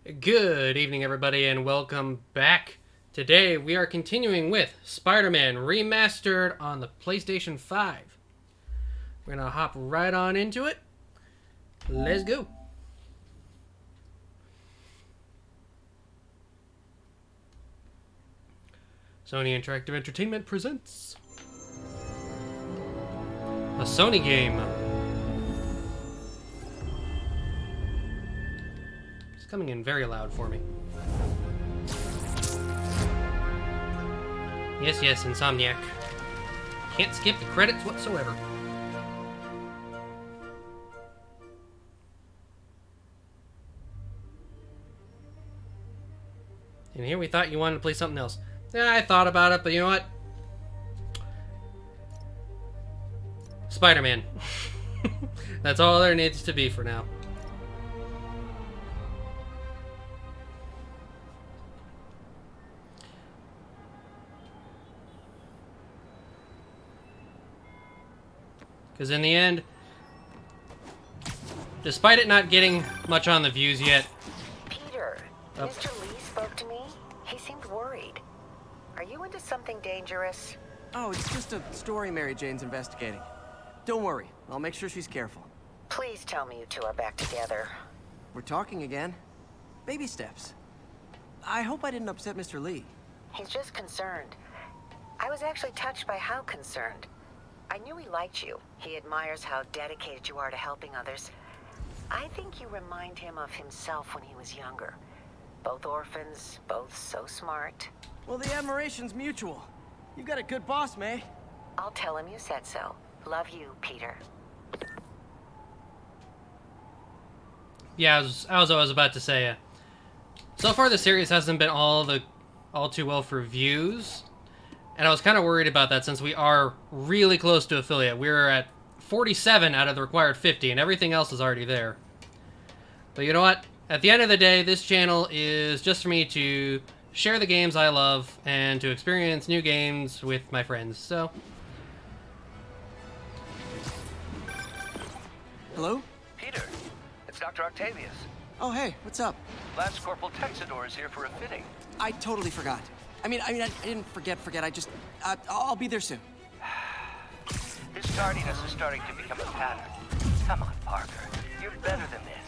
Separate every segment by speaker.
Speaker 1: Good evening, everybody, and welcome back. Today we are continuing with Spider-Man Remastered on the PlayStation 5. We're gonna hop right on into it. Let's go. Sony Interactive Entertainment presents a Sony game. It's coming in very loud for me. Yes, Insomniac. Can't skip the credits whatsoever. And here we thought you wanted to play something else. Yeah, I thought about it, but you know what? Spider-Man. That's all there needs to be for now. Because in the end, despite it not getting much on the views yet...
Speaker 2: Peter, Mr. Lee spoke to me. He seemed worried. Are you into something dangerous?
Speaker 3: Oh, it's just a story Mary Jane's investigating. Don't worry, I'll make sure she's careful.
Speaker 2: Please tell me you two are back together.
Speaker 3: We're talking again. Baby steps. I hope I didn't upset Mr. Lee.
Speaker 2: He's just concerned. I was actually touched by how concerned. I knew he liked you. He admires how dedicated you are to helping others. I think you remind him of himself when he was younger. Both orphans, both so smart.
Speaker 3: Well, the admiration's mutual. You've got a good boss, May.
Speaker 2: I'll tell him you said so. Love you, Peter.
Speaker 1: Yeah, I was about to say, so far the series hasn't been all too well for views, and I was kind of worried about that since we are really close to affiliate. We're at 47 out of the required 50, and everything else is already there. But you know what? At the end of the day, this channel is just for me to share the games I love and to experience new games with my friends, so...
Speaker 3: Hello?
Speaker 4: Peter, it's Dr. Octavius.
Speaker 3: Oh, hey, what's up?
Speaker 4: Last Corporal Texador is here for a fitting.
Speaker 3: I totally forgot. I didn't forget. I just, I'll be there soon.
Speaker 4: His tardiness is starting to become a pattern. Come on, Parker. You're better than this.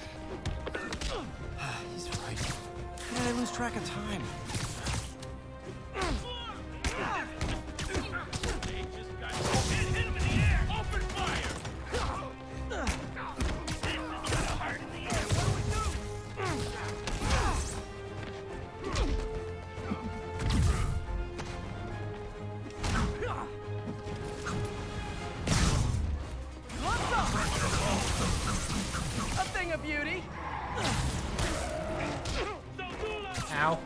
Speaker 3: He's right. How did I lose track of time? A thing of beauty.
Speaker 1: Ow.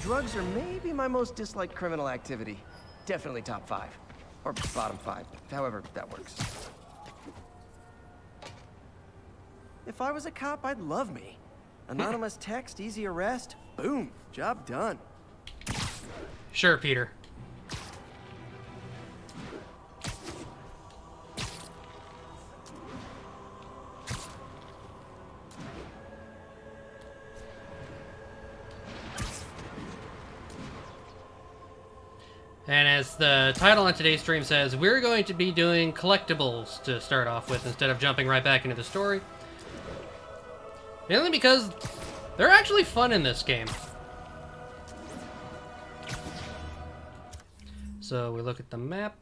Speaker 3: Drugs are maybe my most disliked criminal activity. Definitely top 5. Or bottom 5, however that works. If I was a cop, I'd love me. Anonymous text, easy arrest, boom, job done.
Speaker 1: Sure, Peter. And as the title on today's stream says, we're going to be doing collectibles to start off with instead of jumping right back into the story. Mainly because they're actually fun in this game. So we look at the map.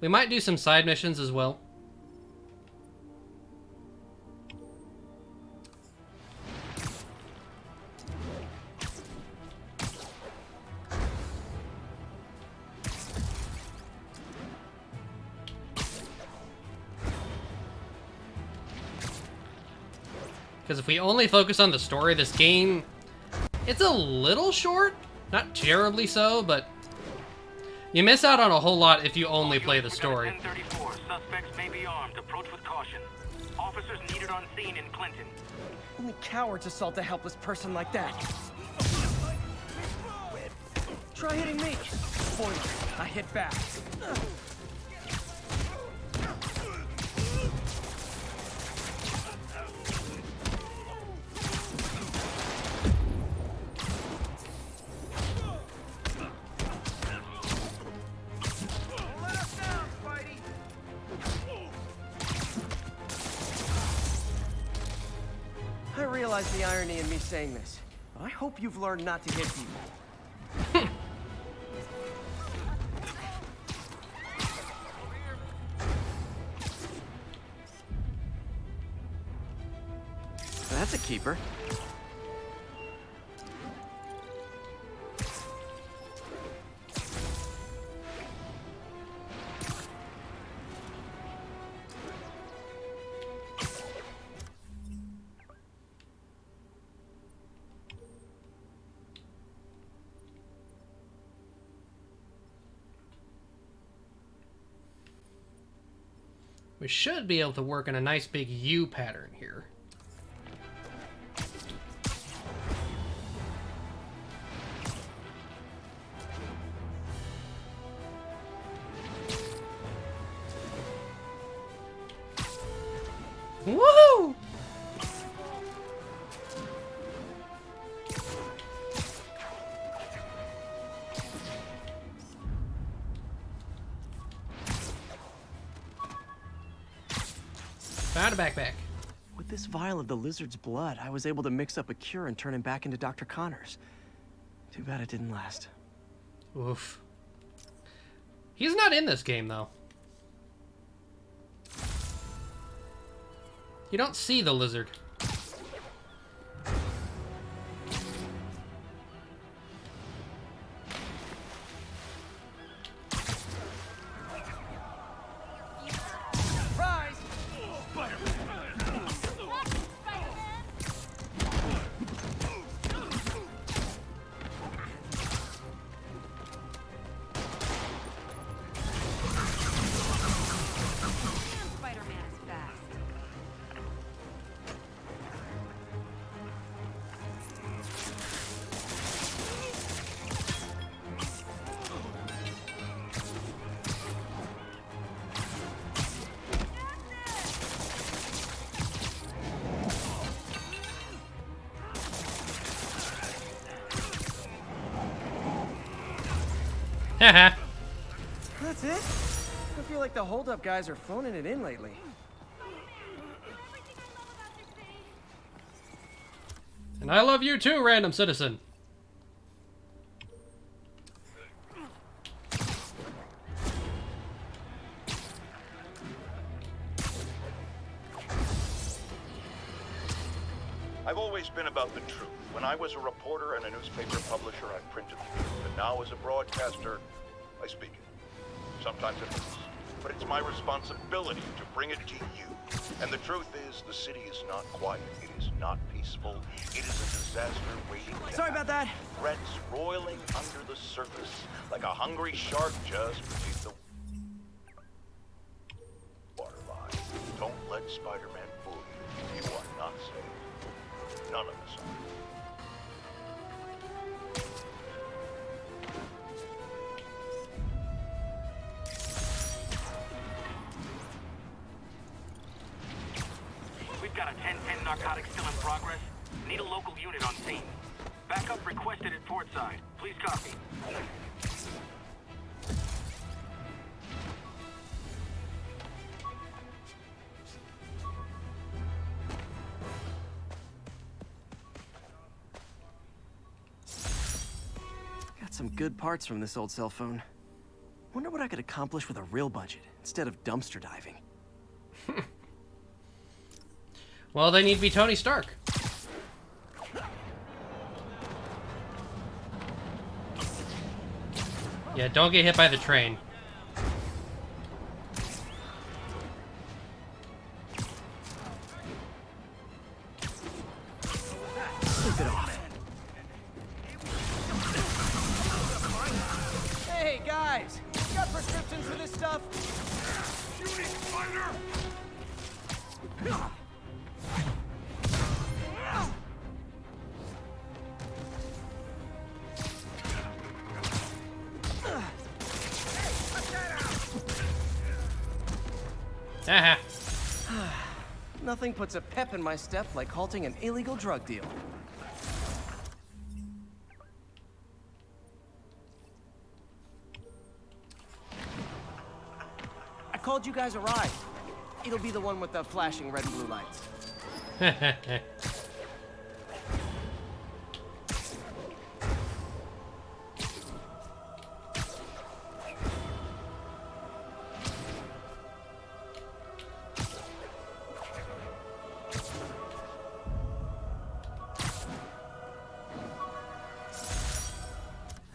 Speaker 1: We might do some side missions as well. Because if we only focus on the story, this game, it's a little short. Not terribly so, but you miss out on a whole lot if you only play the story.
Speaker 5: 1034. Suspects may be armed. Approach with caution. Officers needed on scene in Clinton.
Speaker 3: Only cowards assault a helpless person like that. Try hitting me. Spoiler, I hit back. I realize the irony in me saying this. I hope you've learned not to hit people. That's a keeper.
Speaker 1: We should be able to work in a nice big U pattern here. Woohoo! Found a backpack.
Speaker 3: With this vial of the lizard's blood, I was able to mix up a cure and turn him back into Dr. Connors. Too bad it didn't last.
Speaker 1: Oof. He's not in this game, though. You don't see the lizard. Haha.
Speaker 3: That's it? I feel like the hold-up guys are phoning it in lately.
Speaker 1: And I love you too, random citizen.
Speaker 6: I've always been about the truth. When I was a reporter and a newspaper publisher, I printed the truth. And now as a broadcaster, I speak it. Sometimes it hurts. But it's my responsibility to bring it to you. And the truth is, the city is not quiet. It is not peaceful. It is a disaster waiting to
Speaker 3: Sorry about that.
Speaker 6: Threats roiling under the surface like a hungry shark just beneath the waterline. Don't let Spider-Man fool you. You are not safe. None of us are.
Speaker 5: We've got a 10-10 narcotic still in progress. Need a local unit on scene. Backup requested at Portside. Please copy.
Speaker 3: Got some good parts from this old cell phone. Wonder what I could accomplish with a real budget instead of dumpster diving.
Speaker 1: Well, they need to be Tony Stark. Yeah, don't get hit by the train.
Speaker 3: it off. Hey, guys! You got prescriptions for this stuff?
Speaker 5: Shooting spider!
Speaker 1: Haha.
Speaker 3: Nothing puts a pep in my step like halting an illegal drug deal. I called you guys a ride. It'll be the one with the flashing red and blue lights.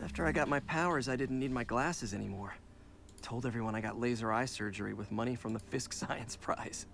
Speaker 3: After I got my powers, I didn't need my glasses anymore. Told everyone I got laser eye surgery with money from the Fisk Science Prize.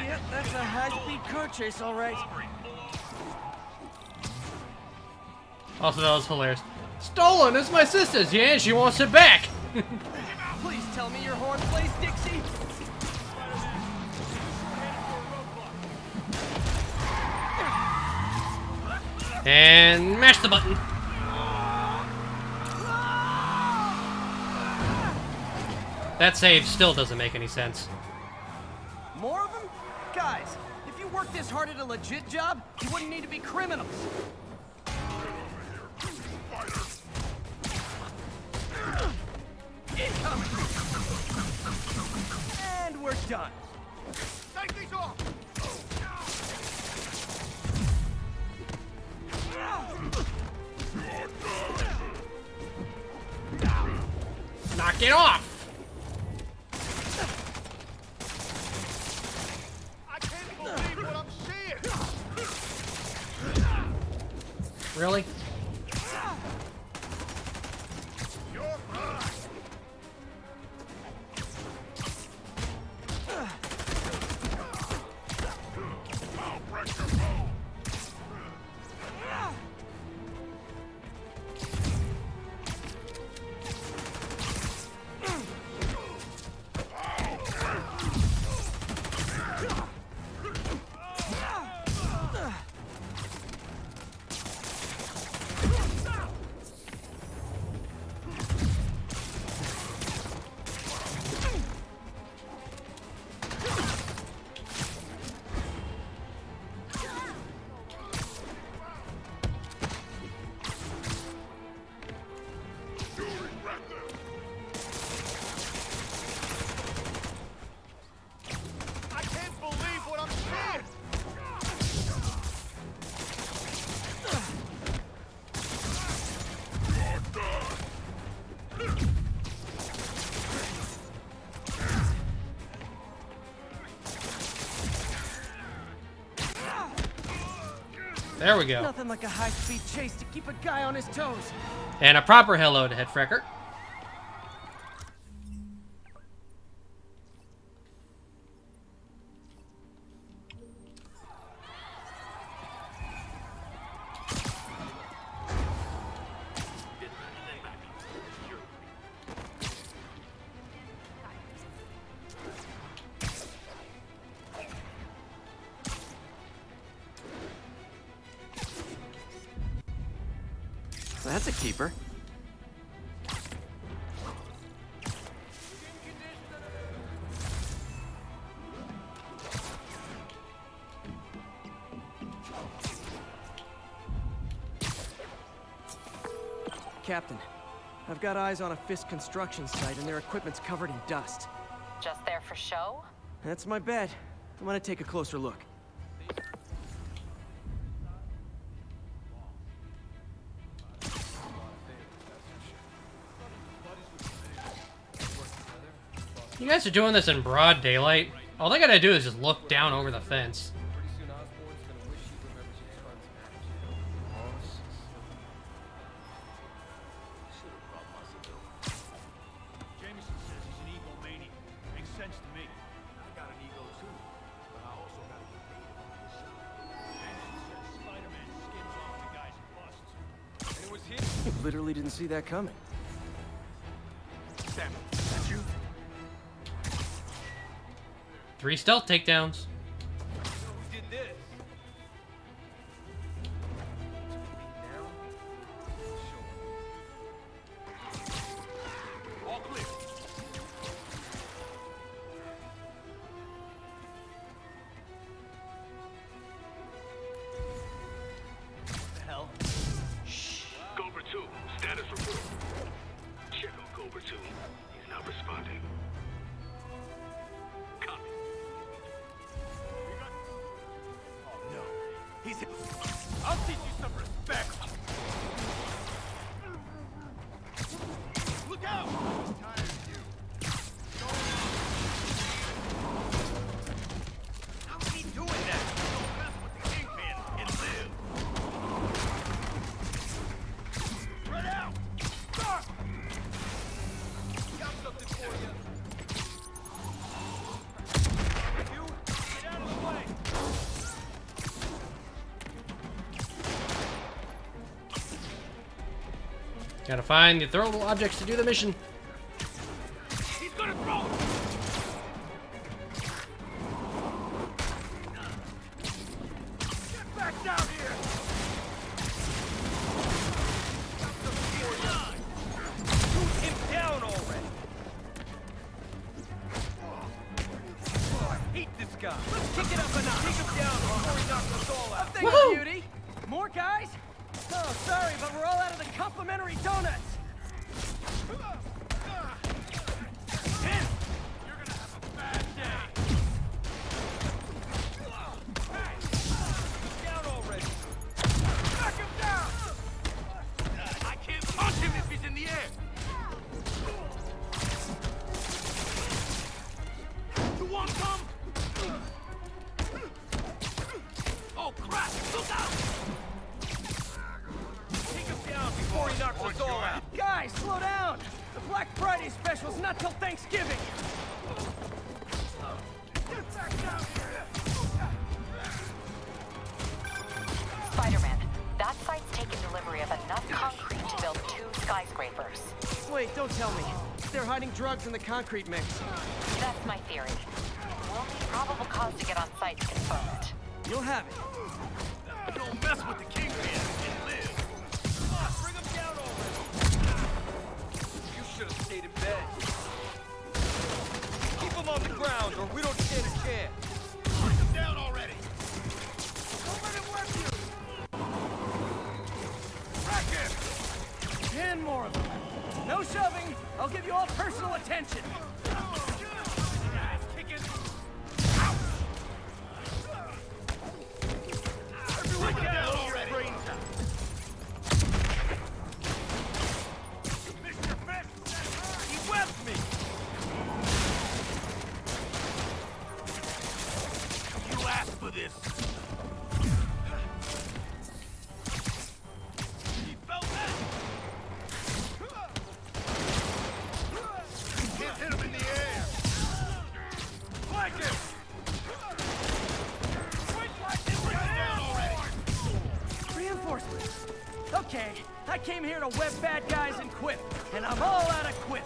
Speaker 3: Yep, that's a high-speed car chase, all right.
Speaker 1: Also, that was hilarious. Stolen! It's my sister's, yeah, and she wants it back!
Speaker 3: Please tell me your horn plays, Dixie.
Speaker 1: And mash the button. That save still doesn't make any sense.
Speaker 3: More of them? Guys, if you worked this hard at a legit job, you wouldn't need to be criminals. Incoming! And we're done.
Speaker 5: Take these off!
Speaker 1: Knock it off!
Speaker 5: I can't believe what I'm seeing!
Speaker 1: Really?
Speaker 5: You're mine! I'll break your bone! I can't believe what I'm seeing!
Speaker 1: There we go.
Speaker 3: Nothing like a high-speed chase to keep a guy on his toes.
Speaker 1: And a proper hello to Headfrecker.
Speaker 3: That's a keeper. Captain, I've got eyes on a Fisk construction site, and their equipment's covered in dust.
Speaker 2: Just there for show?
Speaker 3: That's my bet. I'm gonna take a closer look.
Speaker 1: You guys are doing this in broad daylight. All they gotta do is just look down over the fence.
Speaker 5: Jameson says he's an egomaniac. Makes sense to me. I got an ego too, but I also got to get paid about this. Jameson says Spider-Man skims off the guys he busts. And it was him.
Speaker 3: Literally didn't see that coming.
Speaker 5: Sam, that's you?
Speaker 1: 3 stealth takedowns.
Speaker 5: Who did this? All clear. What the hell? Shh. Cobra 2, status report. Check on Cobra 2. He's not responding. Copy. Oh no. He's... I'll teach you some respect. Look out! I'm tired of you. How is he doing that? Don't mess with the kingpin and live. Spread out! Stop! Got something for you. You, get out of the way.
Speaker 1: Gotta find the throwable objects to do the mission.
Speaker 5: He's gonna throw it. Get back down here. Shoot him down already. Hate this guy. Let's kick it up a notch. Take him down before he knocks us all out.
Speaker 3: Thank you, beauty. More guys? Oh, sorry, but we're all out of the complimentary donuts.
Speaker 5: Hit! You're gonna have a bad day. Hey! Down already. Knock him down! I can't punch him if he's in the air. You want some? Oh crap! Look out! Take him down before he knocks us all out.
Speaker 3: Guys, slow down. The Black Friday special's not till Thanksgiving.
Speaker 5: Get back down here!
Speaker 2: Spider-Man, that site's taken delivery of enough concrete to build 2 skyscrapers.
Speaker 3: Wait, don't tell me. They're hiding drugs in the concrete mix.
Speaker 2: That's my theory. We'll need probable cause to get on site to confirm it.
Speaker 3: You'll have it.
Speaker 5: Don't mess with the kingpin and live. Come on, bring him down already. You should have stayed in bed. Keep him on the ground or we don't stand a chance. Bring him down already. Don't let him work you. Crack him.
Speaker 3: 10 more of them. No shoving. I'll give you all personal attention.
Speaker 5: Ass kicking. Everyone down already. Brains out. Mr. Fisk, he webbed me. You asked for this. He felt that. Can't hit him in the air. Flank him. Switch like this. Bring him down already.
Speaker 3: Reinforcements. Okay, I came here to web bad guys and quip, and I'm all out of quip.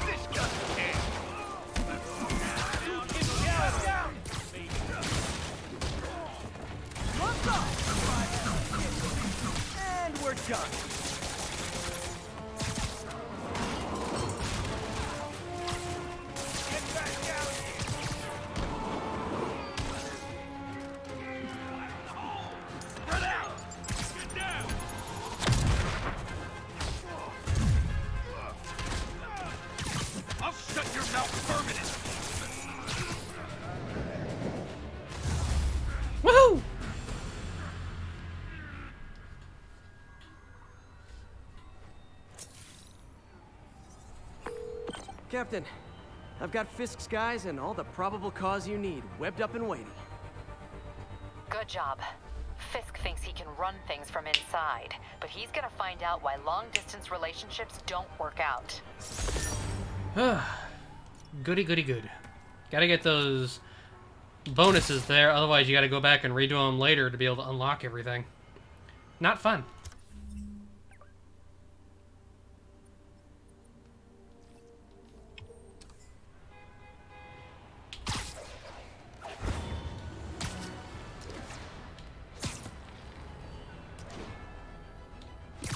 Speaker 5: This gun can. Shoot him down.
Speaker 3: Month off. And we're done.
Speaker 5: Get back down here. Spread out. Get down.
Speaker 3: Captain, I've got Fisk's guys and all the probable cause you need, webbed up and waiting.
Speaker 7: Good job. Fisk thinks he can run things from inside, but he's gonna find out why long-distance relationships don't work out.
Speaker 1: Goody, goody, good. Gotta get those bonuses there, otherwise you gotta go back and redo them later to be able to unlock everything. Not fun.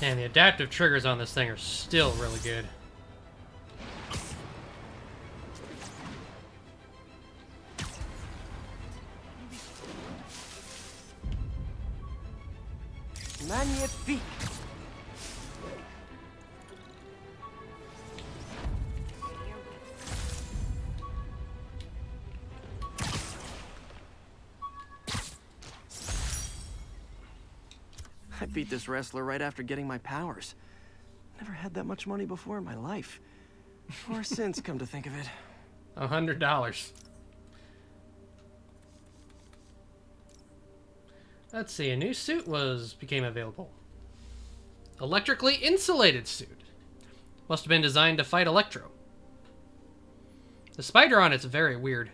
Speaker 1: And the adaptive triggers on this thing are still really good.
Speaker 3: Magnifique! I beat this wrestler right after getting my powers. Never had that much money before in my life. Or since, come to think of it.
Speaker 1: $100. Let's see, a new suit became available. Electrically insulated suit. Must have been designed to fight Electro. The spider on it's very weird.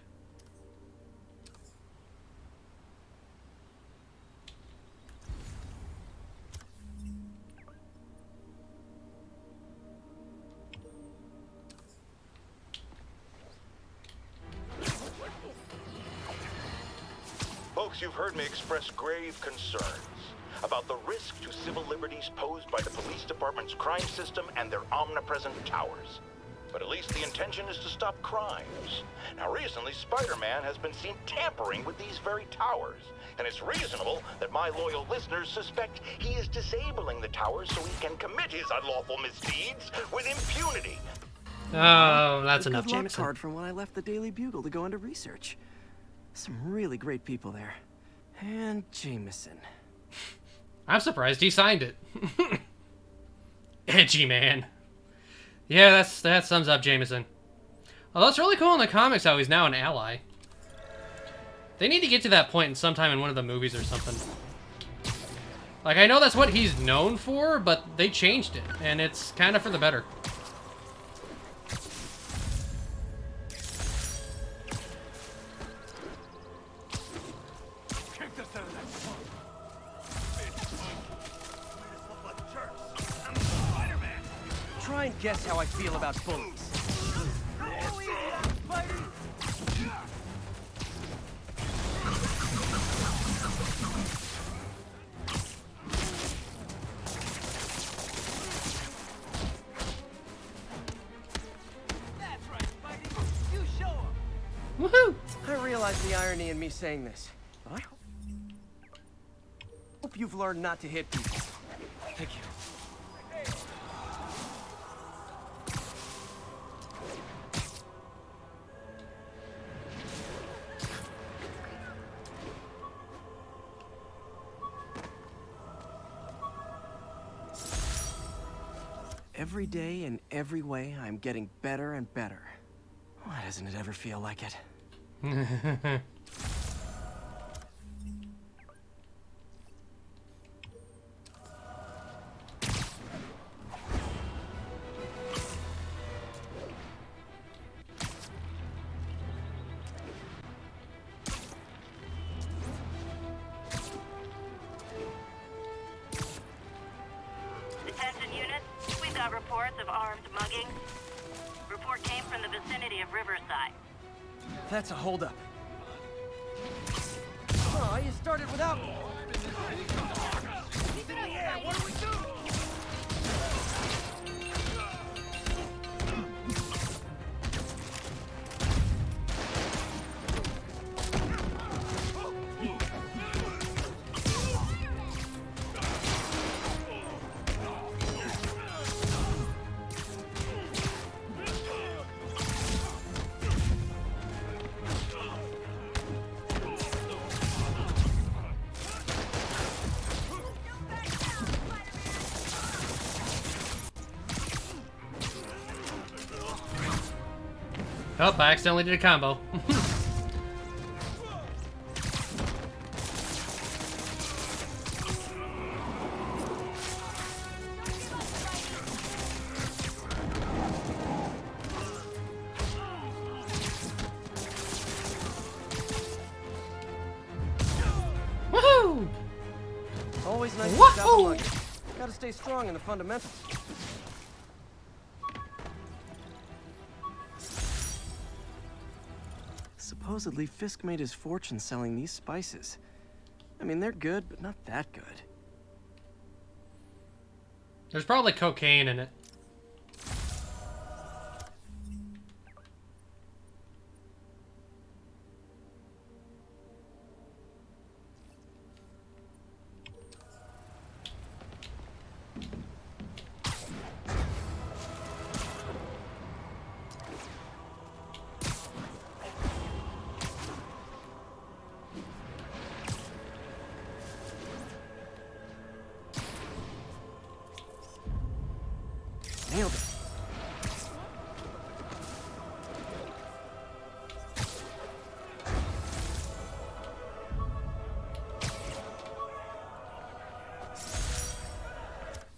Speaker 6: Folks, you've heard me express grave concerns about the risk to civil liberties posed by the police department's crime system and their omnipresent towers. But at least the intention is to stop crimes. Now, recently, Spider-Man has been seen tampering with these very towers, and it's reasonable that my loyal listeners suspect he is disabling the towers so he can commit his unlawful misdeeds with impunity.
Speaker 1: Oh, that's
Speaker 3: A
Speaker 1: enough,
Speaker 3: good luck
Speaker 1: Jameson.
Speaker 3: card from when I left the Daily Bugle to go into research. Some really great people there. And Jameson.
Speaker 1: I'm surprised he signed it. Edgy man. Yeah, that sums up Jameson. Although it's really cool in the comics how he's now an ally. They need to get to that point sometime in one of the movies or something. Like, I know that's what he's known for, but they changed it, and it's kind of for the better.
Speaker 3: Try and guess how I feel about bullies.
Speaker 1: Woohoo!
Speaker 3: I realize the irony in me saying this, but I hope you've learned not to hit people. Thank you. Every day, in every way, I'm getting better and better. Why doesn't it ever feel like it?
Speaker 8: Attention units, we've got reports of armed muggings. Report came from the vicinity of Riverside.
Speaker 3: That's a holdup. Oh, you started without me.
Speaker 5: Yeah, what do we do?
Speaker 1: Oh, I accidentally did a combo. Woohoo!
Speaker 3: Always nice to
Speaker 1: Whoa!
Speaker 3: stop and look. Gotta stay strong in the fundamentals. Supposedly, Fisk made his fortune selling these spices. I mean, they're good, but not that good.
Speaker 1: There's probably cocaine in it.
Speaker 3: Nailed it.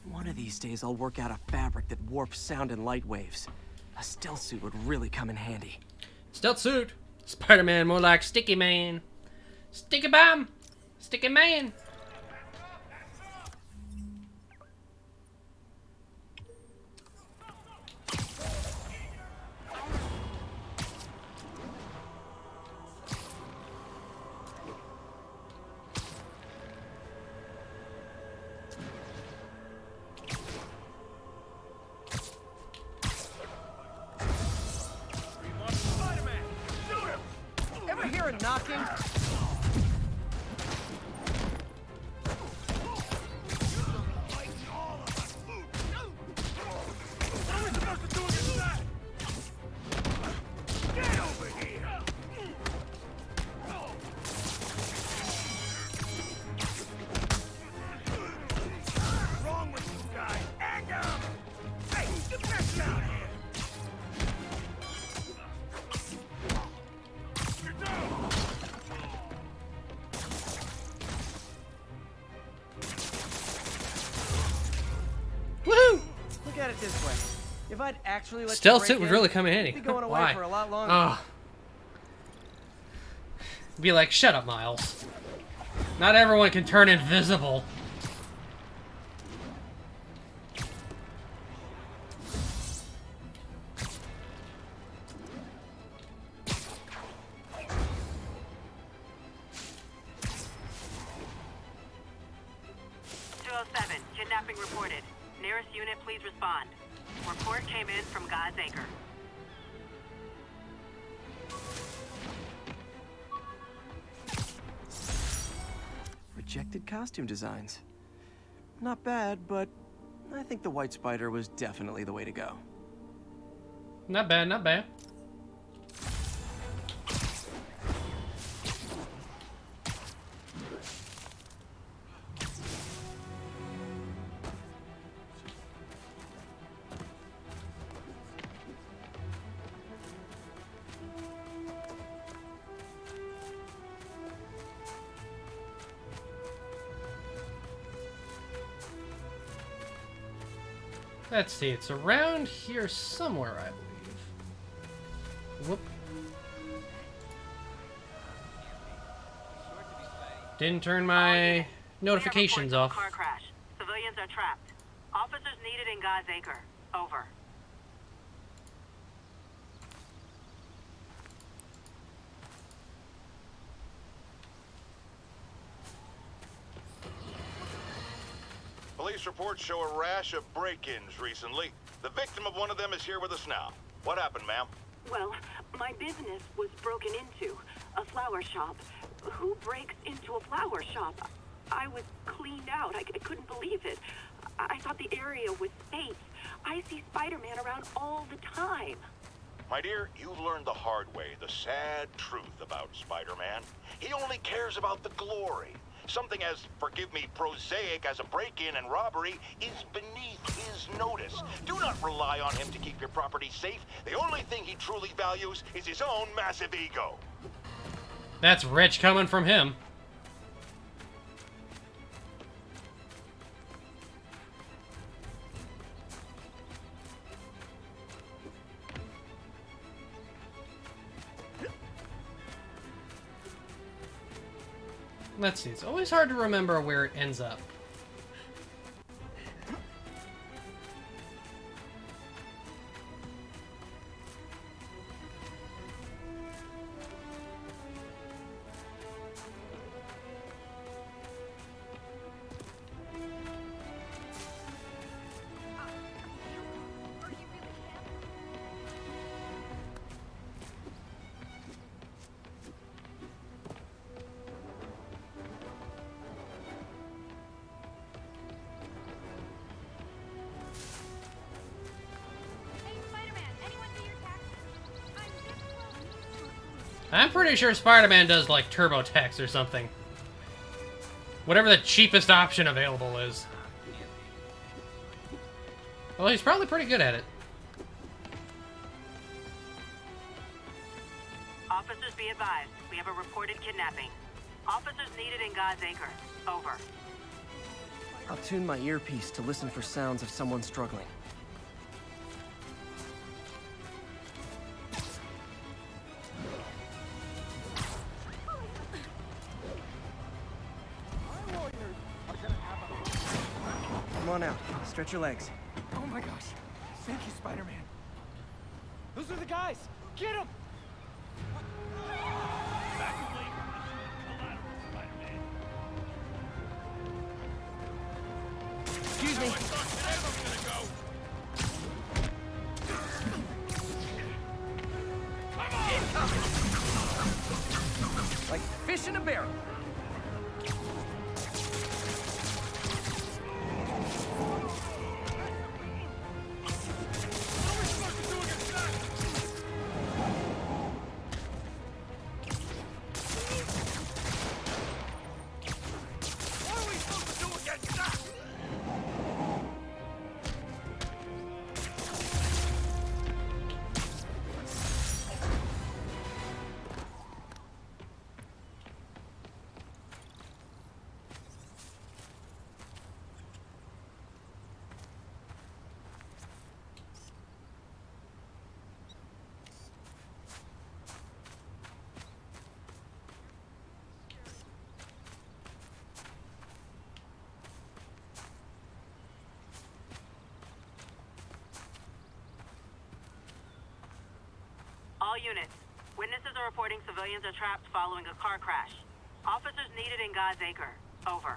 Speaker 3: One of these days, I'll work out a fabric that warps sound and light waves. A stealth suit would really come in handy.
Speaker 1: Stealth suit. Spider-Man, more like Sticky Man. Sticky Bomb. Sticky Man.
Speaker 5: Spider-Man! Shoot him!
Speaker 3: Ever hear a knocking?
Speaker 5: What are we supposed to do against that? Get over here! What's wrong with you guys? Hang up! Hey, get back down here! Get down!
Speaker 1: Woohoo!
Speaker 3: Look at it this way. If I'd actually let
Speaker 1: Stealth
Speaker 3: you
Speaker 1: suit
Speaker 3: break
Speaker 1: would
Speaker 3: in,
Speaker 1: really come in handy.
Speaker 3: you'd be going away
Speaker 1: Why?
Speaker 3: for a lot longer.
Speaker 1: Oh. Be like, shut up, Miles. Not everyone can turn invisible.
Speaker 8: Kidnapping reported. Nearest unit, please respond. Report came in from God's Acre.
Speaker 3: Rejected costume designs. Not bad, but I think the White Spider was definitely the way to go.
Speaker 1: Not bad, not bad. Let's see, it's around here somewhere, I believe. Whoop. Didn't turn my notifications
Speaker 8: We have
Speaker 1: off.
Speaker 8: reports of a car crash. Civilians are trapped. Officers needed in God's Acre. Over.
Speaker 6: Police reports show a rash of break-ins recently. The victim of one of them is here with us now. What happened, ma'am?
Speaker 8: Well, my business was broken into. A flower shop. Who breaks into a flower shop? I was cleaned out. I couldn't believe it. I thought the area was safe. I see Spider-Man around all the time.
Speaker 6: My dear, you've learned the hard way the sad truth about Spider-Man. He only cares about the glory. Something as, forgive me, prosaic as a break-in and robbery is beneath his notice. this. Do not rely on him to keep your property safe. The only thing he truly values is his own massive ego.
Speaker 1: That's rich coming from him. Let's see, it's always hard to remember where it ends up. I'm pretty sure Spider-Man does, like, TurboTax or something. Whatever the cheapest option available is. Well, he's probably pretty good at it.
Speaker 8: Officers, be advised. We have a reported kidnapping. Officers needed in God's Acre. Over.
Speaker 3: I'll tune my earpiece to listen for sounds of someone struggling. Come on out. Stretch your legs.
Speaker 9: Oh my gosh. Thank you, Spider-Man. Those are the guys. Get them!
Speaker 3: Excuse me. Like fish in a barrel.
Speaker 8: All units. Witnesses are reporting civilians are trapped following a car crash. Officers needed in God's Acre. Over.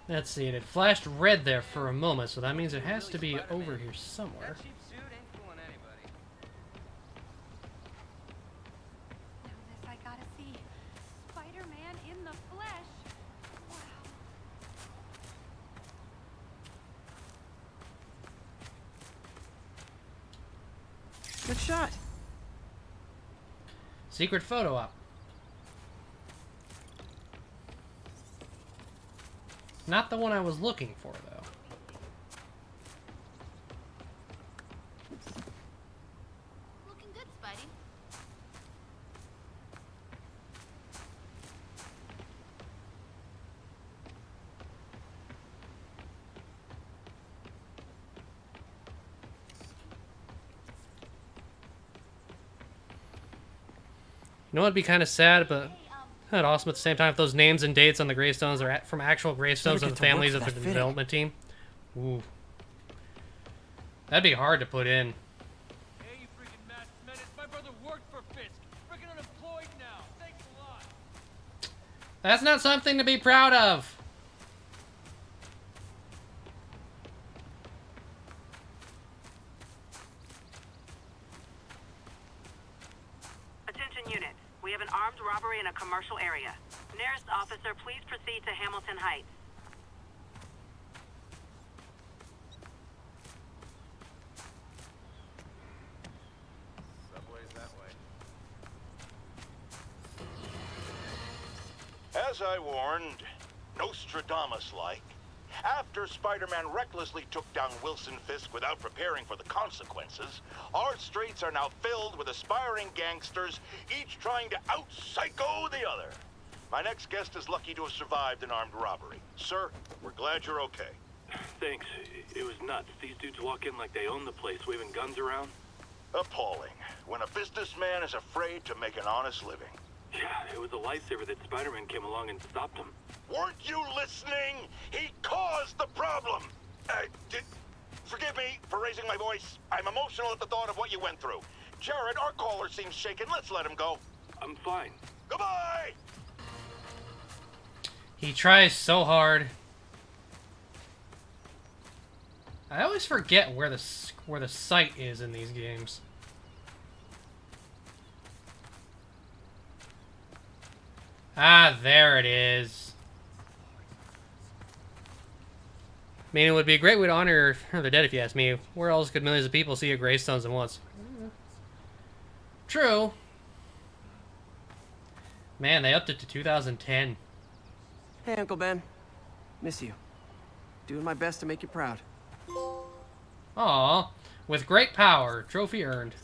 Speaker 1: Let's see, and it flashed red there for a moment, so that means it has to be over here somewhere.
Speaker 9: That cheap suit ain't fooling anybody.
Speaker 10: Now this I gotta see. Spider-Man in the flesh. Wow.
Speaker 3: Good shot.
Speaker 1: Secret photo op. Not the one I was looking for, though.
Speaker 10: Looking good, Spidey.
Speaker 1: You know what'd be kind of sad, but And awesome at the same time if those names and dates on the gravestones are from actual gravestones
Speaker 3: Never
Speaker 1: of the
Speaker 3: get to work
Speaker 1: families
Speaker 3: for
Speaker 1: of
Speaker 3: that
Speaker 1: the
Speaker 3: fitting.
Speaker 1: development team. Ooh. That'd be hard to put in.
Speaker 5: Hey, you freaking masked menace. My brother worked for Fisk. Freaking unemployed now. Thanks a lot.
Speaker 1: That's not something to be proud of.
Speaker 8: Attention units. We have an armed robbery in a commercial area. Nearest officer, please proceed to Hamilton Heights.
Speaker 5: Subway's that way.
Speaker 6: As I warned, Nostradamus-like, after Spider-Man recklessly took down Wilson Fisk without preparing for the consequences, our streets are now filled with aspiring gangsters, each trying to out-psycho the other. My next guest is lucky to have survived an armed robbery. Sir, we're glad you're okay.
Speaker 11: Thanks. It was nuts. These dudes walk in like they own the place, waving guns around.
Speaker 6: Appalling. When a businessman is afraid to make an honest living.
Speaker 11: Yeah, it was a lifesaver that Spider-Man came along and stopped him.
Speaker 6: Weren't you listening? He caused the problem. Forgive me for raising my voice. I'm emotional at the thought of what you went through. Jared, our caller seems shaken. Let's let him go.
Speaker 11: I'm fine.
Speaker 6: Goodbye!
Speaker 1: He tries so hard. I always forget where the site is in these games. Ah, there it is. I mean, it would be a great way to honor the dead, if you ask me. Where else could millions of people see a gravestones at once? True. Man, they upped it to 2010.
Speaker 3: Hey, Uncle Ben. Miss you. Doing my best to make you proud.
Speaker 1: Aw, with great power, trophy earned.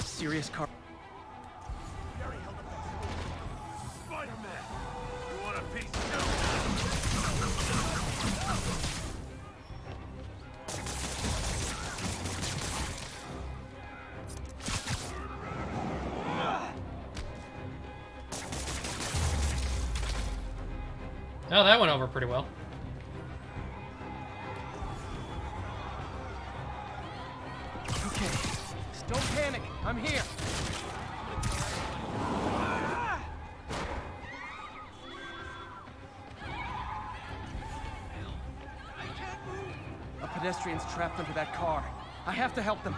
Speaker 3: Serious car.
Speaker 5: Spider-Man! You want a piece too?
Speaker 1: Oh, that went over pretty well.
Speaker 9: Okay. Just don't panic. I'm here. A pedestrian's trapped under that car. I have to help them.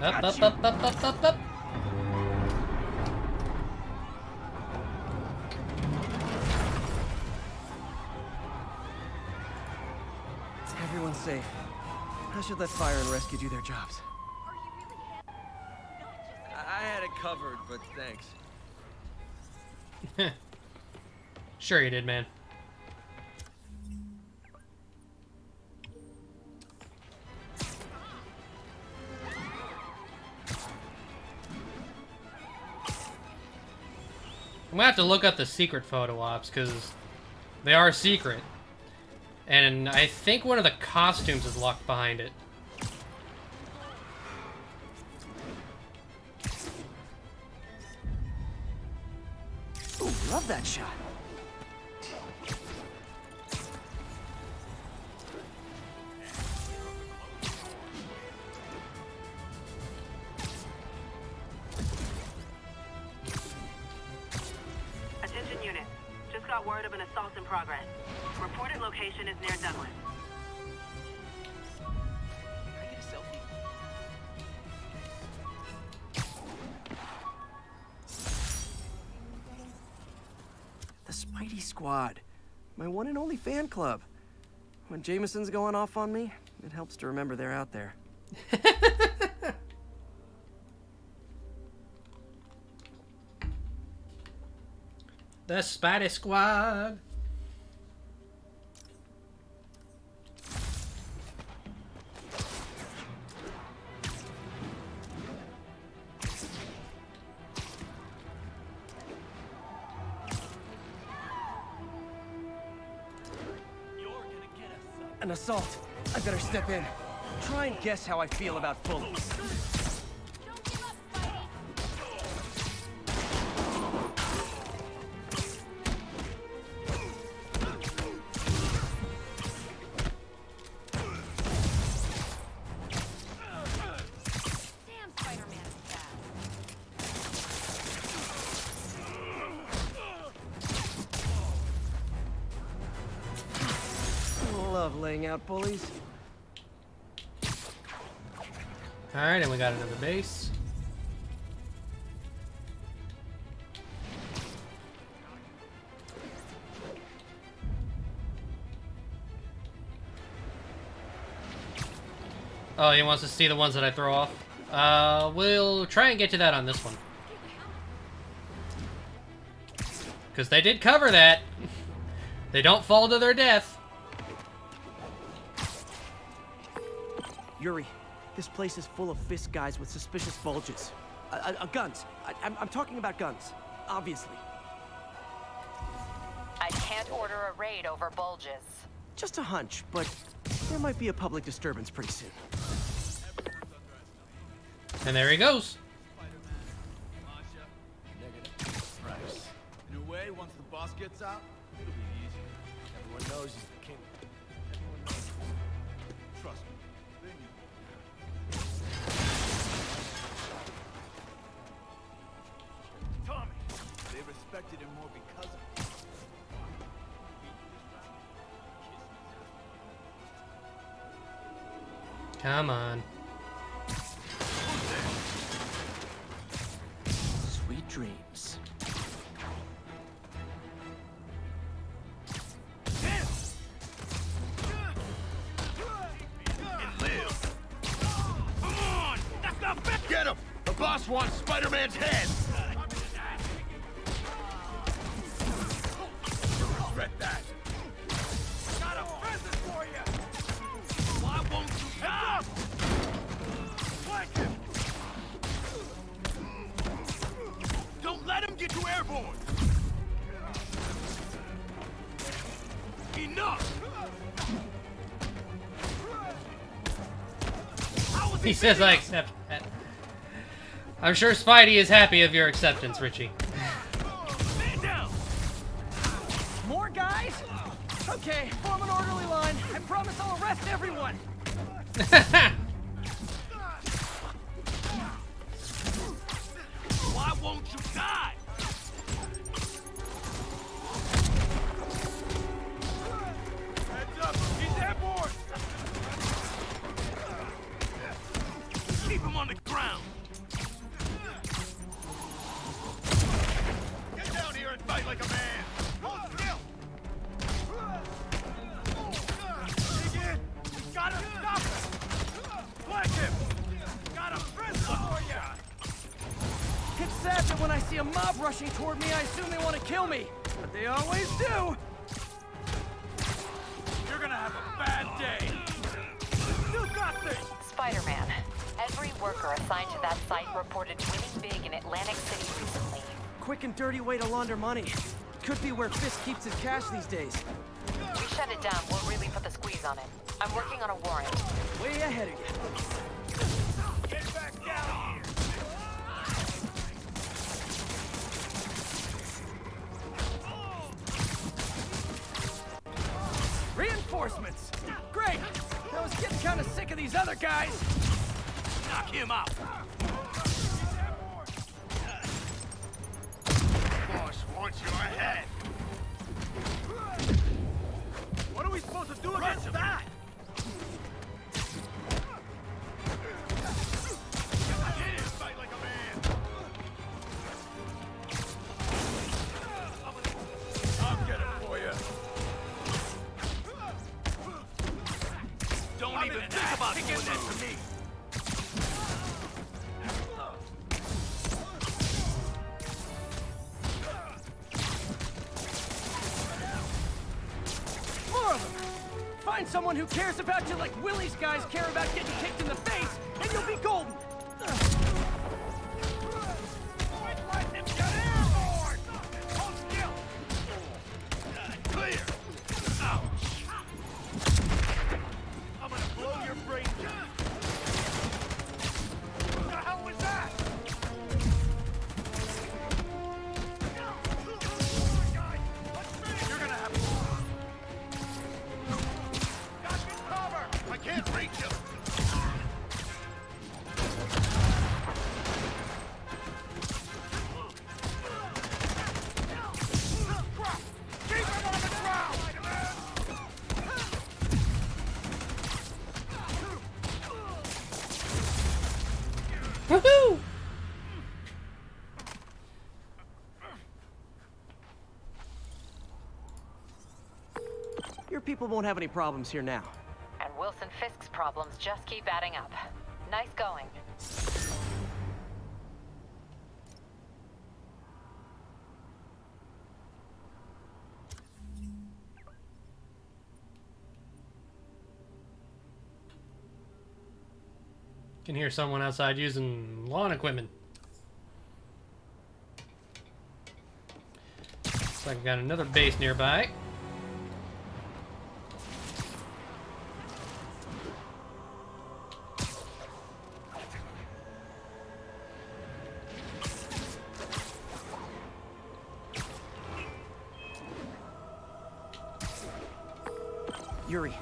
Speaker 1: Up.
Speaker 3: Everyone's safe. I should let fire and rescue do their jobs. I had it covered, but thanks.
Speaker 1: Sure you did, man. I'm gonna have to look up the secret photo ops, because they are secret. And I think one of the costumes is locked behind it.
Speaker 3: Ooh, love that shot.
Speaker 8: Attention unit. Just got word of an assault in progress. Reported location is near Douglas.
Speaker 9: Can I get a selfie?
Speaker 3: The Spidey Squad. My one and only fan club. When Jameson's going off on me, it helps to remember they're out there.
Speaker 1: The Spidey Squad.
Speaker 3: An assault. I better step in. Try and guess how I feel about bullies.
Speaker 10: Damn, Spider-Man is bad.
Speaker 3: Love laying out bullies.
Speaker 1: Alright, and we got another base. Oh, he wants to see the ones that I throw off. We'll try and get to that on this one. Because they did cover that. They don't fall to their death.
Speaker 3: Yuri, this place is full of Fisk guys with suspicious bulges. Guns. I'm talking about guns, obviously.
Speaker 7: I can't order a raid over bulges.
Speaker 3: Just a hunch, but there might be a public disturbance pretty soon.
Speaker 1: And there he goes.
Speaker 5: Price. In a way, once the boss gets out, it'll be easier. Everyone knows he's the king. Everyone knows. Trust me. They knew. Tommy! They respected him more because of it.
Speaker 1: Come on.
Speaker 3: Sweet dreams.
Speaker 5: Get him! The boss wants Spider-Man's head! Regret that. Got a present for you! Why won't you stop? Flank him! Don't let him get you airborne! Enough!
Speaker 1: He says I accept that. I'm sure Spidey is happy of your acceptance, Richie.
Speaker 3: More guys? Okay, form an orderly line. I promise I'll arrest everyone.
Speaker 5: Why won't you die? Heads up, he's airborne! Keep him on the ground! Get down here and fight like a man! Hold still! Dig in! You gotta stop him! Flank him! Got a prisoner for ya!
Speaker 3: It's sad that when I see a mob rushing toward me, I assume they want to kill me. But they always do.
Speaker 5: You're gonna have a bad day! You got this!
Speaker 7: Spider-Man, every worker assigned to that site reported winning big in Atlantic City recently.
Speaker 3: Quick and dirty way to launder money. Could be where Fisk keeps his cash these days.
Speaker 7: We shut it down, we'll really put the squeeze on it. I'm working on a warrant.
Speaker 3: Way ahead of you.
Speaker 5: Get back down here!
Speaker 3: Reinforcements. Great. I was getting kind of sick of these other guys.
Speaker 5: Knock him out! Boss wants your head! What are we supposed to do against that? Get in, fight like a man! I'll get him for you! Don't even think about doing that to me!
Speaker 9: Find someone who cares about you like Willie's guys care about getting kicked in the face, and you'll be golden.
Speaker 5: Clear! Ouch! I'm gonna blow your brains out! What the hell was that? You're gonna have to... Got me cover! I can't reach him! Keep him on the ground!
Speaker 1: Woohoo!
Speaker 3: Your people won't have any problems here now.
Speaker 7: And Wilson Fisk's problems just keep adding up. Nice going.
Speaker 1: Can hear someone outside using lawn equipment. Looks like I got another base nearby.
Speaker 3: Yuri,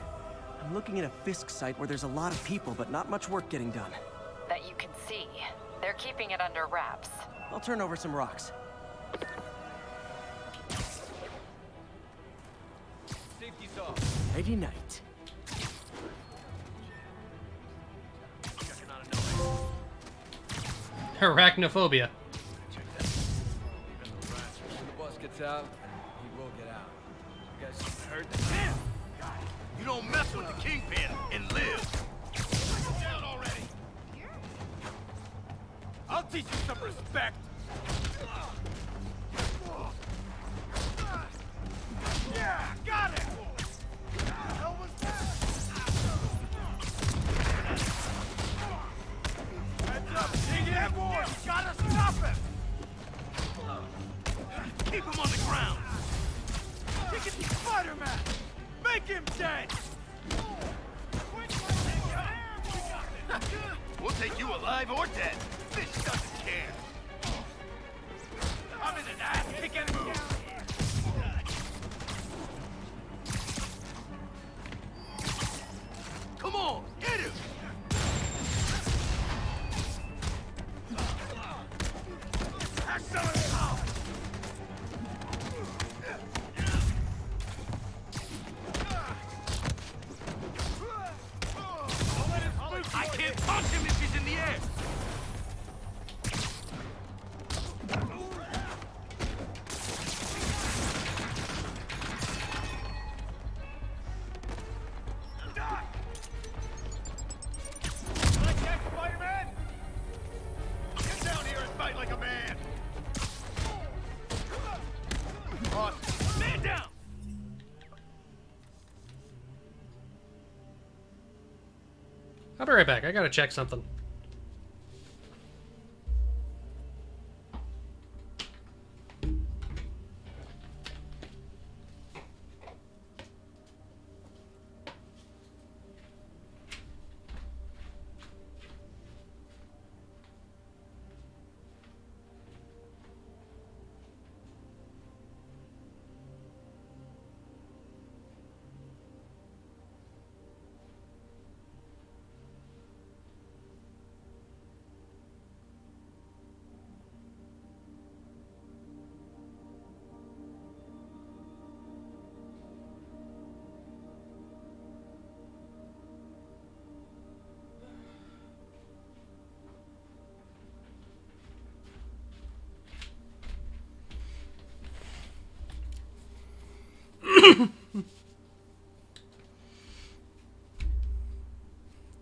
Speaker 3: I'm looking at a Fisk site where there's a lot of people, but not much work getting done.
Speaker 7: That you can see. They're keeping it under wraps.
Speaker 3: I'll turn over some rocks.
Speaker 9: Safety's off.
Speaker 3: Nighty night.
Speaker 1: Arachnophobia.
Speaker 9: When the boss gets out, he will get out. You guys heard that?
Speaker 5: You don't mess with the Kingpin and live! Down already! I'll teach you some respect! Yeah, got it! What the hell was that? Heads up, dig that boy! You gotta stop him! Keep him on the ground! Take it to Spider-Man! Make him dead! We'll take you alive or dead. Fish doesn't care. I'm in an ass-kicking mood. Come on, hit him! Excellent power! I can't punch him if he's in the air! Like that, Spider-Man? Get down here and fight like a man! Awesome. Man down!
Speaker 1: I'll be right back. I gotta check something.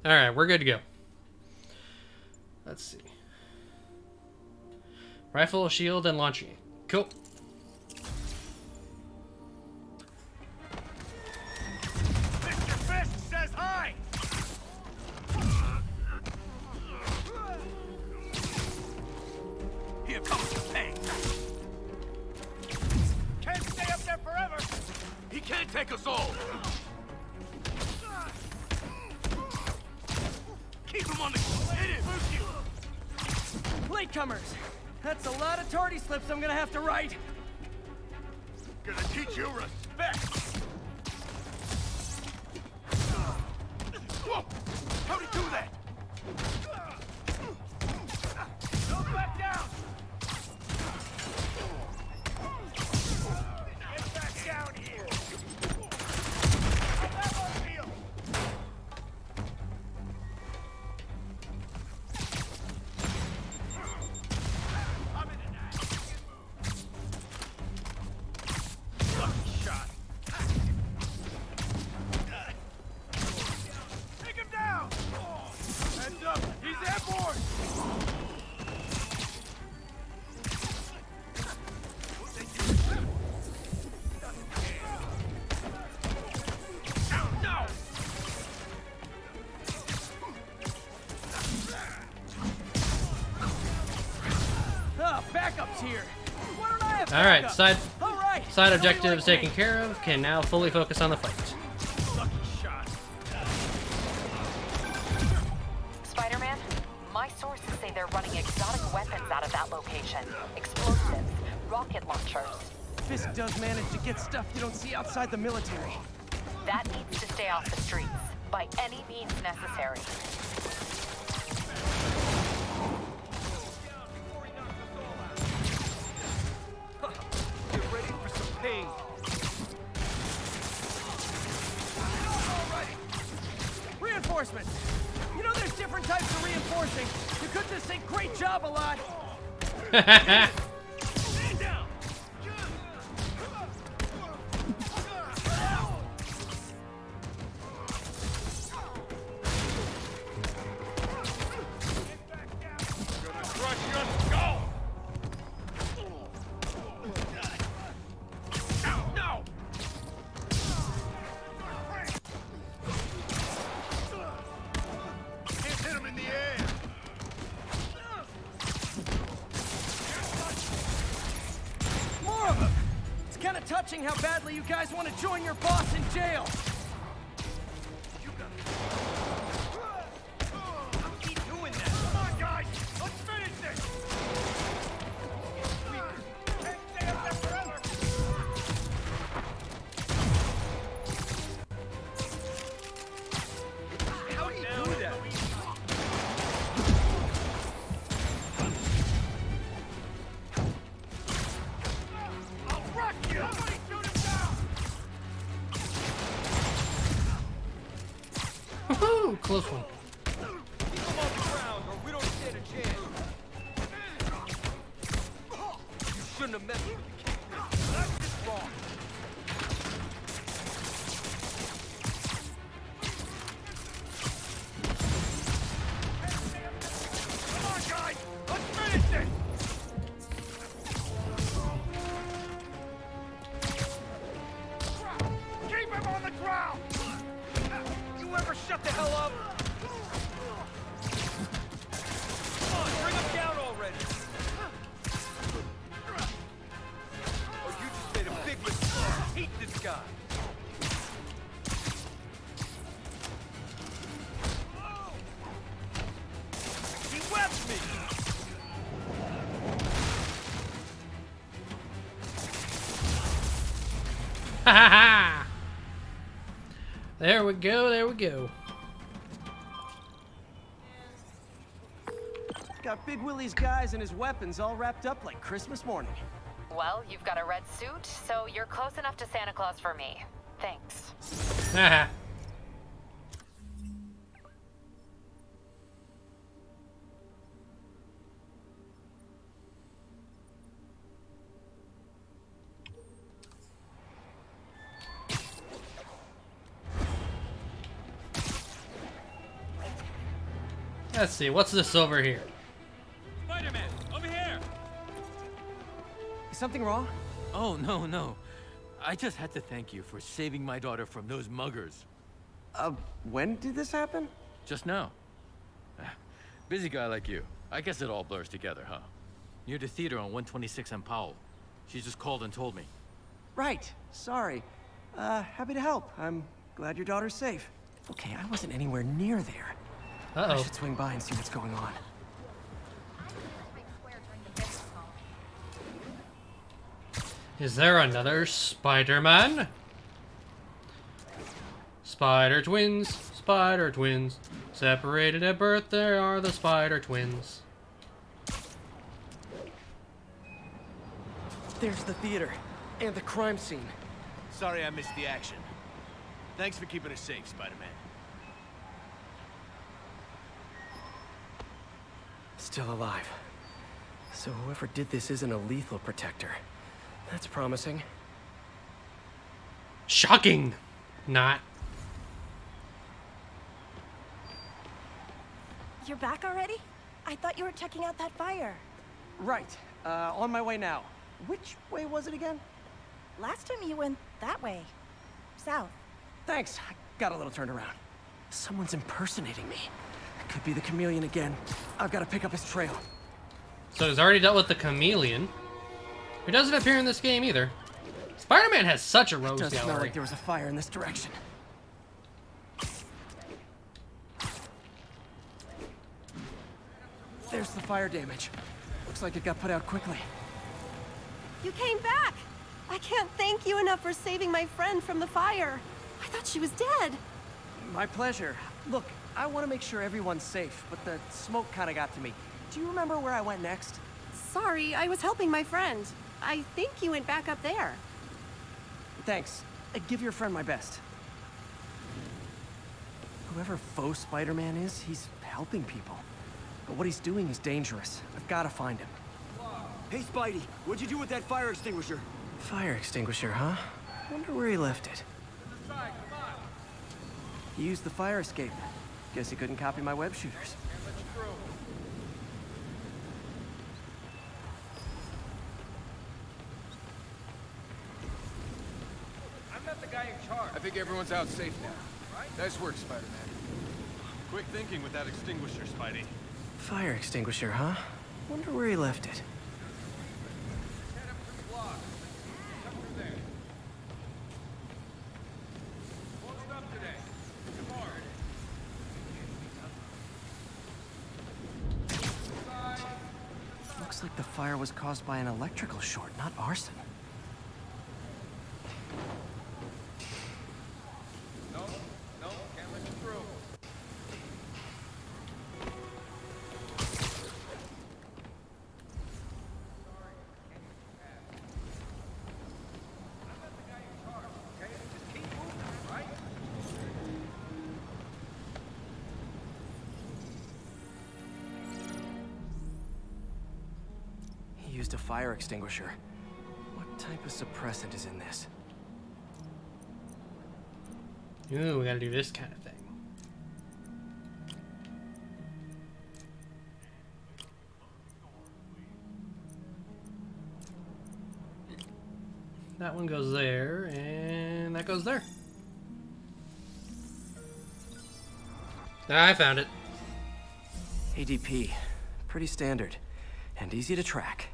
Speaker 1: Alright, we're good to go. Let's see. Rifle, shield, and launching. Cool.
Speaker 5: Mr. Keep him on the... Hit him!
Speaker 9: Latecomers! That's a lot of tardy slips I'm gonna have to write.
Speaker 5: Gonna teach you respect! Whoa! How'd he do that? Don't back down! Get back down here! Get back on the field! I'm in an act. Lucky shot. Take him down! Heads up! He's airborne! No!
Speaker 9: Ah, backup's here. Why don't I have
Speaker 1: All right,
Speaker 9: backup? All right.
Speaker 1: side
Speaker 9: Tell me
Speaker 1: objectives
Speaker 9: like
Speaker 1: taken care of. Can now fully focus on the fight.
Speaker 5: Lucky shot.
Speaker 7: Spider-Man, my sources say they're running exotic weapons out of that location. Explosives, rocket launchers.
Speaker 9: Fisk does manage to get stuff you don't see outside the military.
Speaker 7: That needs to stay off the streets, by any means necessary.
Speaker 5: Get ready for some pain.
Speaker 9: Reinforcements! You know there's different types of reinforcing. You could just say great job a lot.
Speaker 5: Stand down. Gonna crush your skull. No. Can't hit him in the air.
Speaker 9: More of them! It's kind of touching how badly you guys want to join your boss in jail.
Speaker 5: Keep doing that. Come on, guys. Let's finish this. Can't stay up there forever. How do you do that? I'll rock you. Somebody shoot him down.
Speaker 1: Woohoo! Close one.
Speaker 5: Keep him on the ground, or we don't stand a chance. You shouldn't have messed with the kid. That's just wrong. Come on, guys! Let's finish this! Keep him on the ground! You ever shut the hell up? Come on, bring him down already! Or you just made a big mistake. I hate this guy. He webbed me!
Speaker 1: Ha ha ha! There we go, there we go.
Speaker 9: Got Big Willie's guys and his weapons all wrapped up like Christmas morning.
Speaker 7: Well, you've got a red suit, so you're close enough to Santa Claus for me. Thanks.
Speaker 1: Haha. Let's see, what's this over here?
Speaker 12: Spider-Man, over here!
Speaker 9: Is something wrong?
Speaker 12: Oh, no. I just had to thank you for saving my daughter from those muggers.
Speaker 3: When did this happen?
Speaker 12: Just now. Busy guy like you. I guess it all blurs together, huh? Near the theater on 126 and Powell. She just called and told me.
Speaker 3: Right. Sorry. Happy to help. I'm glad your daughter's safe. Okay, I wasn't anywhere near there. I
Speaker 1: Uh-oh.
Speaker 3: should swing by and see what's going on.
Speaker 1: Is there another Spider-Man? Spider twins, separated at birth, there are the Spider Twins.
Speaker 3: There's the theater, and the crime scene.
Speaker 5: Sorry I missed the action. Thanks for keeping us safe, Spider-Man.
Speaker 3: Still alive. So whoever did this isn't a lethal protector. That's promising.
Speaker 1: Shocking! Not.
Speaker 13: You're back already? I thought you were checking out that fire.
Speaker 3: Right. On my way now. Which way was it again?
Speaker 13: Last time you went that way. South.
Speaker 3: Thanks. I got a little turned around. Someone's impersonating me. It could be the chameleon again. I've got to pick up his trail.
Speaker 1: So he's already dealt with the chameleon, who doesn't appear in this game either. Spider-Man has such a rogues
Speaker 3: Does smell
Speaker 1: gallery.
Speaker 3: like there was a fire in this direction. There's the fire damage. Looks like it got put out quickly.
Speaker 13: You came back! I can't thank you enough for saving my friend from the fire. I thought she was dead.
Speaker 3: My pleasure. Look, I want to make sure everyone's safe, but the smoke kind of got to me. Do you remember where I went next?
Speaker 13: Sorry, I was helping my friend. I think you went back up there.
Speaker 3: Thanks. Give your friend my best. Whoever faux Spider-Man is, he's helping people. But what he's doing is dangerous. I've got to find him.
Speaker 9: Hey, Spidey, what'd you do with that fire extinguisher?
Speaker 3: Fire extinguisher, huh? Wonder where he left it. He used the fire escape. Guess he couldn't copy my web shooters.
Speaker 5: I'm not the guy in charge.
Speaker 14: I think everyone's out safe now. Nice work, Spider-Man.
Speaker 5: Quick thinking with that extinguisher, Spidey.
Speaker 3: Fire extinguisher, huh? Wonder where he left it.
Speaker 5: Head up to the block. Come through there. Closed up today. Tomorrow.
Speaker 3: Looks like the fire was caused by an electrical short, not arson.
Speaker 5: No, can't let you through.
Speaker 3: He used a fire extinguisher. What type of suppressant is in this?
Speaker 1: Ooh, we gotta do this kind of thing. That one goes there, and that goes there. I found it.
Speaker 3: ADP. Pretty standard. And easy to track.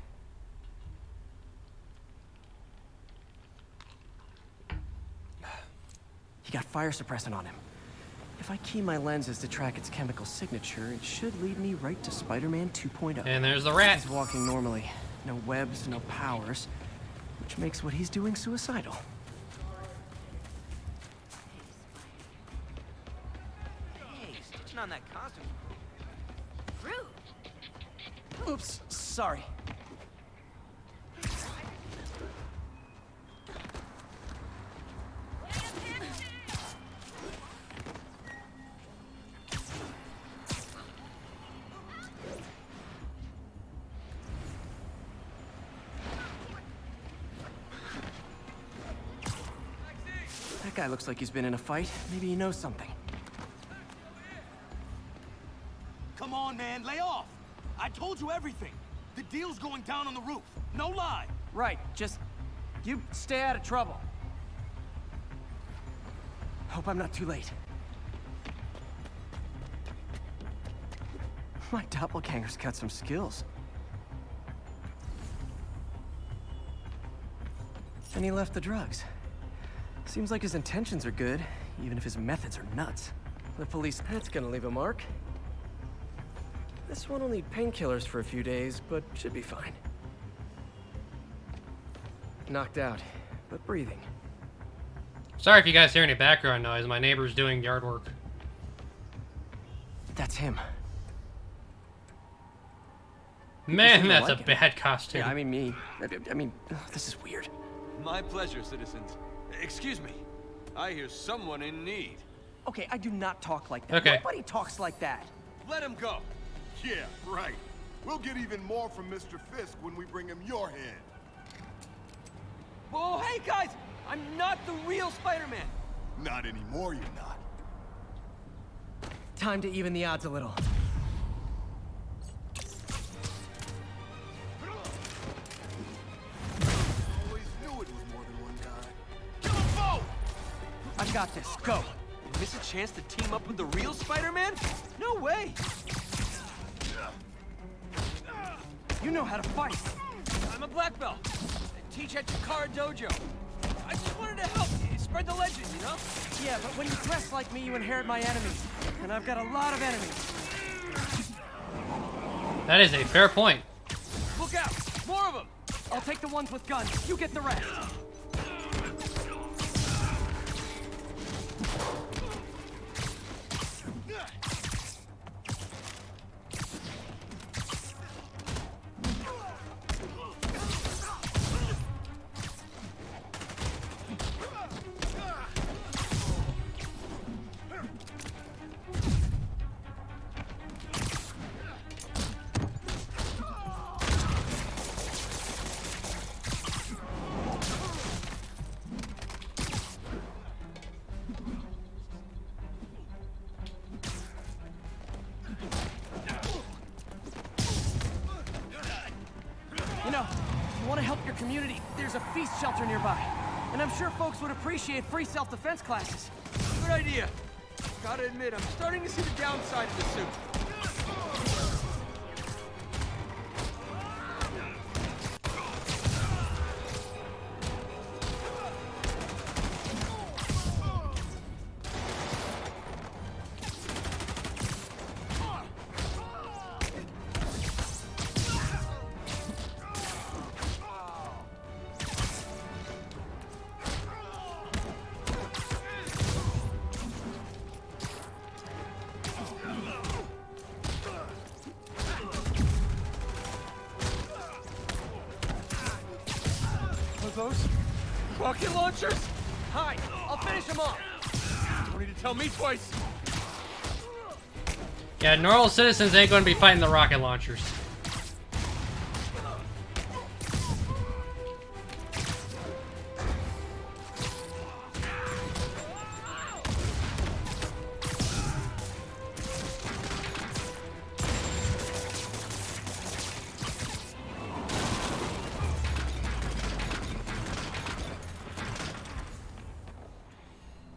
Speaker 3: He got fire suppressant on him. If I key my lenses to track its chemical signature, it should lead me right to Spider-Man 2.0.
Speaker 1: And there's the rat.
Speaker 3: He's walking normally. No webs, no powers. Which makes what he's doing suicidal.
Speaker 9: Hey, stitching on that costume.
Speaker 13: Rude.
Speaker 3: Oops, sorry. That guy looks like he's been in a fight. Maybe he knows something.
Speaker 9: Come on, man, lay off. I told you everything. The deal's going down on the roof. No lie.
Speaker 3: Right, just... you stay out of trouble. Hope I'm not too late. My doppelganger's got some skills. And he left the drugs. Seems like his intentions are good, even if his methods are nuts. The police, that's gonna leave a mark. This one will need painkillers for a few days, but should be fine. Knocked out, but breathing.
Speaker 1: Sorry if you guys hear any background noise. My neighbor's doing yard work.
Speaker 3: That's him.
Speaker 1: Man, that's a bad costume.
Speaker 3: Yeah, I mean me. I mean, this is weird.
Speaker 14: My pleasure, citizens. Excuse me. I hear someone in need.
Speaker 9: Okay, I do not talk like that.
Speaker 1: Okay.
Speaker 9: Nobody talks like that.
Speaker 14: Let him go.
Speaker 15: Yeah, right. We'll get even more from Mr. Fisk when we bring him your hand.
Speaker 9: Whoa, hey guys! I'm not the real Spider-Man.
Speaker 15: Not anymore, you're not.
Speaker 3: Time to even the odds a little.
Speaker 15: Always knew it was more than one guy. Kill them both!
Speaker 9: I've got this. Go. Miss a chance to team up with the real Spider-Man? No way. You know how to fight. I'm a black belt. I teach at Chikara Dojo. I just wanted to help you spread the legend, you know? Yeah, but when you dress like me, you inherit my enemies. And I've got a lot of enemies.
Speaker 1: That is a fair point.
Speaker 9: Look out! More of them! I'll take the ones with guns. You get the rest. You know, if you want to help your community, there's a feast shelter nearby. And I'm sure folks would appreciate free self-defense classes.
Speaker 14: Good idea. Gotta admit, I'm starting to see the downside of the suit.
Speaker 9: Those rocket launchers? Hi, I'll finish them off.
Speaker 14: Don't need to tell me twice.
Speaker 1: Yeah, normal citizens ain't going to be fighting the rocket launchers.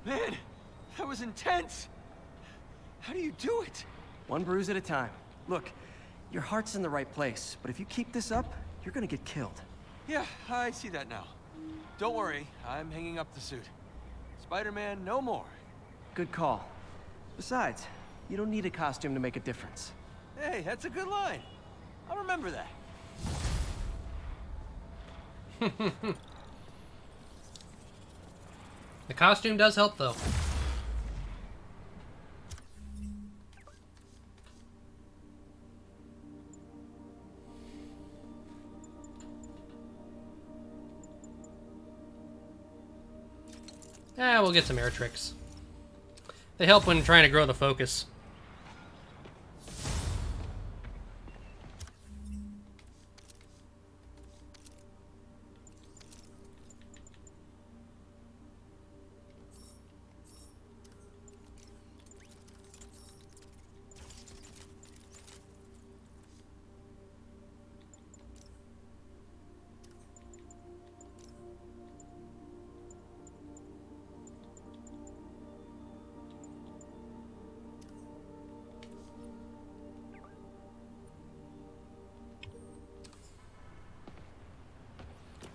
Speaker 9: Man, that was intense. How do you do it?
Speaker 3: One bruise at a time. Look, your heart's in the right place, but if you keep this up, you're gonna get killed.
Speaker 9: Yeah, I see that now. Don't worry, I'm hanging up the suit. Spider-Man, no more.
Speaker 3: Good call. Besides, you don't need a costume to make a difference.
Speaker 9: Hey, that's a good line. I'll remember that.
Speaker 1: The costume does help, though. We'll get some air tricks. They help when trying to grow the focus.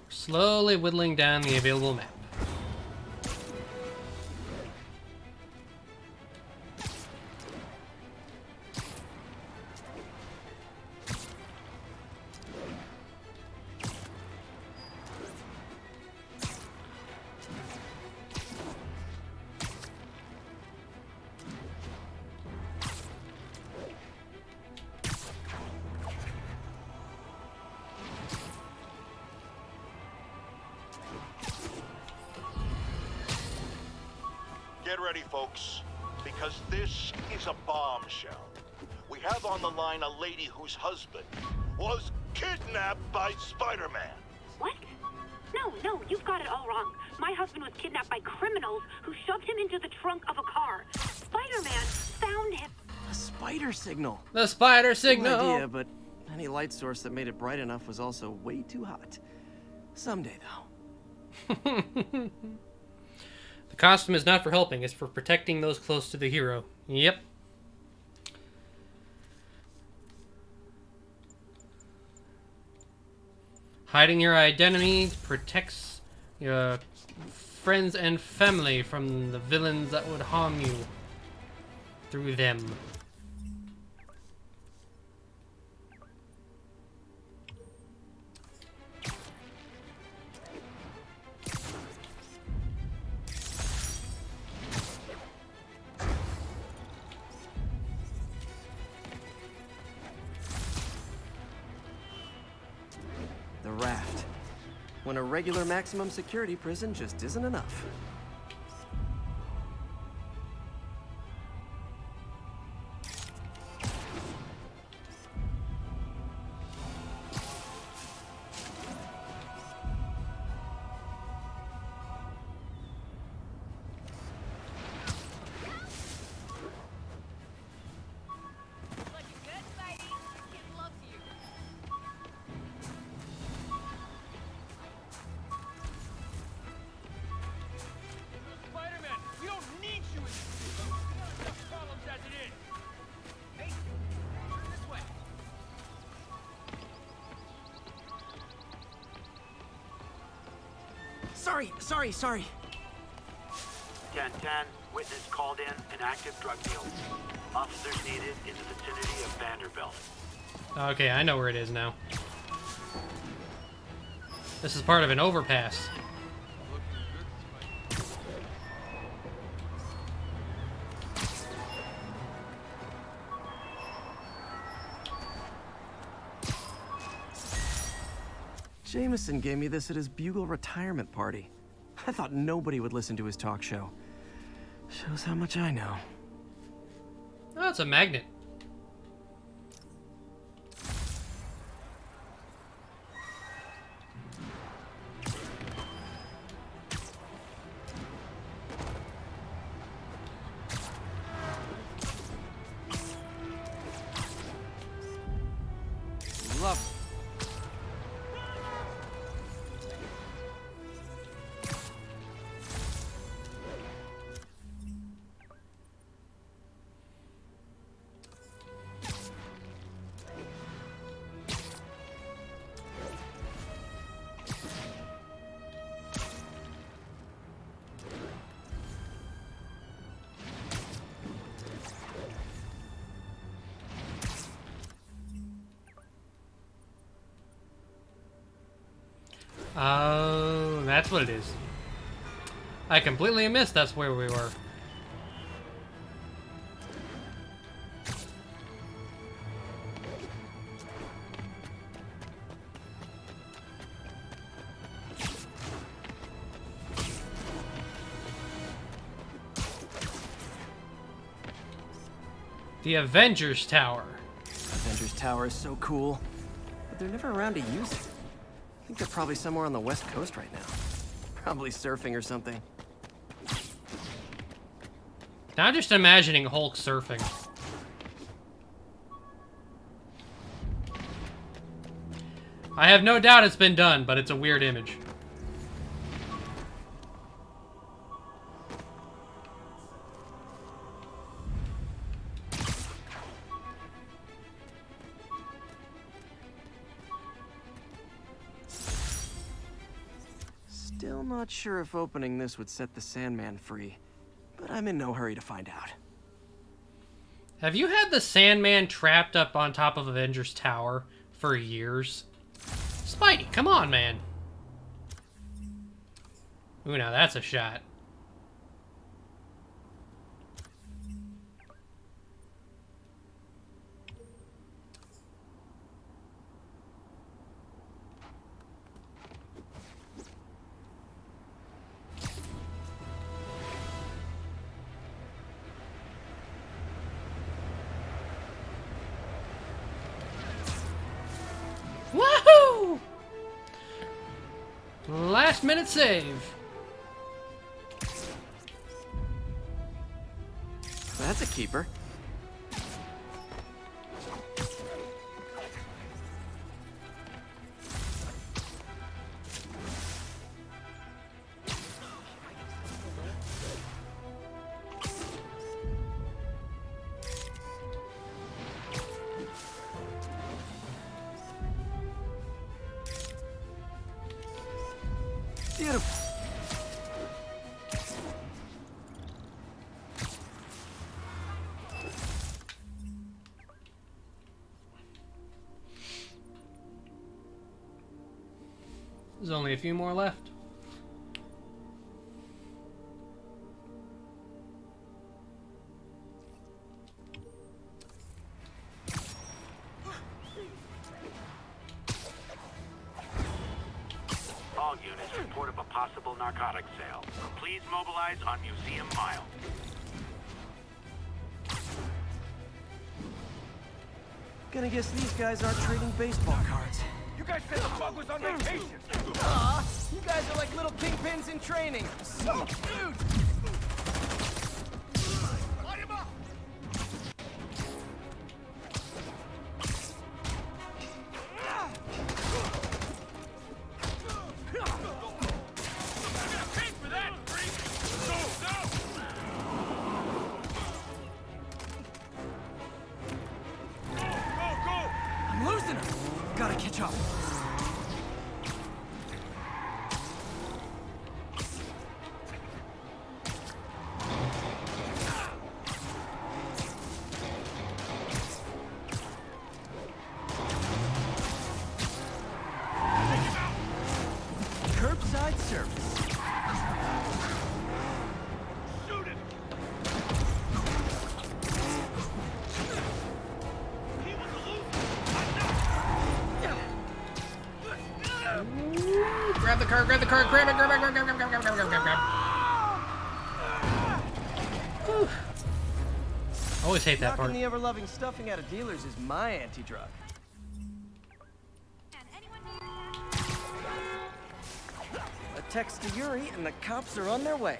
Speaker 1: Slowly whittling down the available map.
Speaker 6: Get ready, folks, because this is a bombshell. We have on the line a lady whose husband was kidnapped by Spider-Man.
Speaker 8: What? No, you've got it all wrong. My husband was kidnapped by criminals who shoved him into the trunk of a car. Spider-Man found him.
Speaker 3: A spider signal.
Speaker 1: The spider signal.
Speaker 3: Good idea, but any light source that made it bright enough was also way too hot. Someday, though.
Speaker 1: The costume is not for helping, it's for protecting those close to the hero. Yep. Hiding your identity protects your friends and family from the villains that would harm you through them.
Speaker 3: The raft. When a regular maximum security prison just isn't enough.
Speaker 5: Spider-Man, we don't need you in this city. We got enough problems as it is. Hey, this way.
Speaker 3: Sorry.
Speaker 11: 10-10, witness called in an active drug deal. Officers needed in the vicinity of Vanderbilt.
Speaker 1: Okay, I know where it is now. This is part of an overpass.
Speaker 3: Jameson gave me this at his Bugle retirement party. I thought nobody would listen to his talk show. Shows how much I know.
Speaker 1: Oh, it's a magnet.
Speaker 3: Love.
Speaker 1: Oh, that's what it is. I completely missed that's where we were. The Avengers Tower.
Speaker 3: Avengers Tower is so cool, but they're never around to use it. I think they're probably somewhere on the West Coast right now. Probably surfing or something.
Speaker 1: Now I'm just imagining Hulk surfing. I have no doubt it's been done, but it's a weird image.
Speaker 3: Still not sure if opening this would set the Sandman free, but I'm in no hurry to find out.
Speaker 1: Have you had the Sandman trapped up on top of Avengers Tower for years? Spidey, come on, man. Ooh, now that's a shot. last minute save.
Speaker 3: That's a keeper. Beautiful.
Speaker 1: There's only a few more left.
Speaker 11: All units report of a possible narcotics sale. Please mobilize on Museum Mile.
Speaker 9: Gonna guess these guys aren't trading baseball cards.
Speaker 14: You guys said the bug was on vacation.
Speaker 9: Aw, you guys are like little kingpins in training. So cute.
Speaker 14: Light him up!
Speaker 9: I'm losing him. Gotta catch up. Curbside service.
Speaker 14: Shoot him! He was a loser!
Speaker 1: Grab the card, grab the card, grab it, grab it, grab it, grab it, grab it, grab it, grab it. Whew. Always hate that part.
Speaker 9: Knocking the ever-loving stuffing out of dealers is my anti-drug. A text to Yuri and the cops are on their way.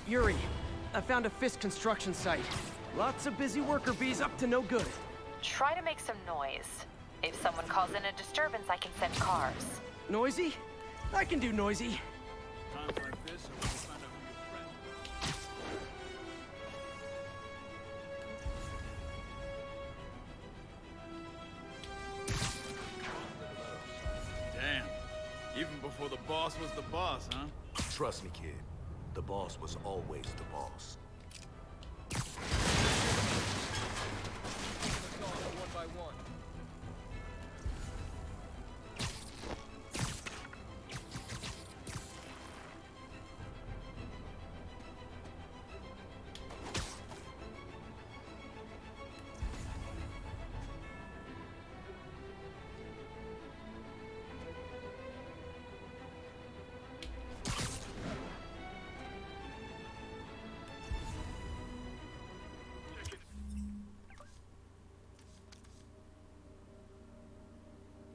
Speaker 9: Yuri, I found a Fisk construction site. Lots of busy worker bees up to no good.
Speaker 7: Try to make some noise. If someone calls in a disturbance, I can send cars.
Speaker 9: Noisy? I can do noisy.
Speaker 5: Times like this, I want to find out who your friend is.
Speaker 14: Damn. Even before the boss was the boss, huh?
Speaker 15: Trust me, kid. The boss was always the boss.
Speaker 9: One by one.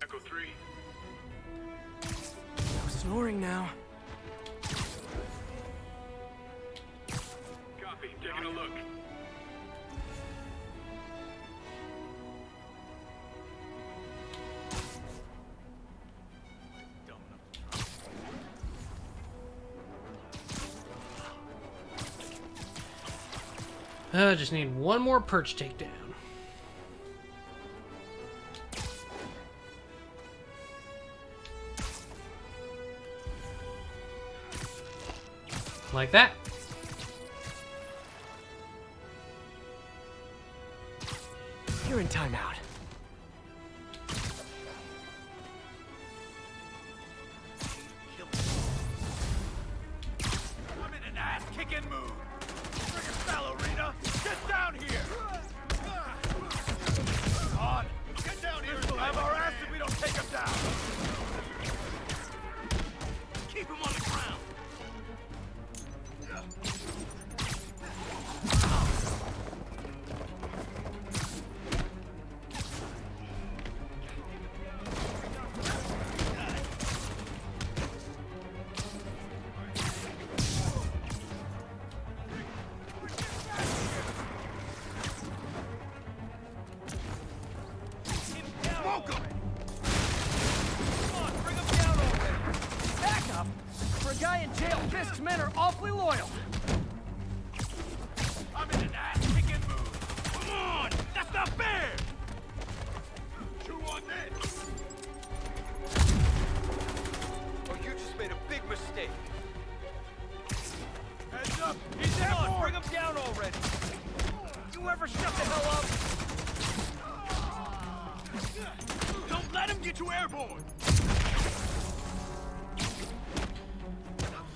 Speaker 5: Echo 3.
Speaker 9: No snoring now.
Speaker 5: Copy. Taking a look.
Speaker 14: Dumb enough to try.
Speaker 1: I just need one more perch takedown. Like that.
Speaker 9: You're in timeout.
Speaker 14: I'm in an ass-kicking mood. Friggin' ballerina, get down here! On! Get down here! We'll have our ass if we don't take him down!
Speaker 5: Keep him on the ground. Smoke him!
Speaker 9: Come on, bring him down already. Back up! For a guy in jail, Fisk's men are awfully loyal.
Speaker 5: I'm in an ass-kicking mood. Come on! That's not fair! 2 on this.
Speaker 14: Oh, you just made a big mistake.
Speaker 5: Heads up! He's
Speaker 9: Come on,
Speaker 5: airborne!
Speaker 9: bring him down already. You ever shut the hell up?
Speaker 5: Don't let him get you airborne!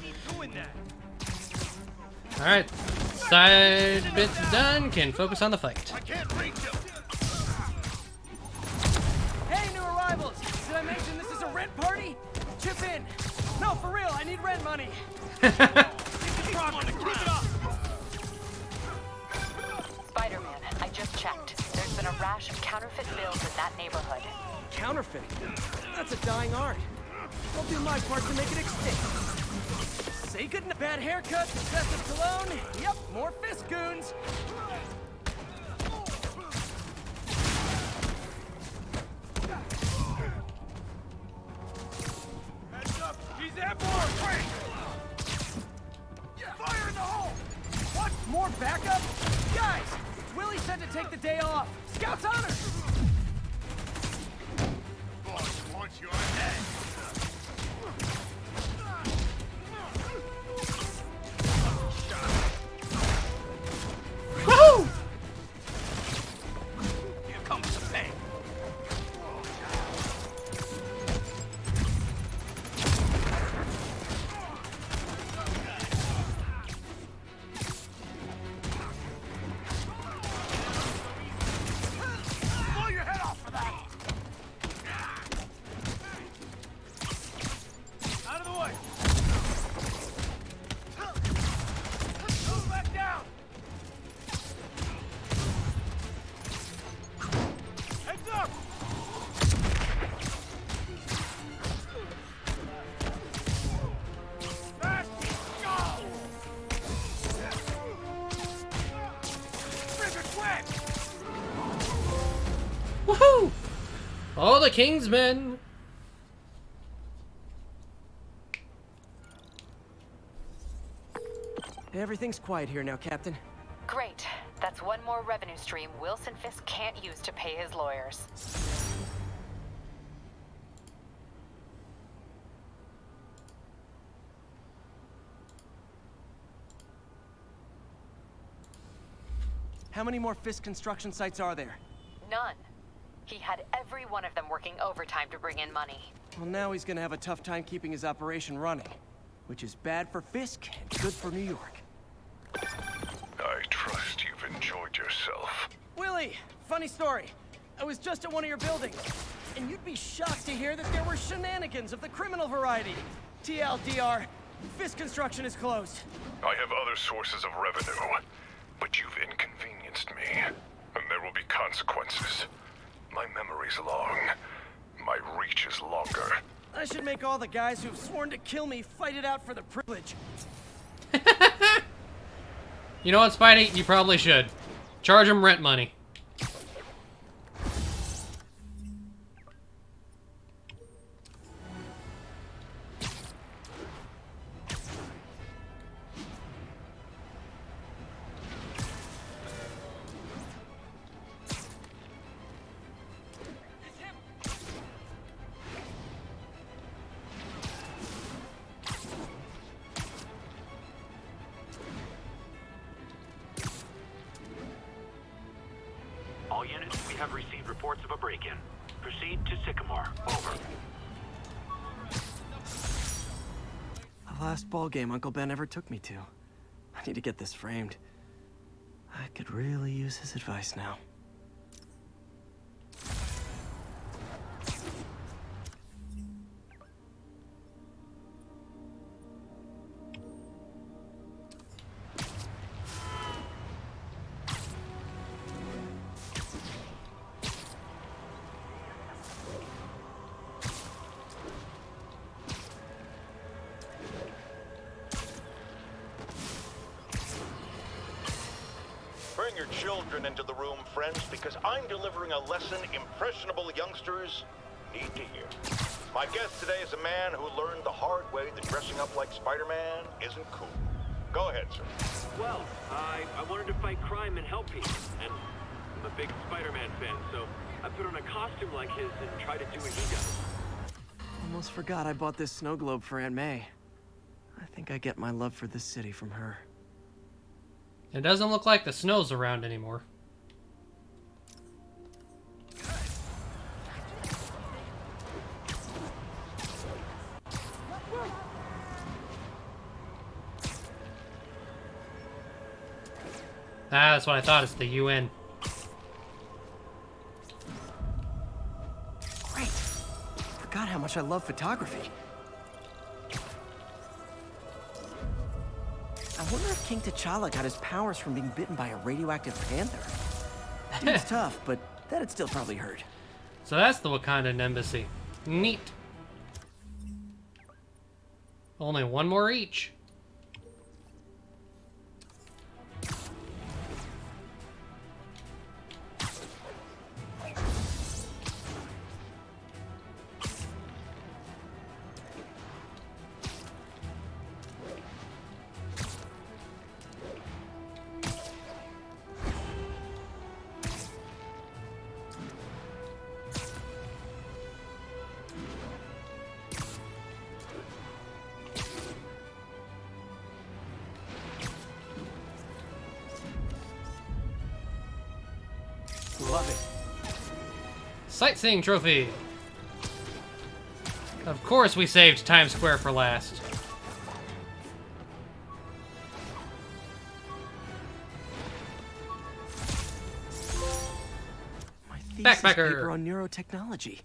Speaker 9: Keep doing that.
Speaker 1: Alright. Side bits done. Can focus on the fight.
Speaker 5: I can't reach him!
Speaker 9: Hey, new arrivals! Did I mention this is a rent party? Chip in. No, for real, I need rent money.
Speaker 5: Keep it up!
Speaker 7: Spider-Man, I just checked. There's been a rash of counterfeit bills in that neighborhood.
Speaker 9: Counterfeit? That's a dying art. I'll do my part to make it extinct. Say good and bad haircut, excessive cologne. Yep, more fist goons.
Speaker 5: Heads up! He's airborne! Break! Fire in the hole!
Speaker 9: What? More backup? Guys, Willie said to take the day off. Scout's honor.
Speaker 5: Boss wants your head!
Speaker 1: Woohoo!
Speaker 5: Here comes the pain! Blow your head off for that! Out of the way! Move back down! Heads up! Fast, go! Rip it quick!
Speaker 1: Woohoo! All the King's men.
Speaker 9: Everything's quiet here now, Captain.
Speaker 7: Great. That's one more revenue stream Wilson Fisk can't use to pay his lawyers.
Speaker 9: How many more Fisk construction sites are there?
Speaker 7: None. He had every one of them working overtime to bring in money.
Speaker 9: Well, now he's gonna have a tough time keeping his operation running. Which is bad for Fisk and good for New York.
Speaker 6: I trust you've enjoyed yourself.
Speaker 9: Willie, funny story. I was just at one of your buildings, and you'd be shocked to hear that there were shenanigans of the criminal variety. TLDR, Fisk construction is closed.
Speaker 6: I have other sources of revenue, but you've inconvenienced me, and there will be consequences. My memory's long. My reach is longer.
Speaker 9: I should make all the guys who've sworn to kill me fight it out for the privilege.
Speaker 1: You know what, Spidey? You probably should. Charge him rent money.
Speaker 11: All units, we have received reports of a break-in. Proceed to Sycamore. Over.
Speaker 3: The last ball game Uncle Ben ever took me to. I need to get this framed. I could really use his advice now.
Speaker 6: bring your children into the room, friends, because I'm delivering a lesson impressionable youngsters need to hear. My guest today is a man who learned the hard way that dressing up like Spider-Man isn't cool. Go ahead, sir.
Speaker 11: Well, I wanted to fight crime and help people, and I'm a big Spider-Man fan, so I put on a costume like his and tried to do what he does.
Speaker 3: Almost forgot I bought this snow globe for Aunt May. I think I get my love for this city from her.
Speaker 1: It doesn't look like the snow's around anymore. Ah, that's what I thought. It's the UN.
Speaker 3: Great. Forgot how much I love photography. I wonder if King T'Challa got his powers from being bitten by a radioactive panther. It's tough, but that'd still probably hurt.
Speaker 1: So that's the Wakandan embassy. Neat. Only one more each.
Speaker 3: Love it.
Speaker 1: Sightseeing trophy. Of course we saved Times Square for last.
Speaker 3: My thesis
Speaker 1: Backpacker.
Speaker 3: paper on neurotechnology.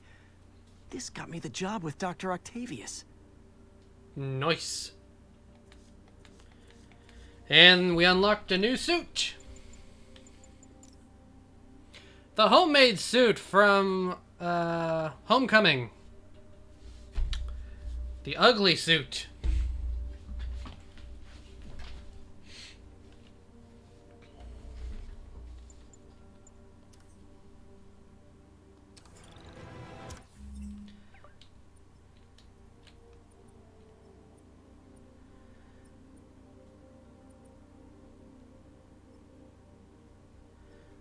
Speaker 3: This got me the job with Dr. Octavius.
Speaker 1: Nice. And we unlocked a new suit. The homemade suit from Homecoming. The ugly suit.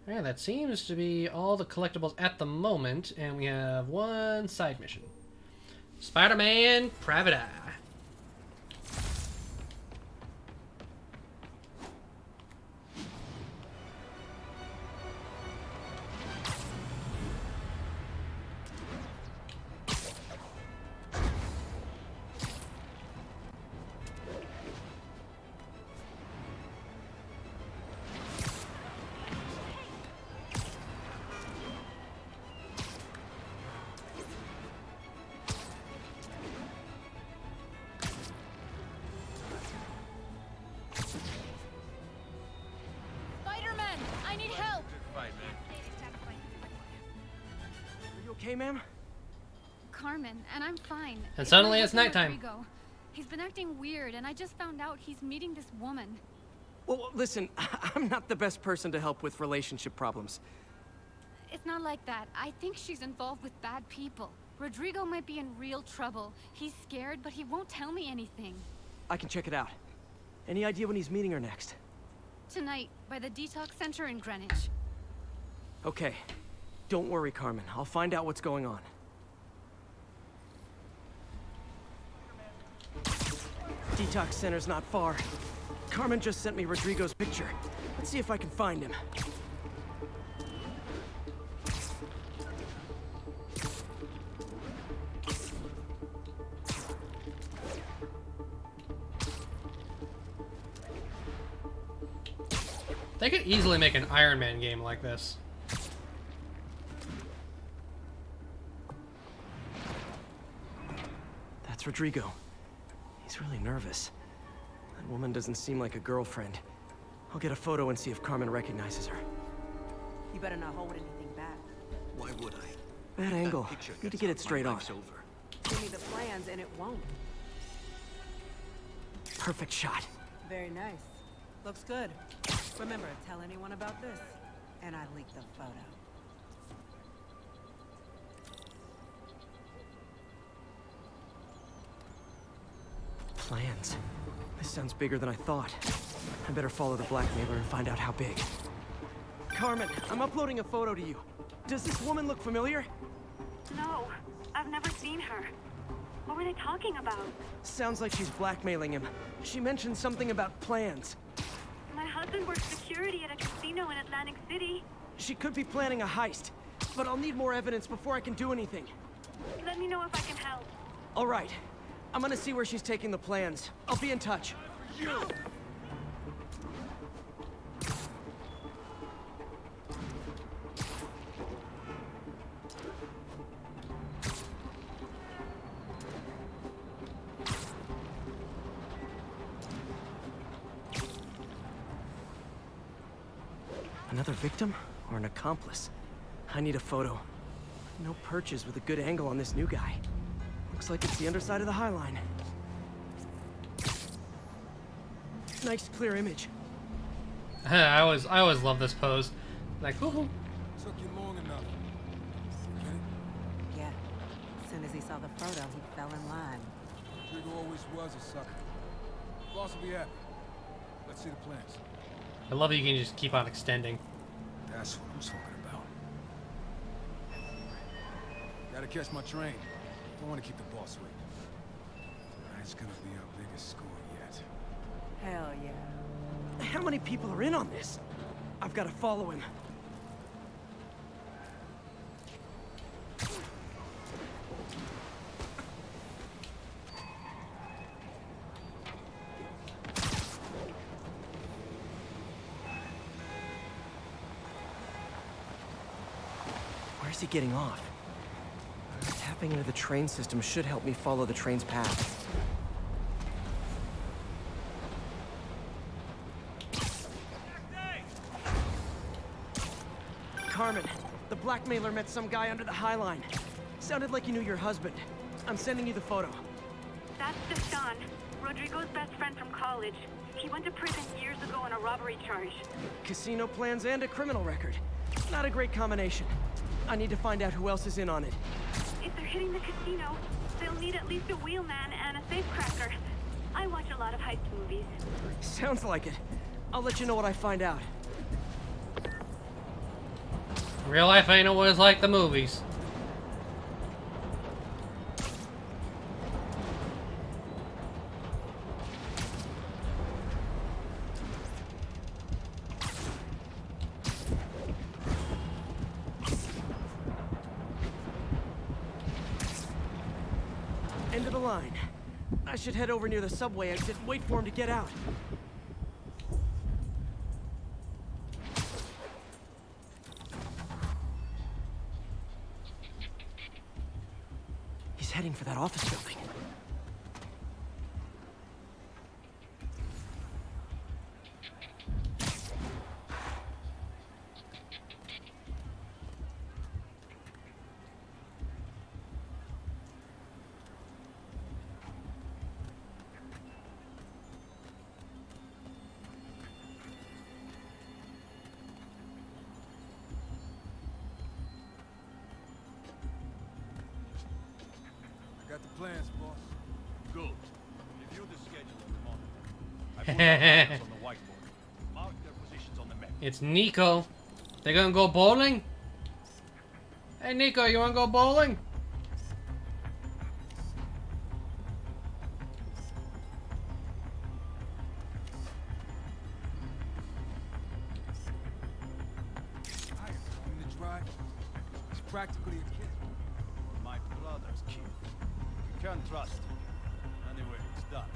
Speaker 1: Yeah, that seems to be all the collectibles at the moment, and we have one side mission. Spider-Man Private Eye.
Speaker 10: Spider-Man, I need help.
Speaker 3: Are you okay, ma'am?
Speaker 10: Carmen, and I'm fine.
Speaker 1: And suddenly
Speaker 10: my
Speaker 1: it's
Speaker 10: husband
Speaker 1: nighttime.
Speaker 10: Rodrigo. He's been acting weird, and I just found out he's meeting this woman.
Speaker 3: Well, listen, I'm not the best person to help with relationship problems.
Speaker 10: It's not like that. I think she's involved with bad people. Rodrigo might be in real trouble. He's scared, but he won't tell me anything.
Speaker 3: I can check it out. Any idea when he's meeting her next?
Speaker 10: Tonight, by the detox center in Greenwich.
Speaker 3: Okay. Don't worry, Carmen. I'll find out what's going on. Detox center's not far. Carmen just sent me Rodrigo's picture. Let's see if I can find him.
Speaker 1: They could easily make an Iron Man game like this.
Speaker 3: That's Rodrigo. He's really nervous. That woman doesn't seem like a girlfriend. I'll get a photo and see if Carmen recognizes her.
Speaker 16: You better not hold anything back.
Speaker 15: Why would I?
Speaker 3: Bad angle. Need to get it straight on.
Speaker 16: Give me the plans and it won't.
Speaker 3: Perfect shot.
Speaker 16: Very nice. Looks good. Remember, tell anyone about this, and I leaked the photo.
Speaker 3: Plans. This sounds bigger than I thought. I better follow the blackmailer and find out how big. Carmen, I'm uploading a photo to you. Does this woman look familiar?
Speaker 8: No, I've never seen her. What were they talking about?
Speaker 3: Sounds like she's blackmailing him. She mentioned something about plans.
Speaker 8: My husband works security at a casino in Atlantic City.
Speaker 3: She could be planning a heist, but I'll need more evidence before I can do anything.
Speaker 8: Let me know if I can help.
Speaker 3: All right. I'm gonna see where she's taking the plans. I'll be in touch. Another victim or an accomplice? I need a photo. No perches with a good angle on this new guy. Looks like it's the underside of the High Line. Nice clear image.
Speaker 1: I always love this pose. Like, woohoo.
Speaker 15: Took you long enough. Get it?
Speaker 16: Yeah. As soon as he saw the photo, he fell in line.
Speaker 15: Rodrigo always was a sucker. Boss will be happy. Let's see the plans.
Speaker 1: I love that you can just keep on extending.
Speaker 15: That's what I'm talking about. Gotta catch my train. Don't want to keep the boss waiting. Tonight's gonna be our biggest score yet.
Speaker 16: Hell yeah.
Speaker 3: How many people are in on this? I've got to follow him. Where's he getting off? Tapping into the train system should help me follow the train's path. Carmen, the blackmailer met some guy under the High Line. Sounded like you knew your husband. I'm sending you the photo.
Speaker 8: That's Deshaun, Rodrigo's best friend from college. He went to prison years ago on a robbery charge.
Speaker 3: Casino plans and a criminal record. Not a great combination. I need to find out who else is in on it.
Speaker 8: If they're hitting the casino, they'll need at least a wheelman and a safecracker. I watch a lot of heist movies.
Speaker 3: Sounds like it. I'll let you know what I find out.
Speaker 1: Real life ain't always like the movies.
Speaker 3: End of the line. I should head over near the subway exit and wait for him to get out. He's heading for that office building.
Speaker 15: Got the plans, boss.
Speaker 5: Good. Review the schedule on the monitor. I put the plans on the whiteboard. Mark their positions on the map.
Speaker 1: It's Nico. They gonna go bowling? Hey Nico, you wanna go bowling?
Speaker 15: I am in the drive. He's practically a kid.
Speaker 5: My brother's kid. You can't trust him. Anyway, it's done.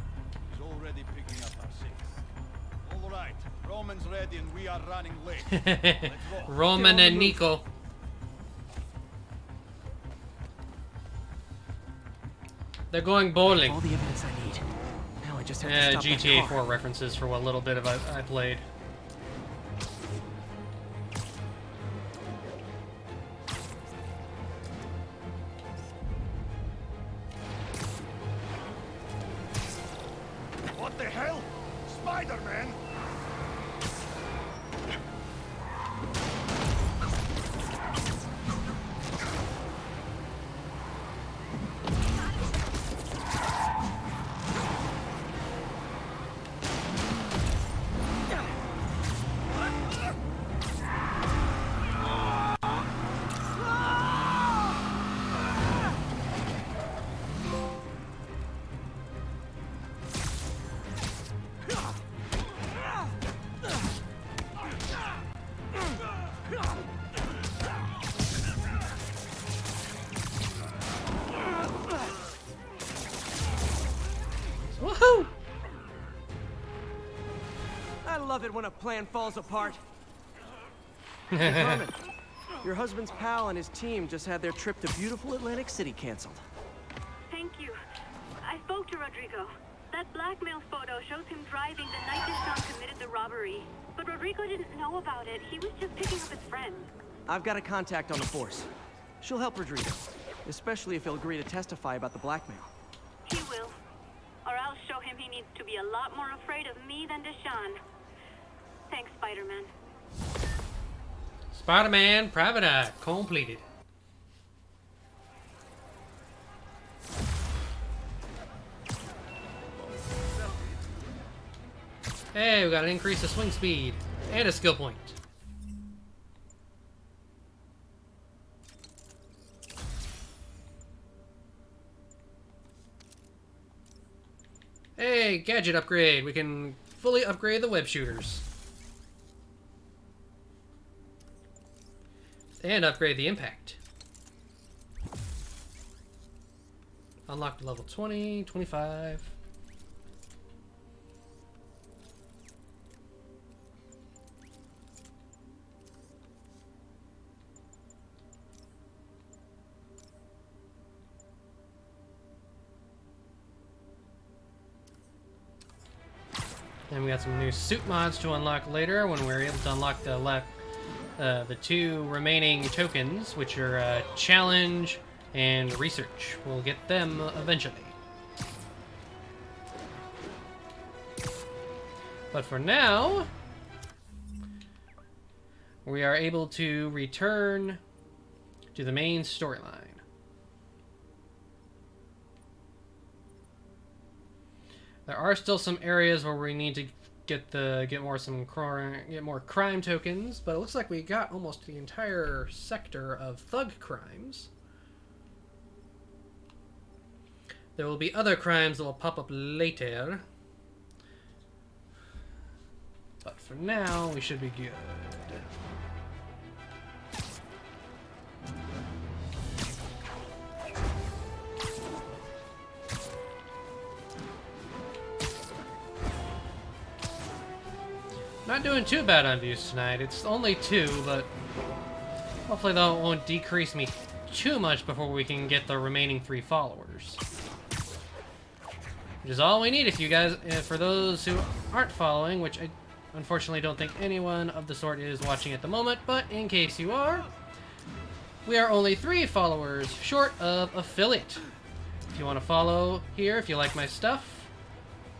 Speaker 5: He's already picking up our signal. All right, Roman's ready and we are running late. Let's roll.
Speaker 1: Roman and Nico. They're going bowling.
Speaker 3: All the evidence I need. Now I just have to stop that
Speaker 1: GTA
Speaker 3: car.
Speaker 1: 4 references for what little bit of I played.
Speaker 5: What the hell? Spider-Man?
Speaker 3: I love it when a plan falls apart. Hey, Carmen, your husband's pal and his team just had their trip to beautiful Atlantic City canceled.
Speaker 8: Thank you. I spoke to Rodrigo. That blackmail photo shows him driving the night Deshaun committed the robbery. But Rodrigo didn't know about it. He was just picking up his friend.
Speaker 3: I've got a contact on the force. She'll help Rodrigo, especially if he'll agree to testify about the blackmail.
Speaker 8: He will. Or I'll show him he needs to be a lot more afraid of me than Deshaun. Thanks, Spider-Man.
Speaker 1: Spider-Man Private Eye completed. Hey, we got an increase of swing speed and a skill point. Hey, gadget upgrade. We can fully upgrade the web shooters. And upgrade the impact. Unlock to level 20, 25. And we got some new suit mods to unlock later when we're able to unlock the two remaining tokens, which are challenge and research. We'll get them eventually. But for now, we are able to return to the main storyline. There are still some areas where we need to get more crime tokens, but it looks like we got almost the entire sector of thug crimes. There will be other crimes that will pop up later, but for now we should be good. Not doing too bad on views tonight. It's only 2, but hopefully that won't decrease me too much before we can get the remaining 3 followers. Which is all we need if you guys, for those who aren't following, which I unfortunately don't think anyone of the sort is watching at the moment, but in case you are, we are only 3 followers short of affiliate. If you want to follow here, if you like my stuff,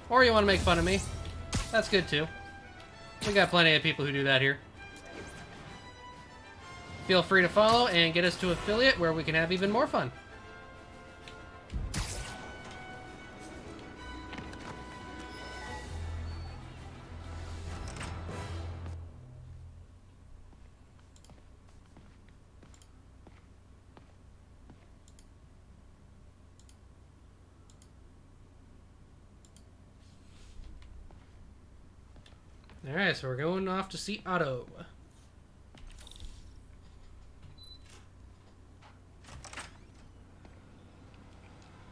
Speaker 1: or you want to make fun of me, that's good too. We got plenty of people who do that here. Feel free to follow and get us to affiliate where we can have even more fun. Alright, so we're going off to see Otto.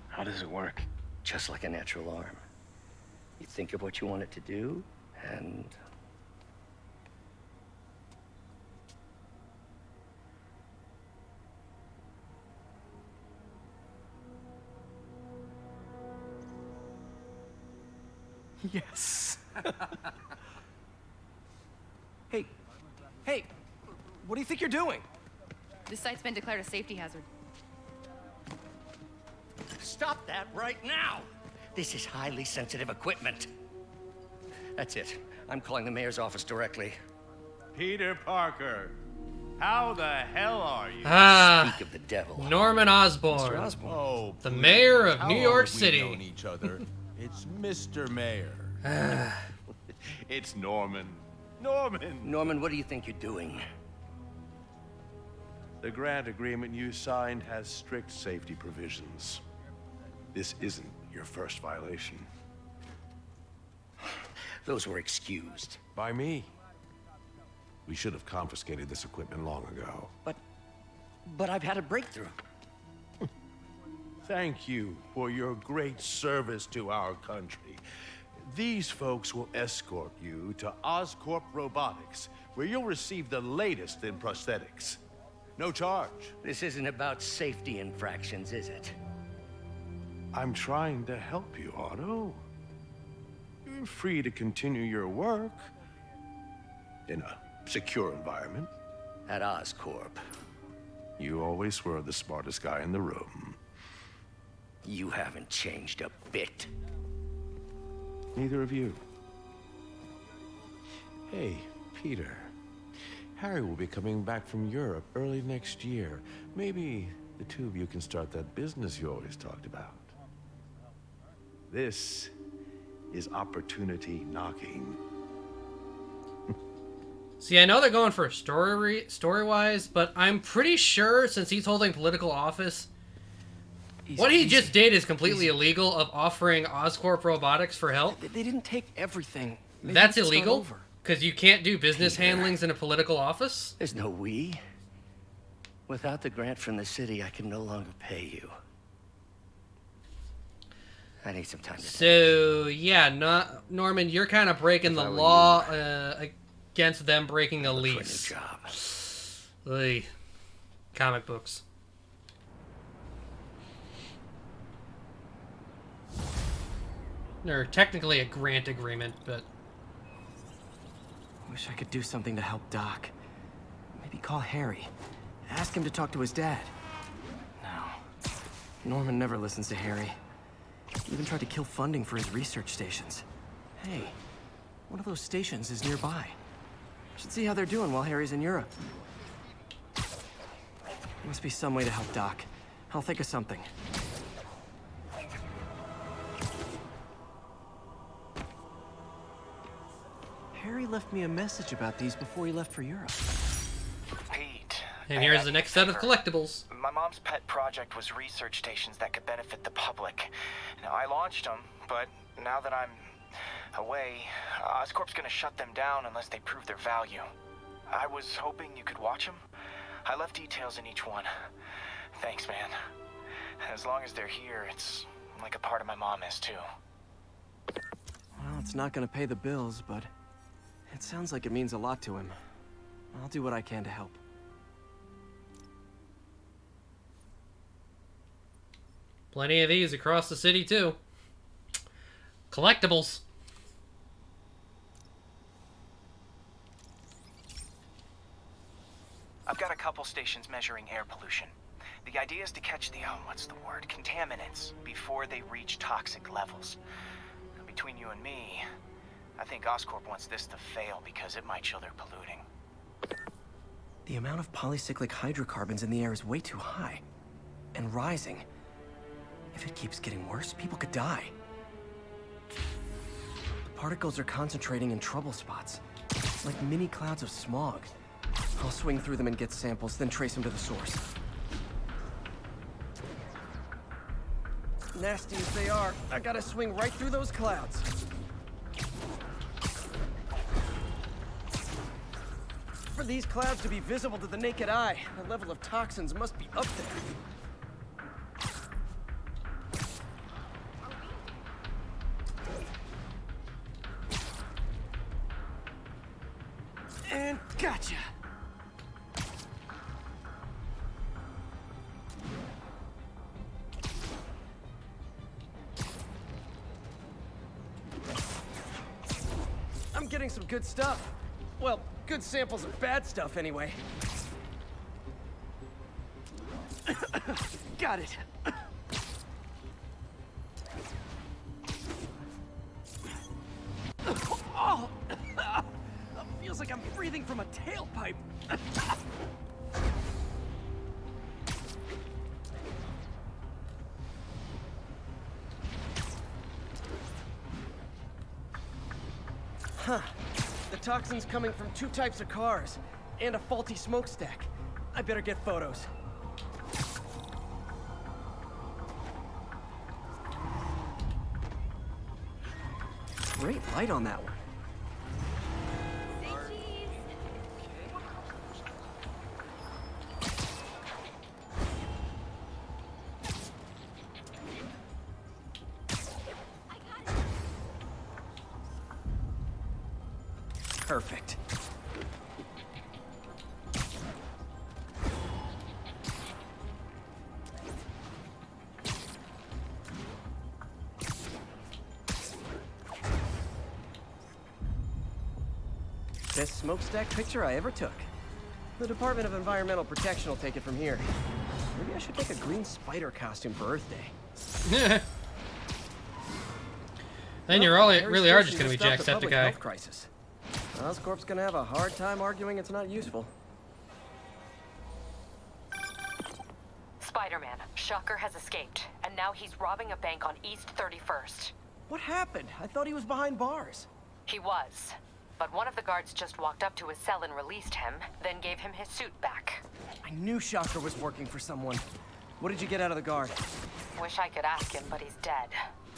Speaker 4: How does it work? Just like a natural arm. You think of what you want it to do, and...
Speaker 3: Yes. Hey, what do you think you're doing?
Speaker 17: This site's been declared a safety hazard.
Speaker 4: Stop that right now! This is highly sensitive equipment. That's it. I'm calling the mayor's office directly.
Speaker 5: Peter Parker, how the hell are you?
Speaker 4: Speak of the devil.
Speaker 1: Norman Osborn.
Speaker 4: Mr. Osborn.
Speaker 5: Oh,
Speaker 1: the mayor of
Speaker 5: how
Speaker 1: New
Speaker 5: long
Speaker 1: York
Speaker 5: have we
Speaker 1: City.
Speaker 5: known each other? It's Mr. Mayor. It's Norman.
Speaker 4: Norman, what do you think you're doing?
Speaker 5: The grant agreement you signed has strict safety provisions. This isn't your first violation.
Speaker 4: Those were excused.
Speaker 5: By me. We should have confiscated this equipment long ago.
Speaker 4: But I've had a breakthrough.
Speaker 5: Thank you for your great service to our country.
Speaker 18: These folks will escort you to Oscorp Robotics, where you'll receive the latest in prosthetics. No charge.
Speaker 4: This isn't about safety infractions, is it?
Speaker 18: I'm trying to help you, Otto. You're free to continue your work in a secure environment.
Speaker 4: At Oscorp.
Speaker 18: You always were the smartest guy in the room.
Speaker 4: You haven't changed a bit.
Speaker 18: Neither of you. Hey, Peter. Harry will be coming back from Europe early next year. Maybe the two of you can start that business you always talked about. This is opportunity knocking.
Speaker 1: See, I know they're going for story-wise, but I'm pretty sure since he's holding political office, what he just did is completely illegal of offering Oscorp Robotics for help.
Speaker 3: They didn't take everything. Maybe
Speaker 1: That's
Speaker 3: we can start
Speaker 1: illegal?
Speaker 3: over.
Speaker 1: Because you can't do business
Speaker 4: Peter.
Speaker 1: handlings in a political office?
Speaker 4: There's no we. Without the grant from the city, I can no longer pay you. I need some time to
Speaker 1: So, yeah, Norman, you're kind of breaking the law against them breaking a lease. Ugh. Comic books. Or technically a grant agreement, but...
Speaker 3: Wish I could do something to help Doc. Maybe call Harry. Ask him to talk to his dad. No. Norman never listens to Harry. He even tried to kill funding for his research stations. Hey, one of those stations is nearby. Should see how they're doing while Harry's in Europe. There must be some way to help Doc. I'll think of something. Harry left me a message about these before he left for Europe.
Speaker 19: Pete.
Speaker 1: And here's the next set of collectibles.
Speaker 19: My mom's pet project was research stations that could benefit the public. Now, I launched them, but now that I'm away, Oscorp's gonna shut them down unless they prove their value. I was hoping you could watch them. I left details in each one. Thanks, man. As long as they're here, it's like a part of my mom is, too.
Speaker 3: Well, it's not gonna pay the bills, but it sounds like it means a lot to him. I'll do what I can to help.
Speaker 1: Plenty of these across the city, too. Collectibles.
Speaker 19: I've got a couple stations measuring air pollution. The idea is to catch the, what's the word, contaminants before they reach toxic levels. Now, between you and me, I think Oscorp wants this to fail because it might show they're polluting.
Speaker 3: The amount of polycyclic hydrocarbons in the air is way too high. And rising. If it keeps getting worse, people could die. The particles are concentrating in trouble spots. It's like mini clouds of smog. I'll swing through them and get samples, then trace them to the source. Nasty as they are, I gotta swing right through those clouds. For these clouds to be visible to the naked eye, the level of toxins must be up there. And gotcha! I'm getting some good stuff. Well, good samples of bad stuff, anyway. Got it. Oh! Feels like I'm breathing from a tailpipe. Huh. The toxin's coming from two types of cars, and a faulty smokestack. I better get photos. Great light on that one. Perfect. Best smokestack picture I ever took. The Department of Environmental Protection will take it from here. Maybe I should make a green spider costume for Earth Day.
Speaker 1: Then you really are just going to be Jacksepticeye.
Speaker 3: Crisis. Oscorp's gonna have a hard time arguing it's not useful.
Speaker 7: Spider-Man, Shocker has escaped, and now he's robbing a bank on East 31st.
Speaker 3: What happened? I thought he was behind bars.
Speaker 7: He was. But one of the guards just walked up to his cell and released him, then gave him his suit back.
Speaker 3: I knew Shocker was working for someone. What did you get out of the guard?
Speaker 7: Wish I could ask him, but he's dead.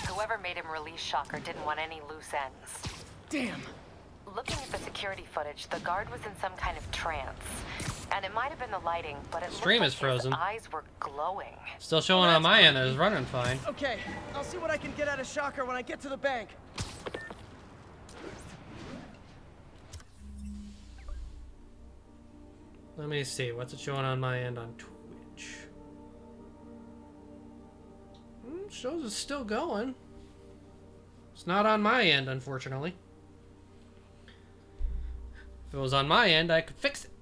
Speaker 7: Whoever made him release Shocker didn't want any loose ends.
Speaker 3: Damn.
Speaker 7: Looking at the security footage, the guard was in some kind of trance. And it might have been the lighting, but it
Speaker 1: Stream
Speaker 7: looked
Speaker 1: is
Speaker 7: like
Speaker 1: frozen.
Speaker 7: his eyes were glowing.
Speaker 1: Still showing on my end that it's running fine.
Speaker 3: Okay, I'll see what I can get out of Shocker when I get to the bank.
Speaker 1: Let me see, what's it showing on my end on Twitch? Shows it's still going. It's not on my end, unfortunately. If it was on my end, I could fix it.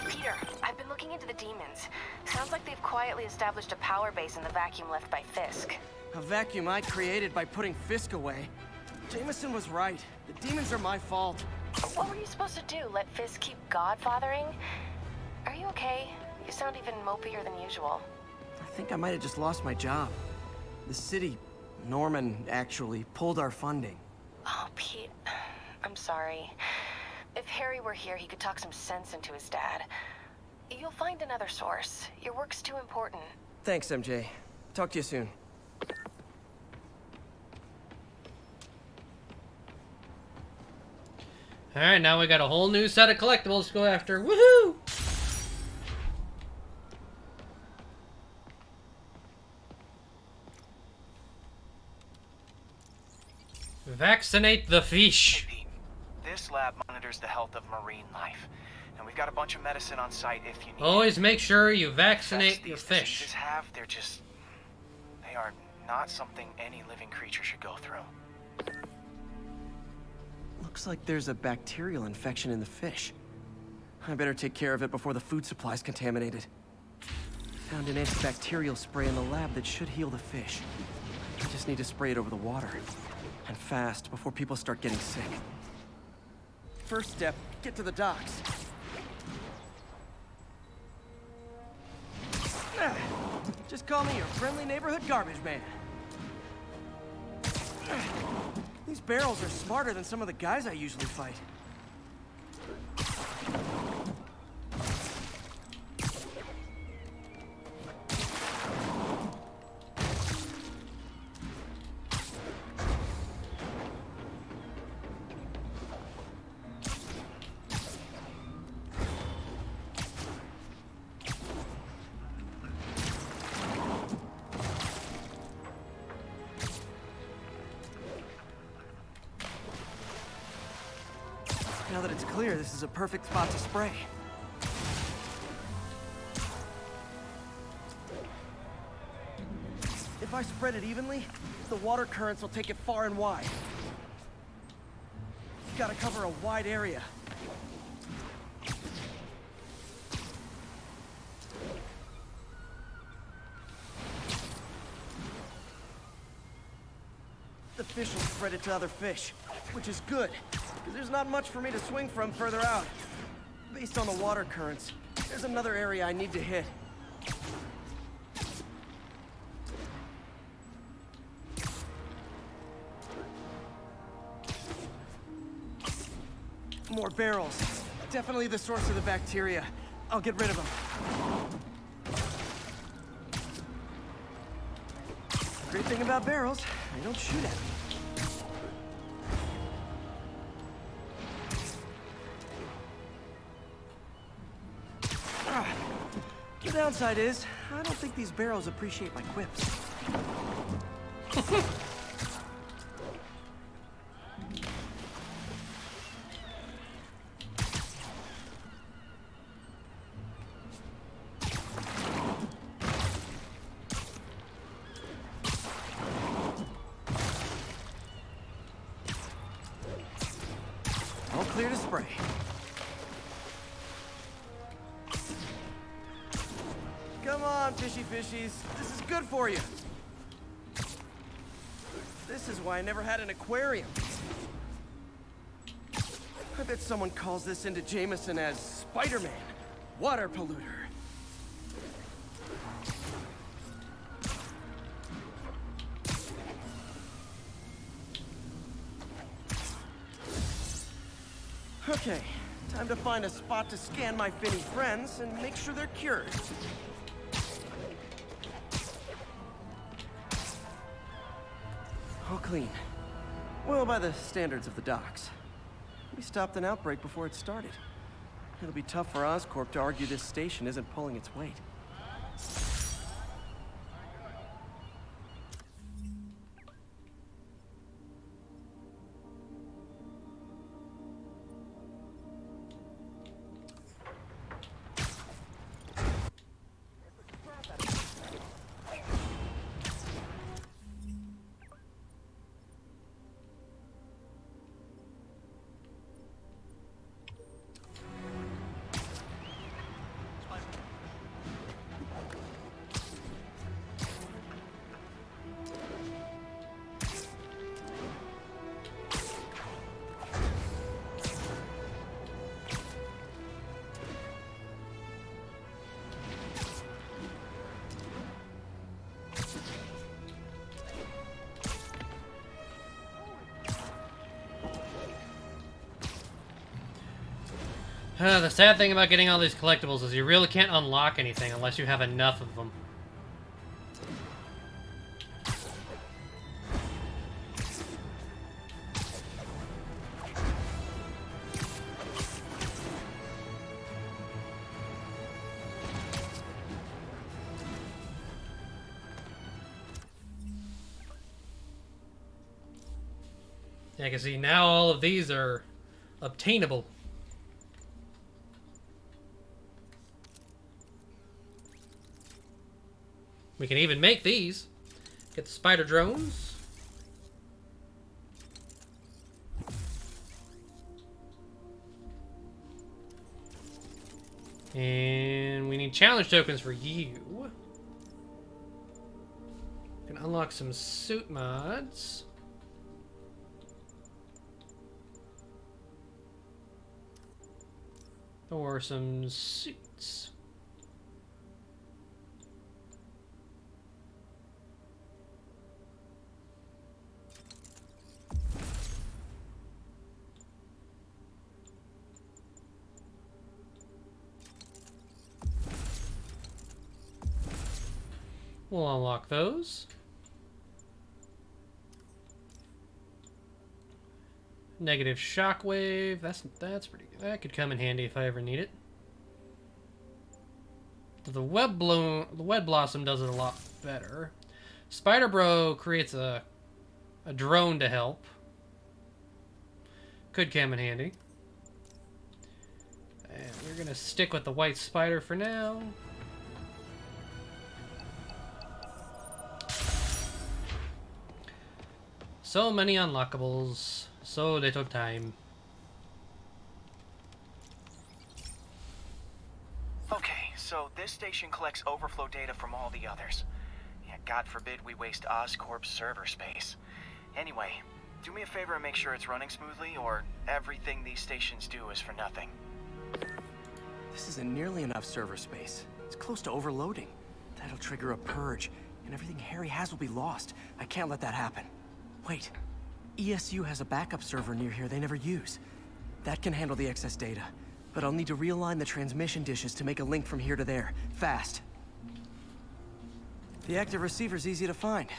Speaker 7: Peter, I've been looking into the demons. Sounds like they've quietly established a power base in the vacuum left by Fisk.
Speaker 3: A vacuum I created by putting Fisk away. Jameson was right. The demons are my fault.
Speaker 7: What were you supposed to do? Let Fisk keep godfathering? Are you okay? You sound even mopier than usual.
Speaker 3: I think I might have just lost my job. The city, Norman, actually, pulled our funding.
Speaker 7: Oh, Pete. I'm sorry. If Harry were here, he could talk some sense into his dad. You'll find another source. Your work's too important.
Speaker 3: Thanks, MJ. Talk to you soon.
Speaker 1: Alright, now we got a whole new set of collectibles to go after. Woohoo! Vaccinate the fish.
Speaker 19: Hey, Pete. This lab monitors the health of marine life. And we've got a bunch of medicine on site if you need
Speaker 1: Always
Speaker 19: it.
Speaker 1: make sure you vaccinate
Speaker 19: Effects
Speaker 1: your
Speaker 19: these
Speaker 1: fish.
Speaker 19: diseases have, they are not something any living creature should go through.
Speaker 3: Looks like there's a bacterial infection in the fish. I better take care of it before the food supply's contaminated. Found an antibacterial spray in the lab that should heal the fish. I just need to spray it over the water. And fast, before people start getting sick. First step, get to the docks. Just call me your friendly neighborhood garbage man. These barrels are smarter than some of the guys I usually fight. Now that it's clear, this is a perfect spot to spray. If I spread it evenly, the water currents will take it far and wide. You gotta cover a wide area. The fish will spread it to other fish, which is good. There's not much for me to swing from further out. Based on the water currents, there's another area I need to hit. More barrels. Definitely the source of the bacteria. I'll get rid of them. Great thing about barrels, they don't shoot at me. The downside is, I don't think these barrels appreciate my quips. All clear to spray. Come on, fishy fishies. This is good for you. This is why I never had an aquarium. I bet someone calls this into Jameson as Spider-Man, water polluter. Okay, time to find a spot to scan my finny friends and make sure they're cured. All clean. Well, by the standards of the docks. We stopped an outbreak before it started. It'll be tough for Oscorp to argue this station isn't pulling its weight.
Speaker 1: The sad thing about getting all these collectibles is you really can't unlock anything unless you have enough of them. Yeah, I can see now all of these are obtainable. We can even make these. Get the spider drones. And we need challenge tokens for you. We can unlock some suit mods. Or some suits. We'll unlock those. Negative shockwave. That's pretty good. That could come in handy if I ever need it. The web blossom does it a lot better. Spider Bro creates a drone to help. Could come in handy. And we're gonna stick with the white spider for now. So many unlockables, so little time.
Speaker 19: Okay, so this station collects overflow data from all the others. Yeah, God forbid we waste Oscorp's server space. Anyway, do me a favor and make sure it's running smoothly, or everything these stations do is for nothing.
Speaker 3: This isn't nearly enough server space. It's close to overloading. That'll trigger a purge, and everything Harry has will be lost. I can't let that happen. Wait, ESU has a backup server near here they never use. That can handle the excess data, but I'll need to realign the transmission dishes to make a link from here to there, fast. The active receiver's easy to find.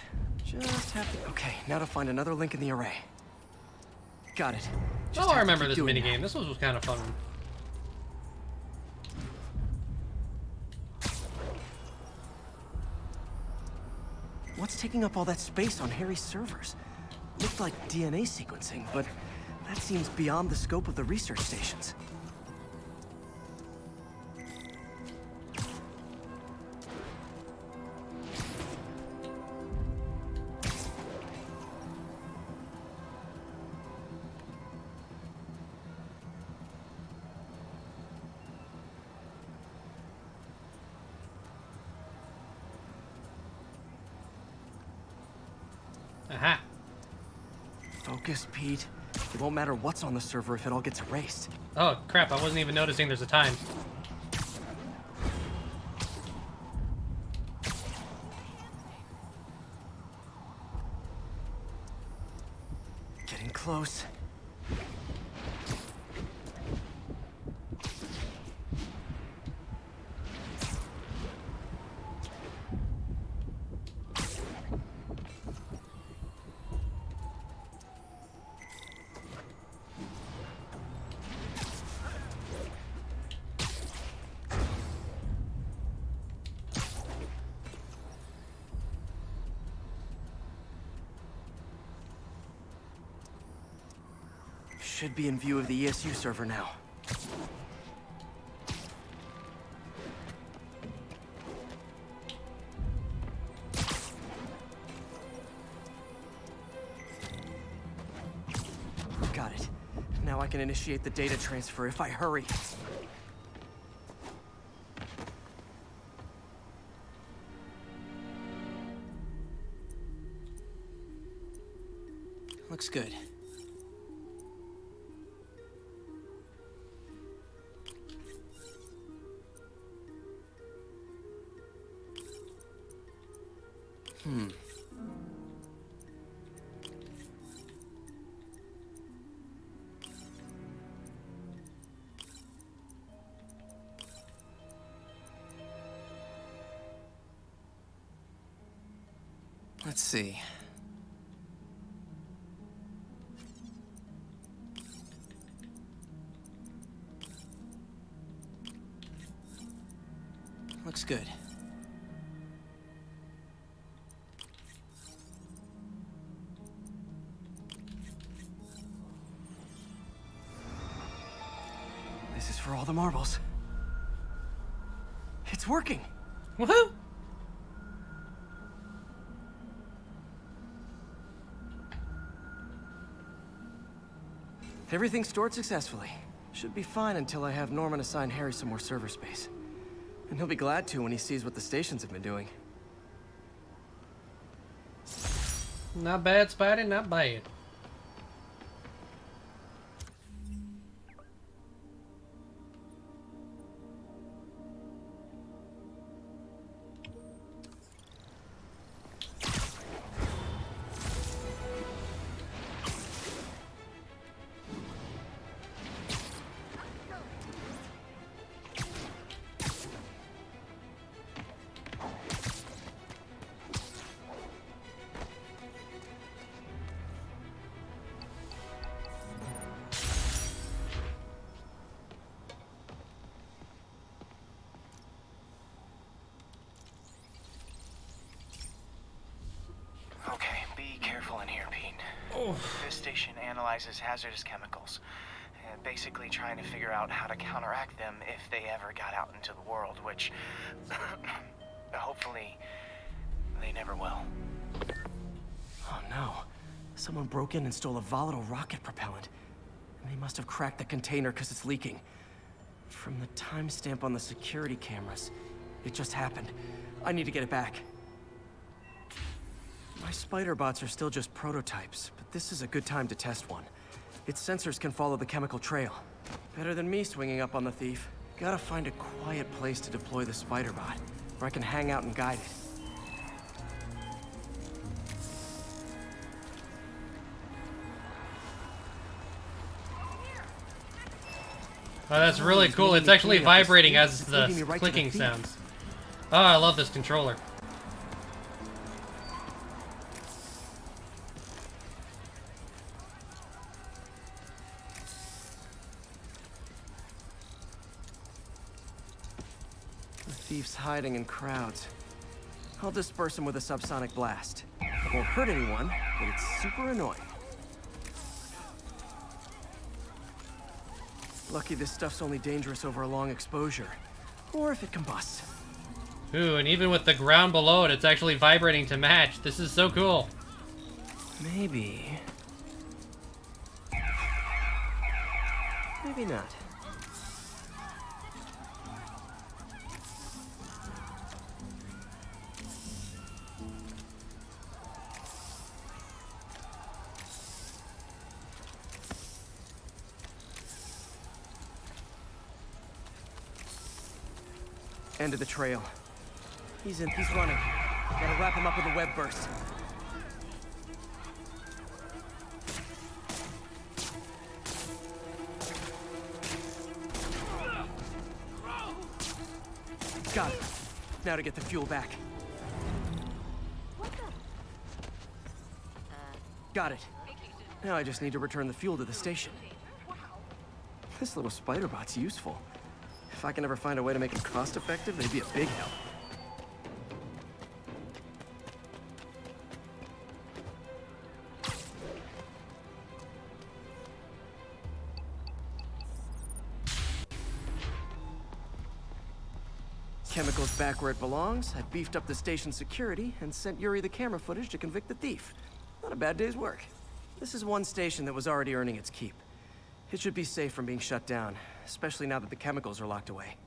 Speaker 3: Just have to... Okay, now to find another link in the array. Got it. Just
Speaker 1: Oh, I
Speaker 3: have to
Speaker 1: remember
Speaker 3: keep
Speaker 1: this
Speaker 3: doing
Speaker 1: minigame.
Speaker 3: that.
Speaker 1: This was kind of fun.
Speaker 3: What's taking up all that space on Harry's servers? Looked like DNA sequencing, but that seems beyond the scope of the research stations.
Speaker 1: Aha.
Speaker 3: Focus, Pete. It won't matter what's on the server if it all gets erased.
Speaker 1: Oh, crap. I wasn't even noticing there's a time.
Speaker 3: Getting close. Should be in view of the ESU server now. Got it. Now I can initiate the data transfer if I hurry. Looks good. Let's see. Looks good. This is for all the marbles. It's working!
Speaker 1: Woohoo!
Speaker 3: Everything's stored successfully. Should be fine until I have Norman assign Harry some more server space. And he'll be glad to when he sees what the stations have been doing.
Speaker 1: Not bad, Spidey, not bad.
Speaker 19: Okay, be careful in here, Pete. This station analyzes hazardous chemicals, basically trying to figure out how to counteract them if they ever got out into the world, which hopefully they never will.
Speaker 3: Oh no. Someone broke in and stole a volatile rocket propellant. And they must have cracked the container because it's leaking. From the timestamp on the security cameras, it just happened. I need to get it back. My spider bots are still just prototypes, but this is a good time to test one. Its sensors can follow the chemical trail. Better than me swinging up on the thief. Gotta find a quiet place to deploy the spider bot, where I can hang out and guide it.
Speaker 1: Oh, that's really cool. It's actually vibrating as the clicking sounds. Oh, I love this controller.
Speaker 3: thieves hiding in crowds. I'll disperse them with a subsonic blast. Won't hurt anyone, but it's super annoying. Lucky this stuff's only dangerous over a long exposure. Or if it combusts.
Speaker 1: Ooh, and even with the ground below it, it's actually vibrating to match. This is so cool.
Speaker 3: Maybe... maybe not. End of the trail. He's running. Gotta wrap him up with a web burst. Got it. Now to get the fuel back. Got it. Now I just need to return the fuel to the station. This little spider bot's useful. If I can ever find a way to make them cost-effective, they'd be a big help. Chemicals back where it belongs. I beefed up the station's security and sent Yuri the camera footage to convict the thief. Not a bad day's work. This is one station that was already earning its keep. It should be safe from being shut down, especially now that the chemicals are locked away.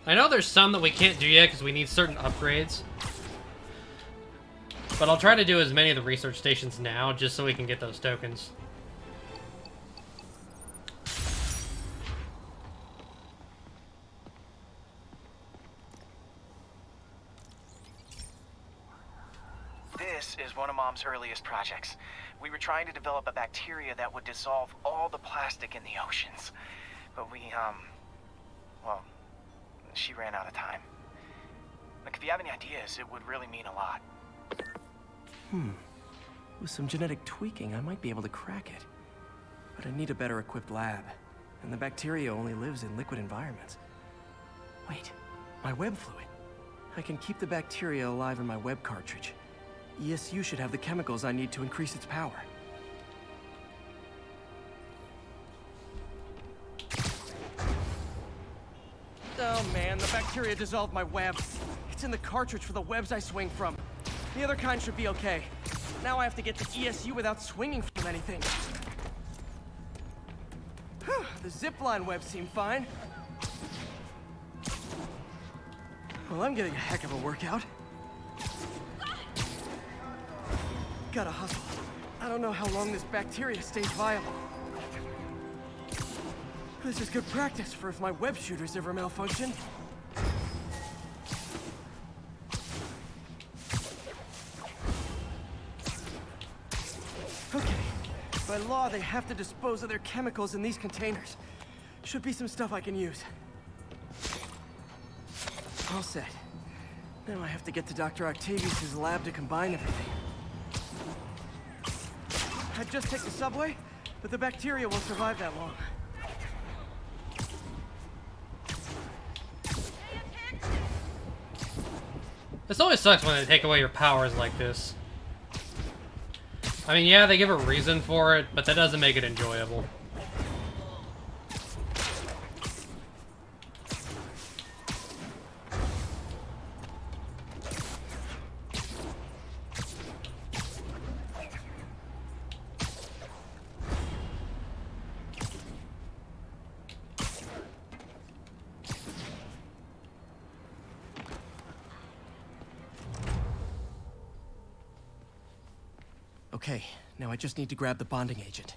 Speaker 1: I know there's some that we can't do yet because we need certain upgrades. But I'll try to do as many of the research stations now just so we can get those tokens.
Speaker 19: This is one of Mom's earliest projects. We were trying to develop a bacteria that would dissolve all the plastic in the oceans. But we, well, she ran out of time. Like, if you have any ideas, it would really mean a lot.
Speaker 3: With some genetic tweaking, I might be able to crack it. But I need a better equipped lab. And the bacteria only lives in liquid environments. Wait, my web fluid. I can keep the bacteria alive in my web cartridge. ESU should have the chemicals I need to increase its power. Oh man, the bacteria dissolved my web. It's in the cartridge for the webs I swing from. The other kind should be okay. Now I have to get to ESU without swinging from anything. The zipline webs seem fine. Well, I'm getting a heck of a workout. Gotta hustle. I don't know how long this bacteria stays viable. This is good practice for if my web shooters ever malfunction. Okay. By law, they have to dispose of their chemicals in these containers. Should be some stuff I can use. All set. Now I have to get to Dr. Octavius' lab to combine everything. I'd just take the subway, but the bacteria won't survive that long.
Speaker 1: This always sucks when they take away your powers like this. I mean, yeah, they give a reason for it, but that doesn't make it enjoyable.
Speaker 3: Okay, now I just need to grab the bonding agent.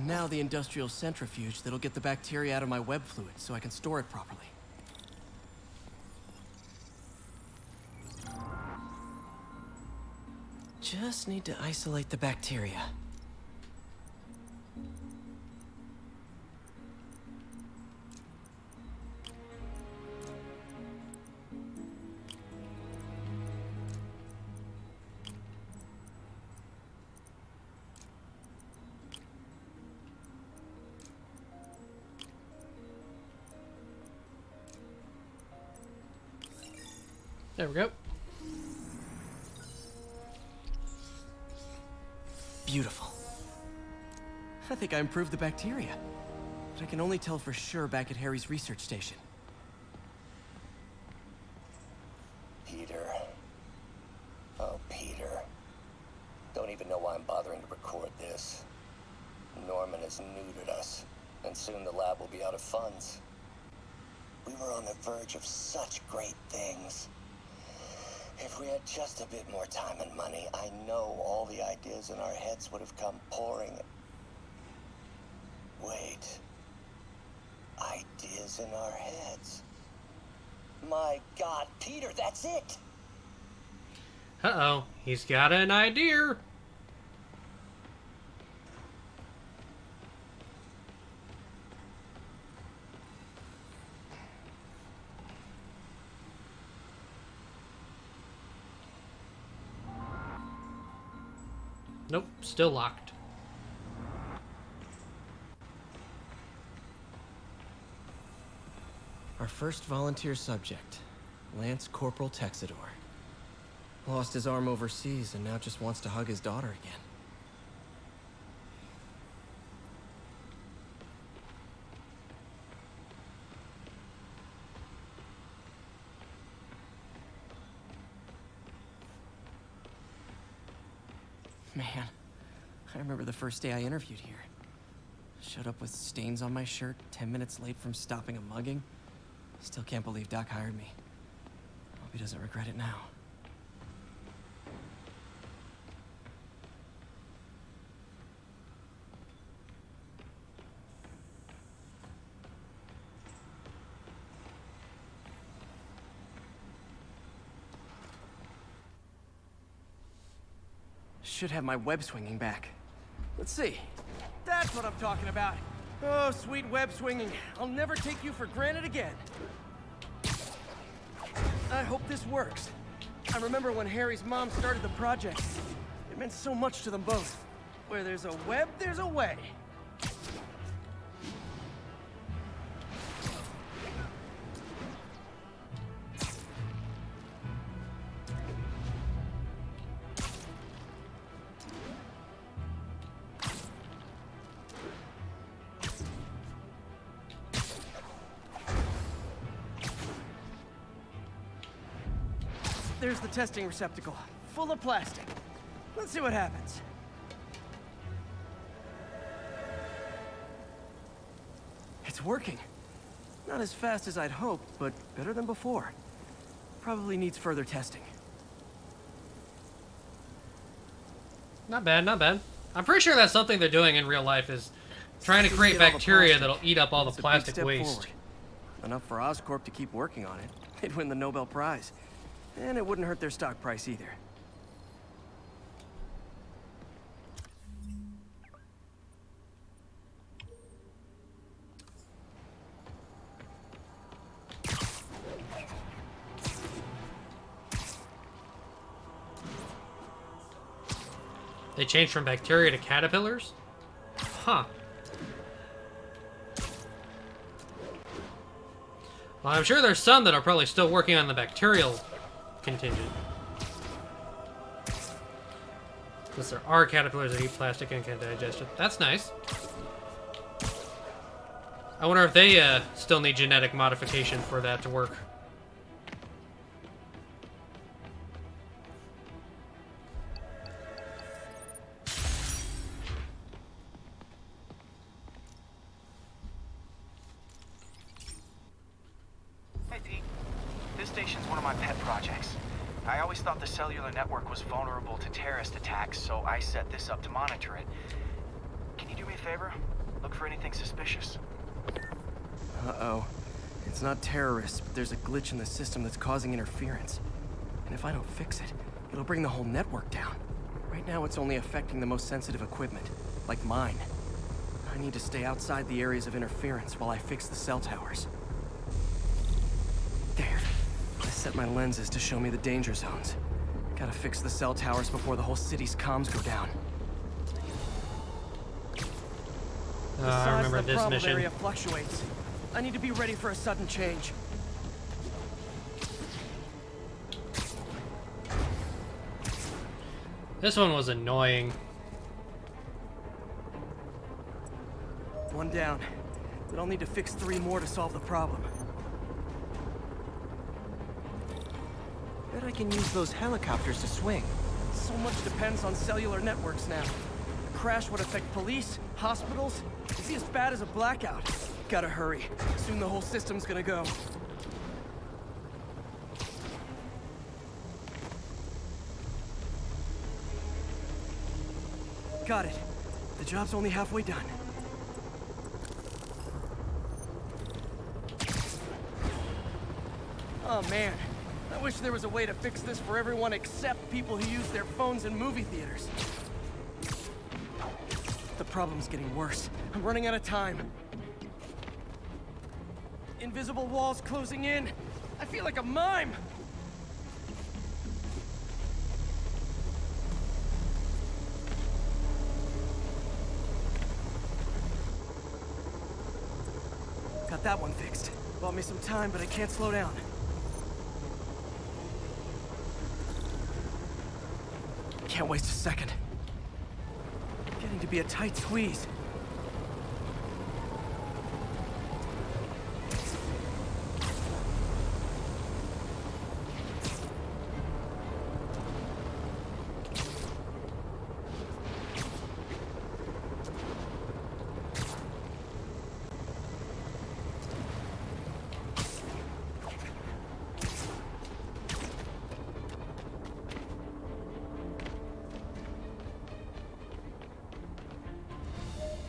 Speaker 3: Now the industrial centrifuge that'll get the bacteria out of my web fluid so I can store it properly. Just need to isolate the bacteria.
Speaker 1: There we go.
Speaker 3: Beautiful. I think I improved the bacteria. But I can only tell for sure back at Harry's research station.
Speaker 20: Peter. Oh, Peter. Don't even know why I'm bothering to record this. Norman has neutered us, and soon the lab will be out of funds. We were on the verge of such great things. If we had just a bit more time and money, I know all the ideas in our heads would have come pouring. Wait. Ideas in our heads? My God, Peter, that's it!
Speaker 1: Uh-oh, he's got an idea. Nope, still locked.
Speaker 3: Our first volunteer subject, Lance Corporal Texador. Lost his arm overseas and now just wants to hug his daughter again. Man, I remember the first day I interviewed here. Showed up with stains on my shirt, 10 minutes late from stopping a mugging. Still can't believe Doc hired me. Hope he doesn't regret it now. Should have my web swinging back. Let's see.
Speaker 9: That's what I'm talking about. Oh, sweet web swinging. I'll never take you for granted again. I hope this works. I remember when Harry's mom started the project. It meant so much to them both. Where there's a web, there's a way. There's the testing receptacle, full of plastic. Let's see what happens.
Speaker 3: It's working. Not as fast as I'd hoped, but better than before. Probably needs further testing.
Speaker 1: Not bad, not bad. I'm pretty sure that's something they're doing in real life, is trying to create bacteria that'll eat up all the plastic waste.
Speaker 3: Enough for Oscorp to keep working on it. They'd win the Nobel Prize. And it wouldn't hurt their stock price either.
Speaker 1: They changed from bacteria to caterpillars? Huh. Well, I'm sure there's some that are probably still working on the bacterial contingent. Because there are caterpillars that eat plastic and can digest it. That's nice. I wonder if they still need genetic modification for that to work.
Speaker 19: Hey, Pete. This station's one of my pet projects. I always thought the cellular network was vulnerable to terrorist attacks, so I set this up to monitor it. Can you do me a favor? Look for anything suspicious.
Speaker 3: Uh-oh. It's not terrorists, but there's a glitch in the system that's causing interference. And if I don't fix it, it'll bring the whole network down. Right now, it's only affecting the most sensitive equipment, like mine. I need to stay outside the areas of interference while I fix the cell towers. There. I set my lenses to show me the danger zones. Gotta fix the cell towers before the whole city's comms go down.
Speaker 1: I remember
Speaker 3: the
Speaker 1: this
Speaker 3: problem
Speaker 1: mission.
Speaker 3: area fluctuates. I need to be ready for a sudden change.
Speaker 1: This one was annoying.
Speaker 3: One down, but I'll need to fix 3 more to solve the problem. Bet I can use those helicopters to swing. So much depends on cellular networks now. A crash would affect police, hospitals. It'd be as bad as a blackout. Gotta hurry. Soon the whole system's gonna go. Got it. The job's only halfway done. Oh man, I wish there was a way to fix this for everyone except people who use their phones in movie theaters. The problem's getting worse. I'm running out of time. Invisible walls closing in. I feel like a mime. Got that one fixed. Bought me some time, but I can't slow down. Can't waste a second. Getting to be a tight squeeze.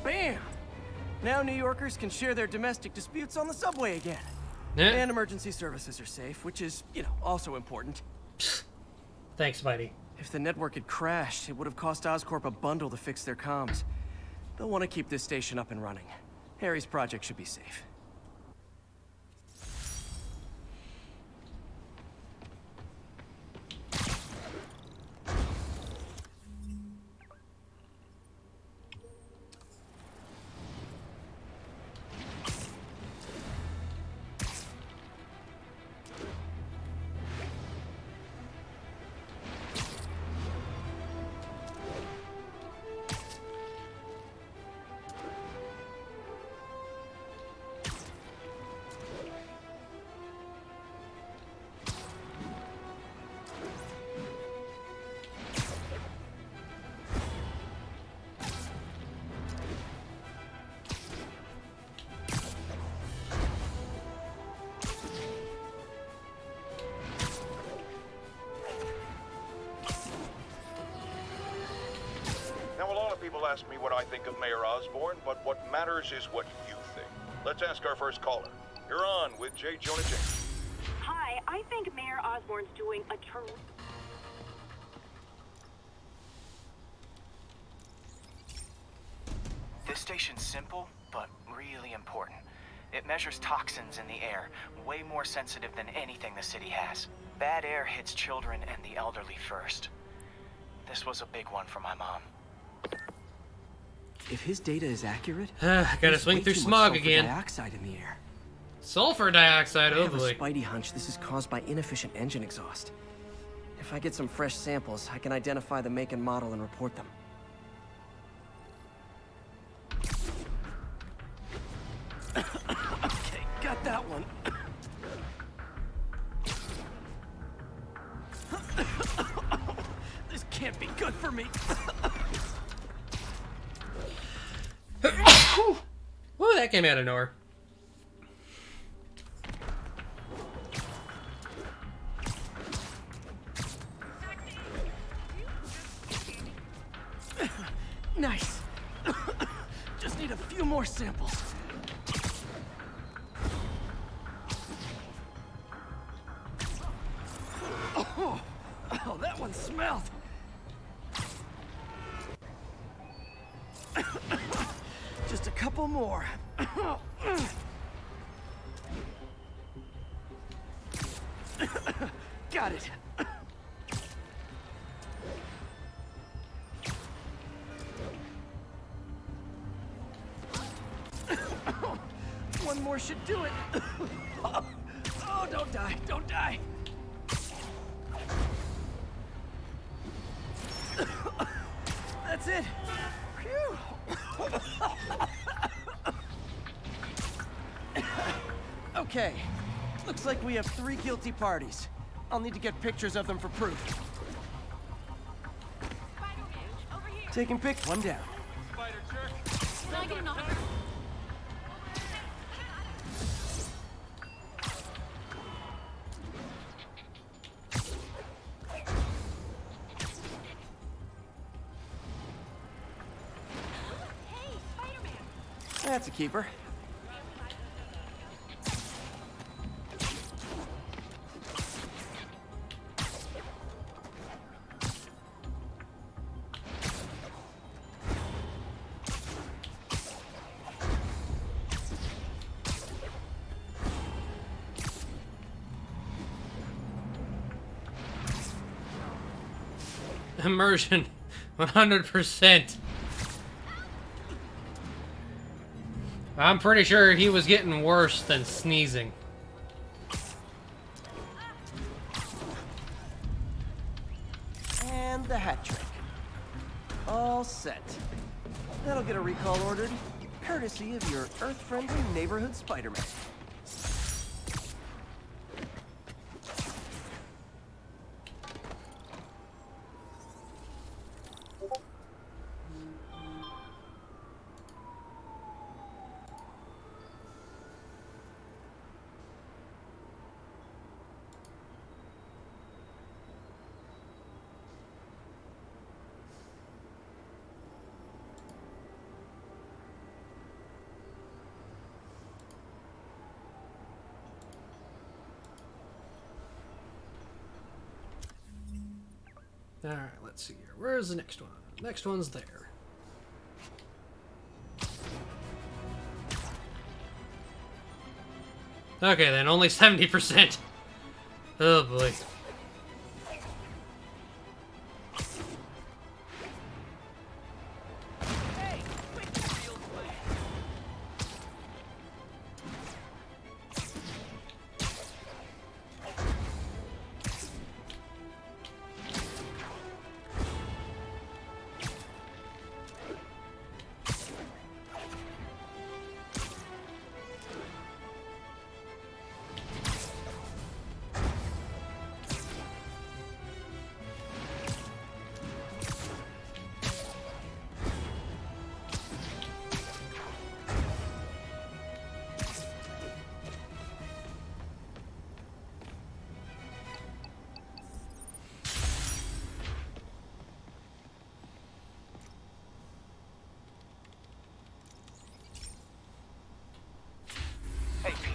Speaker 3: Bam! Now New Yorkers can share their domestic disputes on the subway again.
Speaker 1: Yeah.
Speaker 3: And emergency services are safe, which is, also important.
Speaker 1: Thanks, Spidey.
Speaker 3: If the network had crashed, it would have cost Oscorp a bundle to fix their comms. They'll want to keep this station up and running. Harry's project should be safe.
Speaker 6: Now, a lot of people ask me what I think of Mayor Osborn, but what matters is what you think. Let's ask our first caller. You're on with J. Jonah Jameson.
Speaker 8: Hi, I think Mayor Osborn's doing a
Speaker 19: This station's simple, but really important. It measures toxins in the air, way more sensitive than anything the city has. Bad air hits children and the elderly first. This was a big one for my mom.
Speaker 3: If his data is accurate,
Speaker 1: gotta swing through smog again.
Speaker 3: Dioxide in the air.
Speaker 1: Sulfur dioxide,
Speaker 3: I
Speaker 1: oh
Speaker 3: have a
Speaker 1: boy.
Speaker 3: spidey hunch this is caused by inefficient engine exhaust. If I get some fresh samples, I can identify the make and model and report them. Okay, got that one. This can't be good for me.
Speaker 1: Whoa, that came out of nowhere.
Speaker 3: Nice. Just need a few
Speaker 9: few more samples. Oh, that one smelled. Just a couple more. Got it. One more should do it. Oh, don't die, don't die. That's it. Phew. Okay, looks like we have 3 guilty parties. I'll need to get pictures of them for proof. Taking pic, one down.
Speaker 11: Spider jerk.
Speaker 10: Can I get an autograph?
Speaker 9: That's a keeper.
Speaker 1: Immersion, 100%. I'm pretty sure he was getting worse than sneezing.
Speaker 9: And the hat trick. All set. That'll get a recall ordered, courtesy of your Earth-friendly neighborhood Spider-Man.
Speaker 1: Alright, let's see here. Where's the next one? Next one's there. Okay, then only 70%. Oh boy.
Speaker 19: Hey, Pete.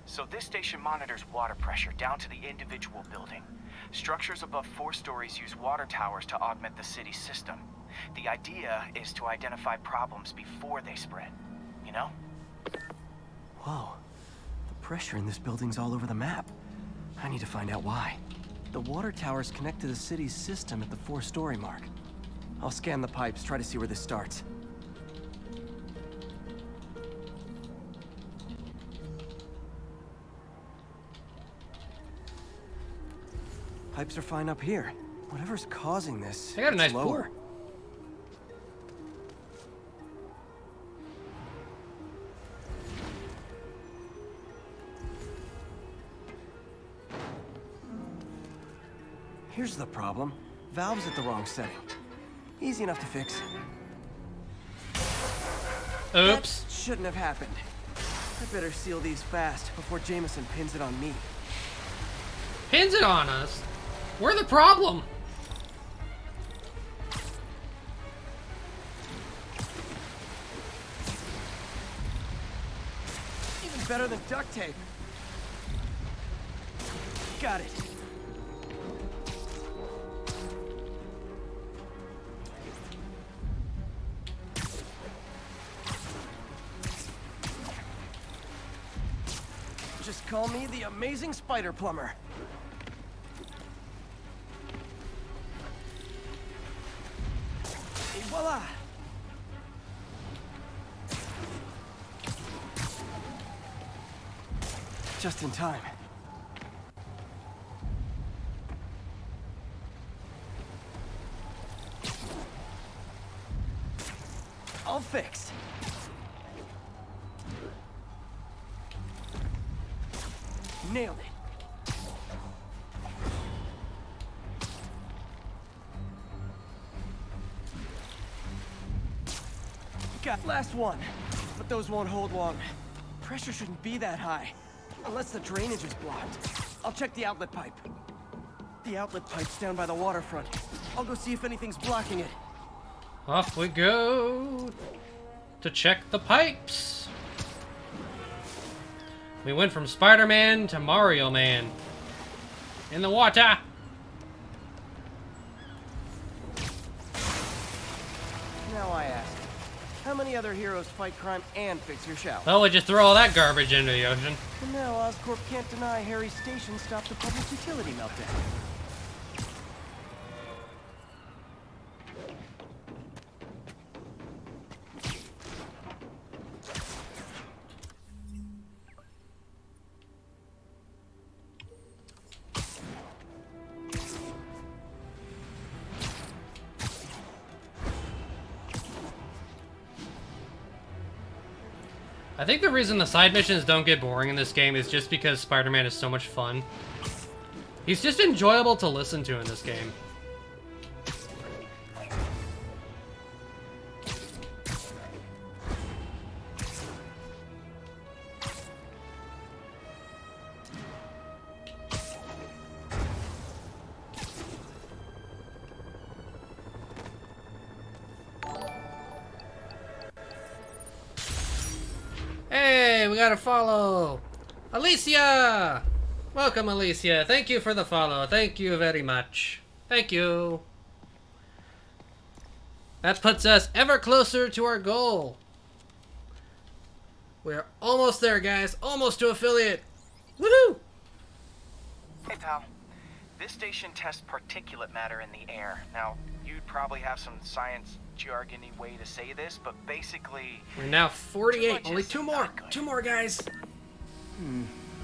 Speaker 19: So this station monitors water pressure down to the individual building. Structures above 4 stories use water towers to augment the city's system. The idea is to identify problems before they spread, you know?
Speaker 9: Whoa. The pressure in this building's all over the map. I need to find out why. The water towers connect to the city's system at the 4-story mark. I'll scan the pipes, try to see where this starts. Pipes are fine up here. Whatever's causing this,
Speaker 1: I got a nice
Speaker 9: it's lower.
Speaker 1: pool.
Speaker 9: Here's the problem. Valve's at the wrong setting. Easy enough to fix.
Speaker 1: Oops.
Speaker 9: That shouldn't have happened. I better seal these fast before Jameson pins it on me.
Speaker 1: Pins it on us? We're the problem.
Speaker 9: better than duct tape. Got it. Just call me the amazing spider plumber. Et voila! Just in time. All fixed. Nailed it. Got last one, but those won't hold long. Pressure shouldn't be that high, unless the drainage is blocked. I'll check the outlet pipe. The outlet pipe's down by the waterfront. I'll go see if anything's blocking it.
Speaker 1: Off we go to check the pipes. We went from Spider-Man to Mario Man. In the water.
Speaker 9: Now I ask, how many other heroes fight crime and fix your shower?
Speaker 1: Well, we just throw all that garbage into the ocean.
Speaker 9: And now Oscorp can't deny Harry's station stopped the public utility meltdown.
Speaker 1: I think the reason the side missions don't get boring in this game is just because Spider-Man is so much fun. He's just enjoyable to listen to in this game. Hey, we got a follow. Alicia! Welcome, Alicia. Thank you for the follow. Thank you very much. Thank you. That puts us ever closer to our goal. We're almost there, guys. Almost to affiliate. Woohoo!
Speaker 19: Hey, pal. This station tests particulate matter in the air. Now, you'd probably have some science jargony way to say this, but basically...
Speaker 1: We're now 48. Only two more. Two more, guys.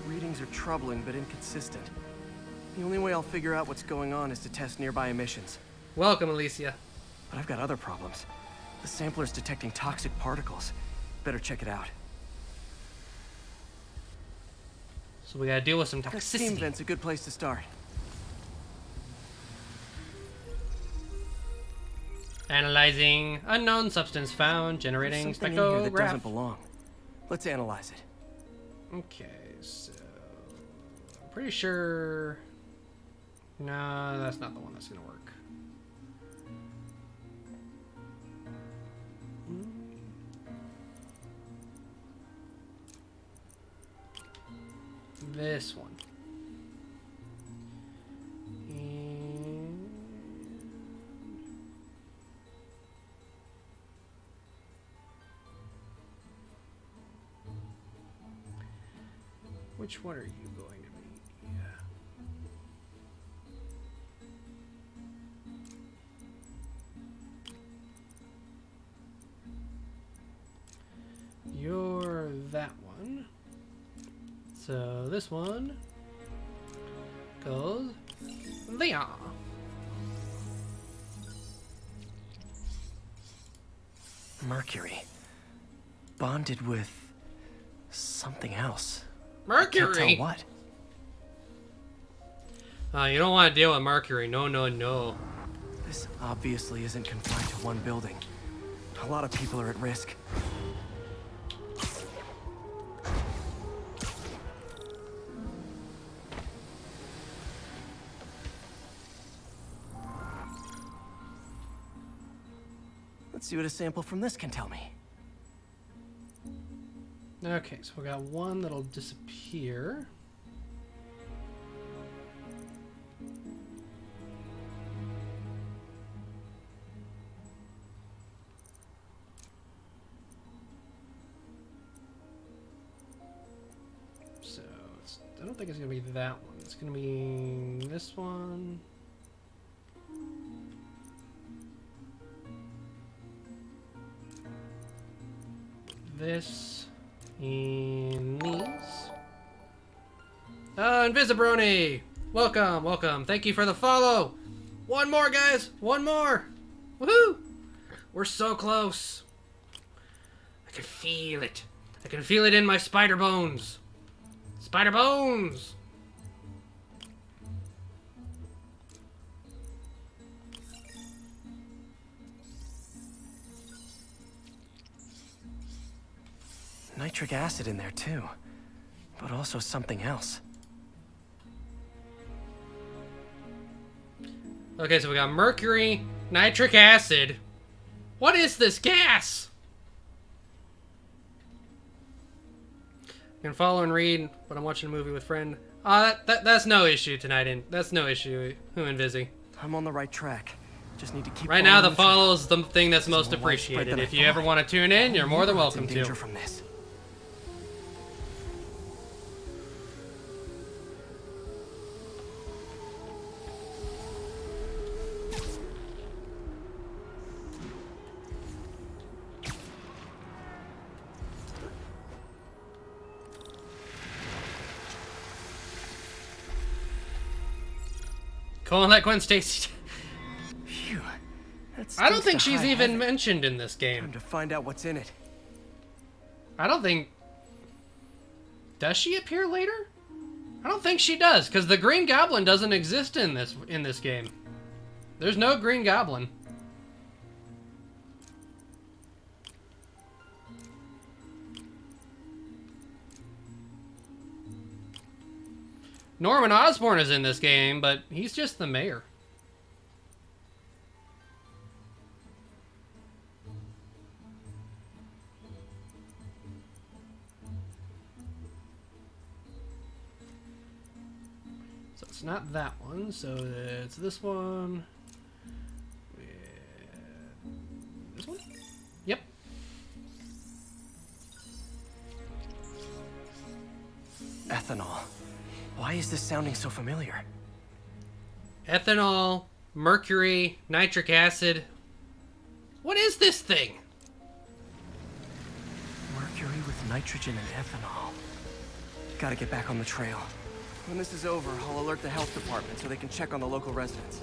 Speaker 3: Readings are troubling but inconsistent. The only way I'll figure out what's going on is to test nearby emissions.
Speaker 1: Welcome, Alicia.
Speaker 3: But I've got other problems. The sampler's detecting toxic particles. Better check it out.
Speaker 1: So we gotta deal with some
Speaker 3: That steam
Speaker 1: toxicity.
Speaker 3: vent's a good place to start.
Speaker 1: Analyzing. Unknown substance found. Generating
Speaker 3: There's something in here that doesn't
Speaker 1: spectrograph.
Speaker 3: belong. Let's analyze it.
Speaker 1: Okay, so... I'm pretty sure... No, that's not the one that's gonna work. This one. And... Which one are you going to be? You're that one. So this one goes there.
Speaker 3: Mercury. Bonded with something else.
Speaker 1: Mercury?
Speaker 3: I can't tell what.
Speaker 1: You don't want to deal with Mercury. No, no, no.
Speaker 3: This obviously isn't confined to one building. A lot of people are at risk. Let's see what a sample from this can tell me.
Speaker 1: Okay, so we got one that'll disappear. So I don't think it's gonna be that one. It's gonna be this one. This and these. Invisibrony! Welcome, welcome. Thank you for the follow. One more, guys. One more. Woohoo! We're so close. I can feel it. I can feel it in my spider bones. Spider bones!
Speaker 3: Nitric acid in there too, but also something else.
Speaker 1: Okay, so we got mercury, nitric acid. What is this gas? You can follow and read, but I'm watching a movie with friend. That's no issue tonight. That's no issue. Who and Vizzy?
Speaker 3: I'm on the right track. Just need to keep.
Speaker 1: Right now, the follow is the thing that's most appreciated. If you ever want to tune in, you're more than welcome to.
Speaker 3: From this.
Speaker 1: Calling that Gwen Stacy.
Speaker 3: Phew.
Speaker 1: I don't think she's even mentioned in this game.
Speaker 3: Time to find out what's in it.
Speaker 1: I don't think... Does she appear later? I don't think she does, because the Green Goblin doesn't exist in this game. There's no Green Goblin. Norman Osborn is in this game, but he's just the mayor. So it's not that one, so it's this one. This one? Yep.
Speaker 3: Ethanol. Why is this sounding so familiar?
Speaker 1: Ethanol, mercury, nitric acid. What is this thing?
Speaker 3: Mercury with nitrogen and ethanol. Gotta get back on the trail. When this is over, I'll alert the health department so they can check on the local residents.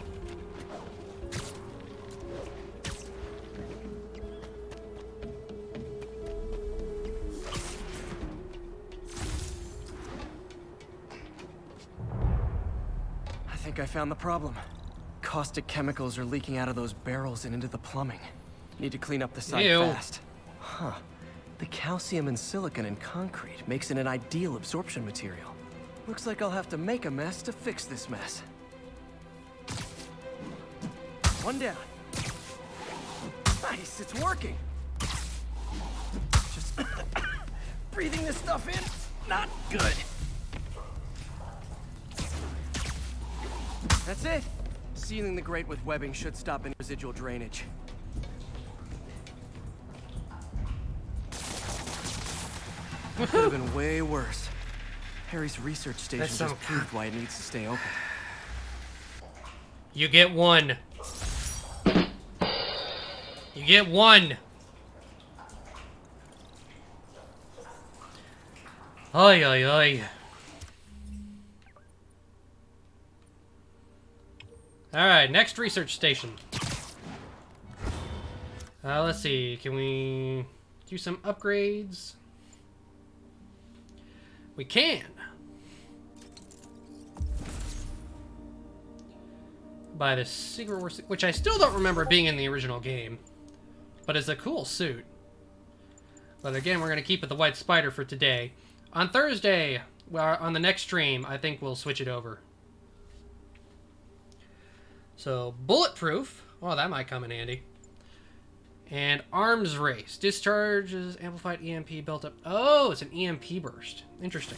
Speaker 3: I think I found the problem. Caustic chemicals are leaking out of those barrels and into the plumbing. Need to clean up the site fast. Huh. The calcium and silicon in concrete makes it an ideal absorption material. Looks like I'll have to make a mess to fix this mess. One down. Nice, it's working. Just breathing this stuff in, not good. That's it. Sealing the grate with webbing should stop any residual drainage. It could have been way worse. Harry's research station just proved why it needs to stay open.
Speaker 1: You get one. You get one. Oi, oi, oi. Alright, next research station. Let's see. Can we do some upgrades? We can. Buy the Secret Wars, which I still don't remember being in the original game. But it's a cool suit. But again, we're going to keep it the White Spider for today. On Thursday, on the next stream, I think we'll switch it over. So, bulletproof. Oh, that might come in handy. And arms race. Discharges amplified EMP built up. Oh, it's an EMP burst. Interesting.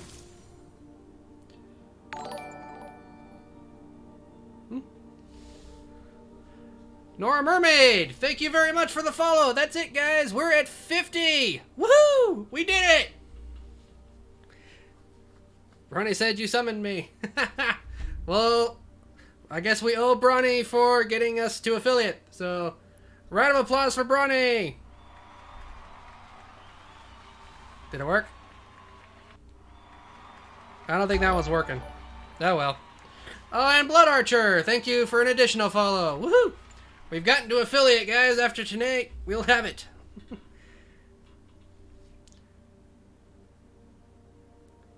Speaker 1: Nora Mermaid, thank you very much for the follow. That's it, guys. We're at 50. Woohoo! We did it! Bronny said you summoned me. Well, I guess we owe Bronny for getting us to affiliate. So, round of applause for Bronny. Did it work? I don't think that one's working. Oh well. Oh, and Blood Archer, thank you for an additional follow. Woohoo! We've gotten to affiliate, guys. After tonight, we'll have it.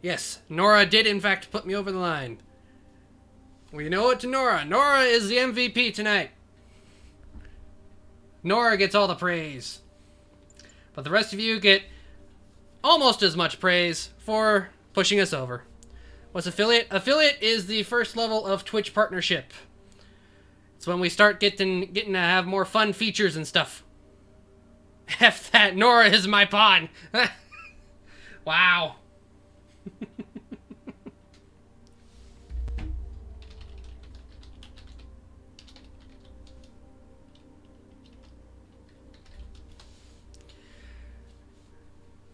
Speaker 1: Yes, Nora did in fact put me over the line. We know it to Nora. Nora is the MVP tonight. Nora gets all the praise. But the rest of you get almost as much praise for pushing us over. What's affiliate? Affiliate is the first level of Twitch partnership. It's when we start getting to have more fun features and stuff. F that, Nora is my pawn. Wow.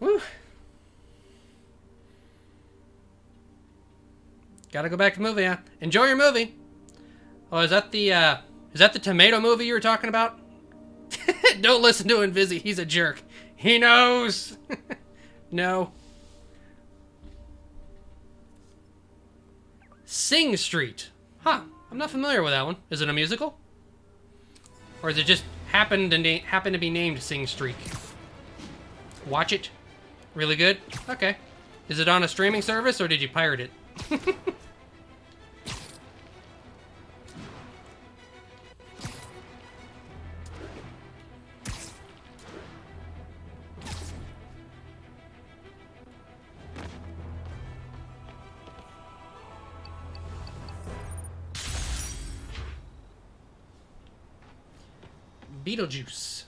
Speaker 1: Woo. Gotta go back to the movie, huh? Enjoy your movie. Oh, is that the tomato movie you were talking about? Don't listen to Invisi, he's a jerk. He knows. No. Sing Street. Huh, I'm not familiar with that one. Is it a musical? Or is it just happened to be named Sing Street? Watch it. Really good? Okay. Is it on a streaming service or did you pirate it? Beetlejuice.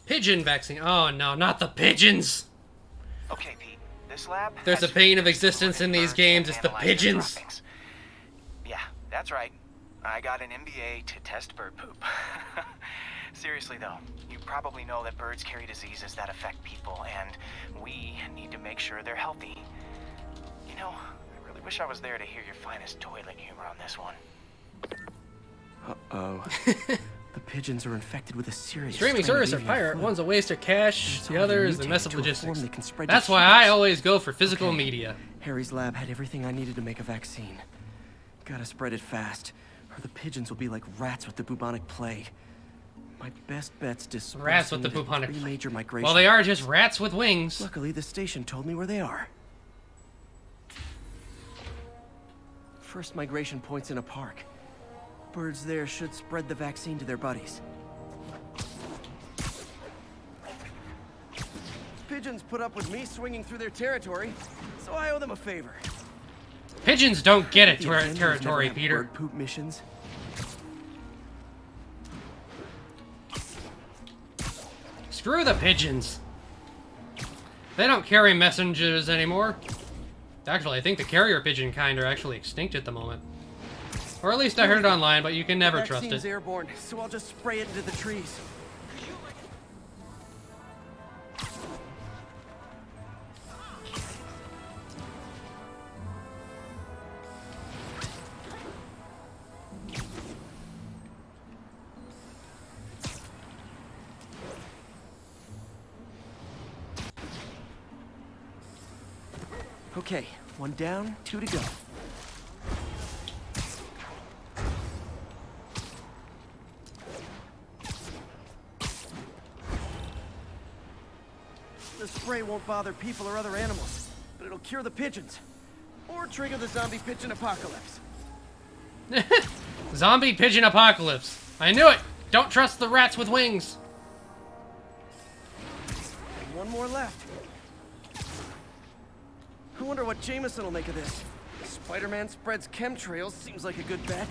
Speaker 1: Pigeon vaccine. Oh no, not the pigeons!
Speaker 19: Okay, Pete. This lab...
Speaker 1: There's a pain of existence in these games. It's the pigeons.
Speaker 19: Yeah, that's right. I got an MBA to test bird poop. Seriously though, you probably know that birds carry diseases that affect people, and we need to make sure they're healthy. You know, I really wish I was there to hear your finest toilet humor on this one.
Speaker 3: Uh-oh. The pigeons are infected with a serious
Speaker 1: Streaming
Speaker 3: strain of
Speaker 1: service are
Speaker 3: avian
Speaker 1: pirate.
Speaker 3: flu.
Speaker 1: One's a waste of cash,
Speaker 3: It's
Speaker 1: the
Speaker 3: already
Speaker 1: other is the
Speaker 3: mutated
Speaker 1: mess of
Speaker 3: to a form
Speaker 1: logistics.
Speaker 3: that can spread
Speaker 1: That's
Speaker 3: to
Speaker 1: why
Speaker 3: humans.
Speaker 1: I always go for physical
Speaker 3: Okay.
Speaker 1: media.
Speaker 3: Harry's lab had everything I needed to make a vaccine. Gotta spread it fast, or the pigeons will be like rats with the bubonic plague. My best bet's dispersing
Speaker 1: Rats with the
Speaker 3: it in
Speaker 1: bubonic
Speaker 3: 3
Speaker 1: plague.
Speaker 3: major migrations.
Speaker 1: Well, they are just rats with wings.
Speaker 3: Luckily, the station told me where they are. First migration point's in a park. Birds there should spread the vaccine to their buddies. Pigeons put up with me swinging through their territory, so I owe them a favor.
Speaker 1: Pigeons don't get it,
Speaker 3: The agenda was never
Speaker 1: territory,
Speaker 3: have
Speaker 1: Peter.
Speaker 3: bird poop missions.
Speaker 1: Screw the pigeons. They don't carry messengers anymore. Actually, I think the carrier pigeon kind are actually extinct at the moment. Or at least I heard it online, but you can never
Speaker 3: The
Speaker 1: trust
Speaker 3: vaccine's
Speaker 1: it.
Speaker 3: airborne, so I'll just spray it into the trees. Okay, 1 down, 2 to go. The spray won't bother people or other animals, but it'll cure the pigeons. Or trigger the zombie pigeon apocalypse.
Speaker 1: Zombie pigeon apocalypse. I knew it! Don't trust the rats with wings.
Speaker 3: And 1 more left. I wonder what Jameson will make of this. Spider-Man spreads chemtrails, seems like a good bet.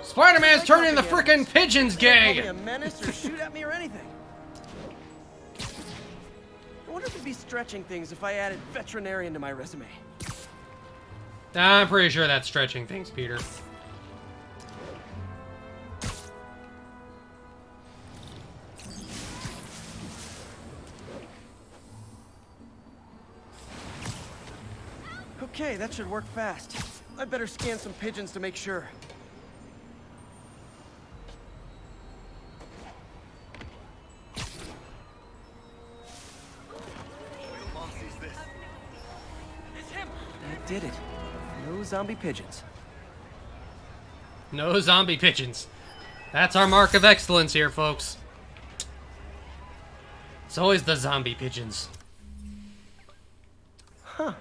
Speaker 1: Spider-Man's turning the frickin' pigeons
Speaker 3: Call me
Speaker 1: gay!
Speaker 3: a menace or shoot at me or anything. I wonder if it'd be stretching things if I added veterinarian to my resume.
Speaker 1: I'm pretty sure that's stretching things, Peter.
Speaker 3: Okay, that should work fast. I better scan some pigeons to make sure. That did it. No zombie pigeons.
Speaker 1: No zombie pigeons. That's our mark of excellence here, folks. It's always the zombie pigeons.
Speaker 3: Huh.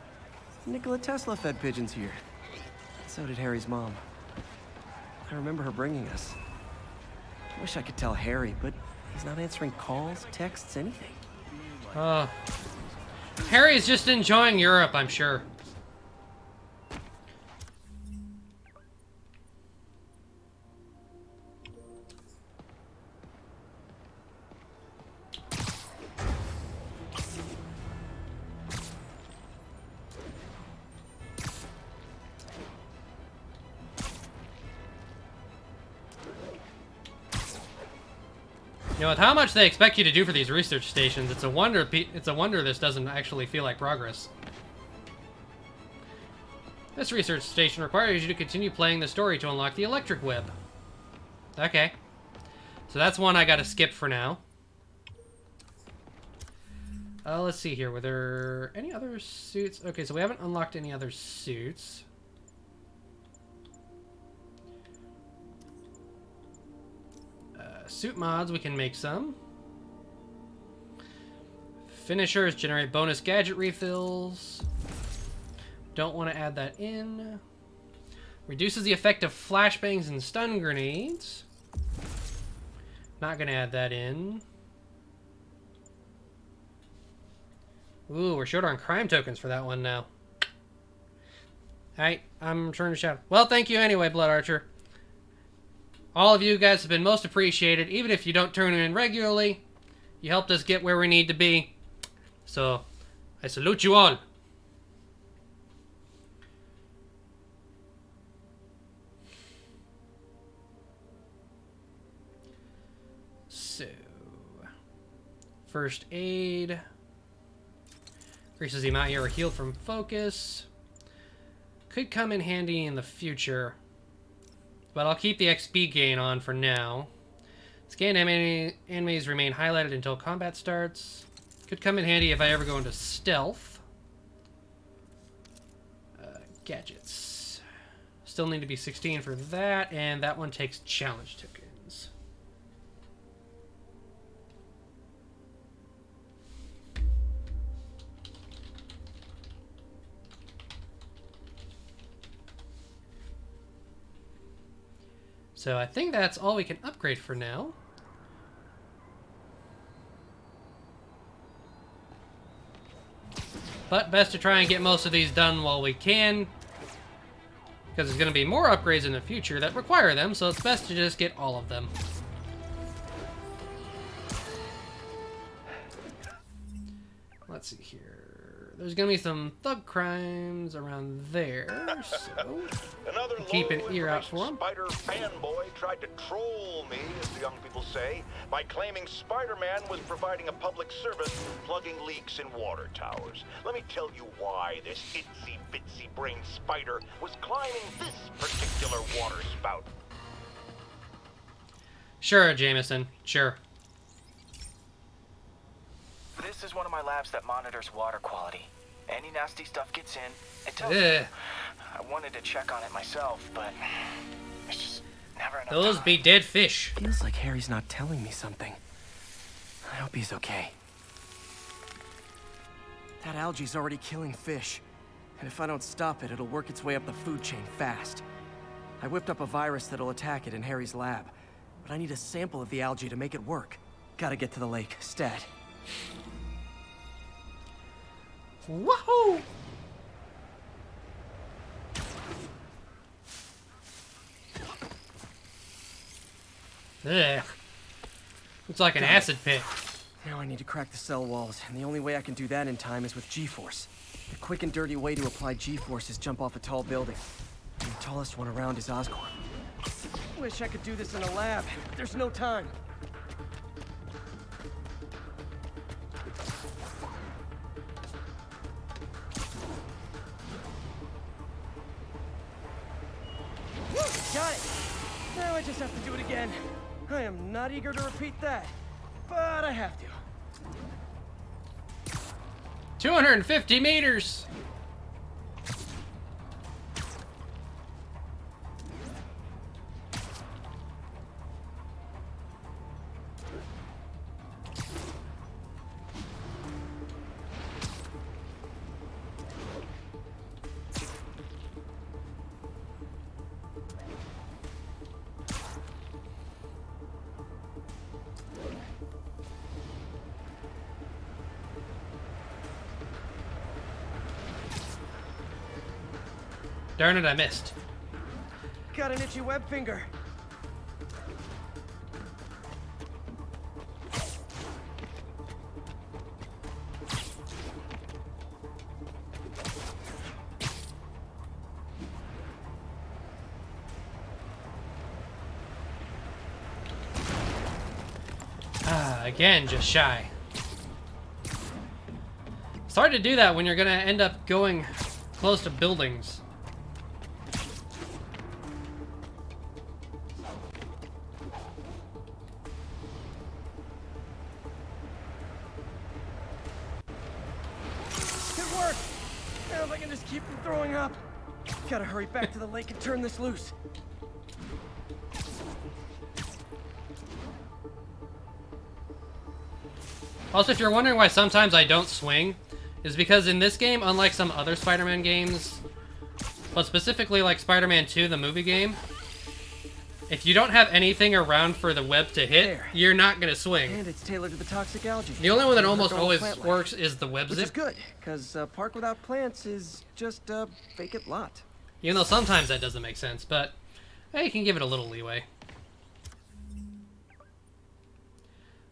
Speaker 3: Nikola Tesla fed pigeons here. So did Harry's mom. I remember her bringing us. I wish I could tell Harry, but he's not answering calls, texts, anything.
Speaker 1: Harry's just enjoying Europe, I'm sure. You know, with how much they expect you to do for these research stations, it's a wonder this doesn't actually feel like progress. This research station requires you to continue playing the story to unlock the electric web. Okay. So that's one I gotta skip for now. Let's see here. Were there any other suits? Okay, so we haven't unlocked any other suits. Suit mods, we can make some. Finishers generate bonus gadget refills. Don't want to add that in. Reduces the effect of flashbangs and stun grenades. Not going to add that in. Ooh, we're short on crime tokens for that one now. Alright, I'm turning to Shadow. Well, thank you anyway, Blood Archer. All of you guys have been most appreciated. Even if you don't turn in regularly, you helped us get where we need to be. So, I salute you all. So, first aid. Increases the amount you are healed from focus. Could come in handy in the future. But I'll keep the XP gain on for now. Scan enemies remain highlighted until combat starts. Could come in handy if I ever go into stealth. Gadgets. Still need to be 16 for that, and that one takes challenge tokens. So I think that's all we can upgrade for now. But best to try and get most of these done while we can, because there's going to be more upgrades in the future that require them, so it's best to just get all of them. Let's see here. There's going to be some thug crimes around there, so keep an ear out for them.
Speaker 6: Spider fanboy tried to troll me, as the young people say, by claiming Spider-Man was providing a public service plugging leaks in water towers. Let me tell you why this itsy-bitsy brain spider was climbing this particular water spout.
Speaker 1: Sure, Jameson, sure.
Speaker 19: This is one of my labs that monitors water quality. Any nasty stuff gets in, it tells me. I wanted to check on it myself, but it's just never enough
Speaker 1: Those
Speaker 19: time.
Speaker 1: be dead fish.
Speaker 3: Feels like Harry's not telling me something. I hope he's okay. That algae's already killing fish. And if I don't stop it, it'll work its way up the food chain fast. I whipped up a virus that'll attack it in Harry's lab. But I need a sample of the algae to make it work. Gotta get to the lake, stat.
Speaker 1: Woohoo! Ugh. Looks like an acid pit.
Speaker 3: Now I need to crack the cell walls, and the only way I can do that in time is with G-force. The quick and dirty way to apply G-force is jump off a tall building. And the tallest one around is Oscorp. Wish I could do this in a lab, but there's no time. Got it! Now I just have to do it again. I am not eager to repeat that, but I have to.
Speaker 1: 250 meters! Darn it, I missed.
Speaker 3: Got an itchy web finger.
Speaker 1: Again, just shy. It's hard to do that when you're gonna end up going close to buildings.
Speaker 3: Good work! Now if I can just keep from throwing up. Gotta hurry back to the lake and turn this loose.
Speaker 1: Also, if you're wondering why sometimes I don't swing, is because in this game, unlike some other Spider-Man games, but specifically like Spider-Man 2, the movie game, if you don't have anything around for the web to hit, you're not gonna swing.
Speaker 3: And it's tailored to the toxic algae.
Speaker 1: The only one that almost always works is the web
Speaker 3: Which
Speaker 1: zip.
Speaker 3: is good, because a park without plants is just a vacant lot.
Speaker 1: Even though sometimes that doesn't make sense, but hey, you can give it a little leeway.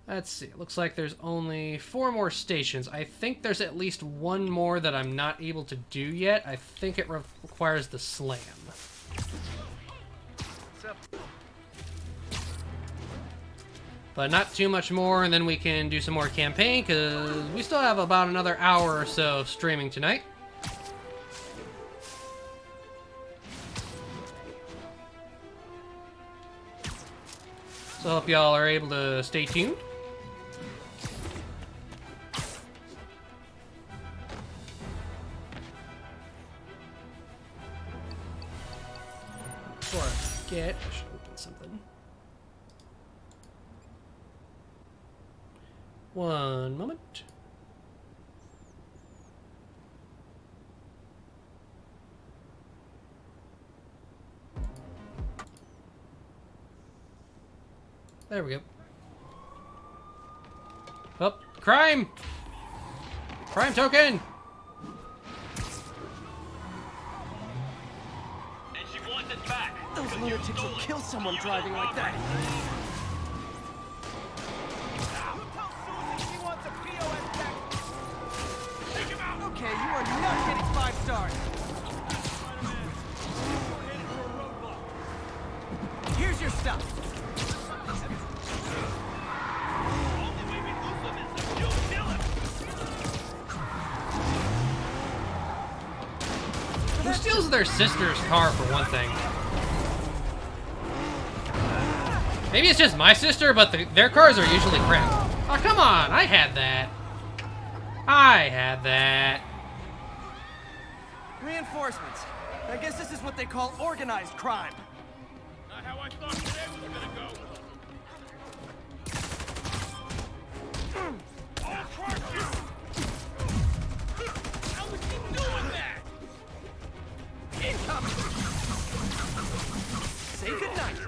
Speaker 1: Let's see, it looks like there's only 4 more stations. I think there's at least one more that I'm not able to do yet. I think it requires the slam. But not too much more, and then we can do some more campaign, because we still have about another hour or so of streaming tonight. So I hope y'all are able to stay tuned. Before I forget, I should open something. One moment. There we go. Oh, crime! Crime token!
Speaker 11: And she wants it back.
Speaker 3: Those lunatics will kill someone driving like that. Okay, you are not getting 5 stars. Here's your stuff.
Speaker 1: Who steals their sister's car, for one thing? Maybe it's just my sister, but their cars are usually crap. Oh, come on! I had that. I had that.
Speaker 3: Reinforcements. I guess this is what they call organized crime.
Speaker 5: Not how I thought today was gonna go. I'll crush you! How was he doing that?
Speaker 3: Incoming! Say goodnight!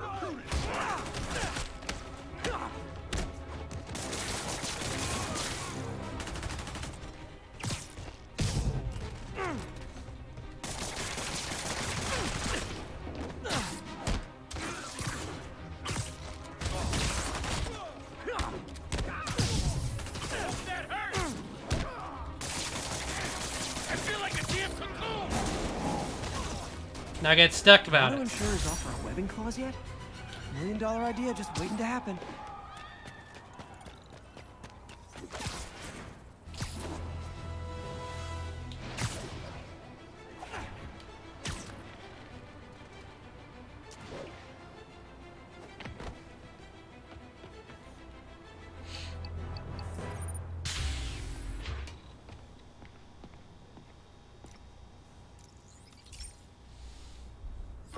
Speaker 1: Now get stuck about
Speaker 3: Auto
Speaker 1: it.
Speaker 3: insurers offer a webbing clause yet? $1 million idea just waiting to happen.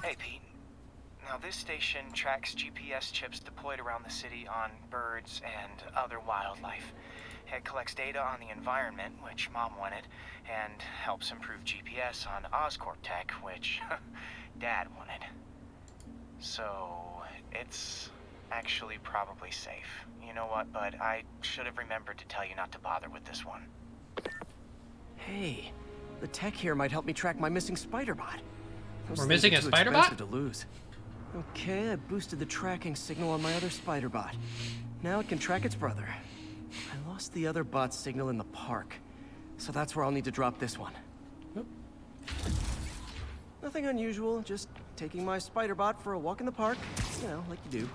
Speaker 19: Hey, Pete. Now, this station tracks GPS chips deployed around the city on birds and other wildlife. It collects data on the environment, which Mom wanted, and helps improve GPS on Oscorp tech, which Dad wanted. So, it's actually probably safe. You know what, bud? I should have remembered to tell you not to bother with this one.
Speaker 3: Hey, the tech here might help me track my missing spider bot. Those
Speaker 1: We're
Speaker 3: things
Speaker 1: missing
Speaker 3: are
Speaker 1: a
Speaker 3: too
Speaker 1: spider
Speaker 3: expensive
Speaker 1: bot?
Speaker 3: to lose. Okay, I boosted the tracking signal on my other spider bot. Now it can track its brother. I lost the other bot's signal in the park, so that's where I'll need to drop this one.
Speaker 1: Oop.
Speaker 3: Nothing unusual, just taking my spider bot for a walk in the park, you know, like you do.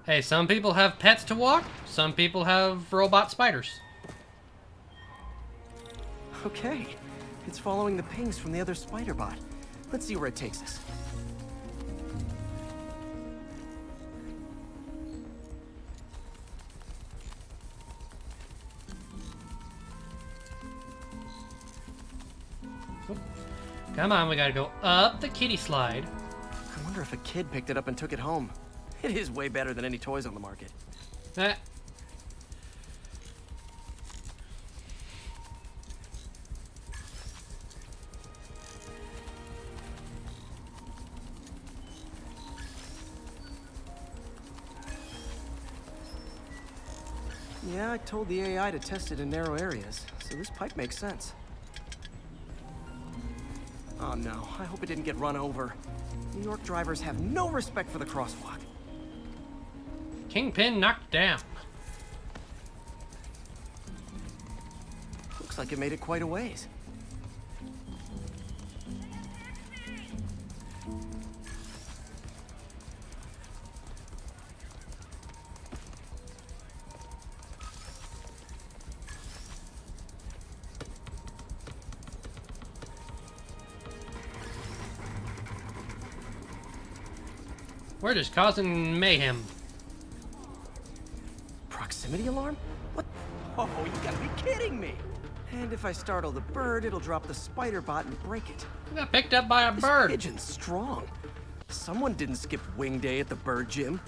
Speaker 1: Hey, some people have pets to walk. Some people have robot spiders.
Speaker 3: Okay, it's following the pings from the other spider bot. Let's see where it takes us.
Speaker 1: Come on, we gotta go up the kitty slide.
Speaker 3: I wonder if a kid picked it up and took it home. It is way better than any toys on the market.
Speaker 1: Eh.
Speaker 3: Yeah, I told the AI to test it in narrow areas, so this pipe makes sense. Oh no, I hope it didn't get run over. New York drivers have no respect for the crosswalk.
Speaker 1: Kingpin knocked down.
Speaker 3: Looks like it made it quite a ways.
Speaker 1: We're just causing mayhem.
Speaker 3: Proximity alarm? What? Oh, you gotta be kidding me! And if I startle the bird, it'll drop the spider bot and break it.
Speaker 1: We got picked up by a bird.
Speaker 3: This pigeon's strong. Someone didn't skip wing day at the bird gym.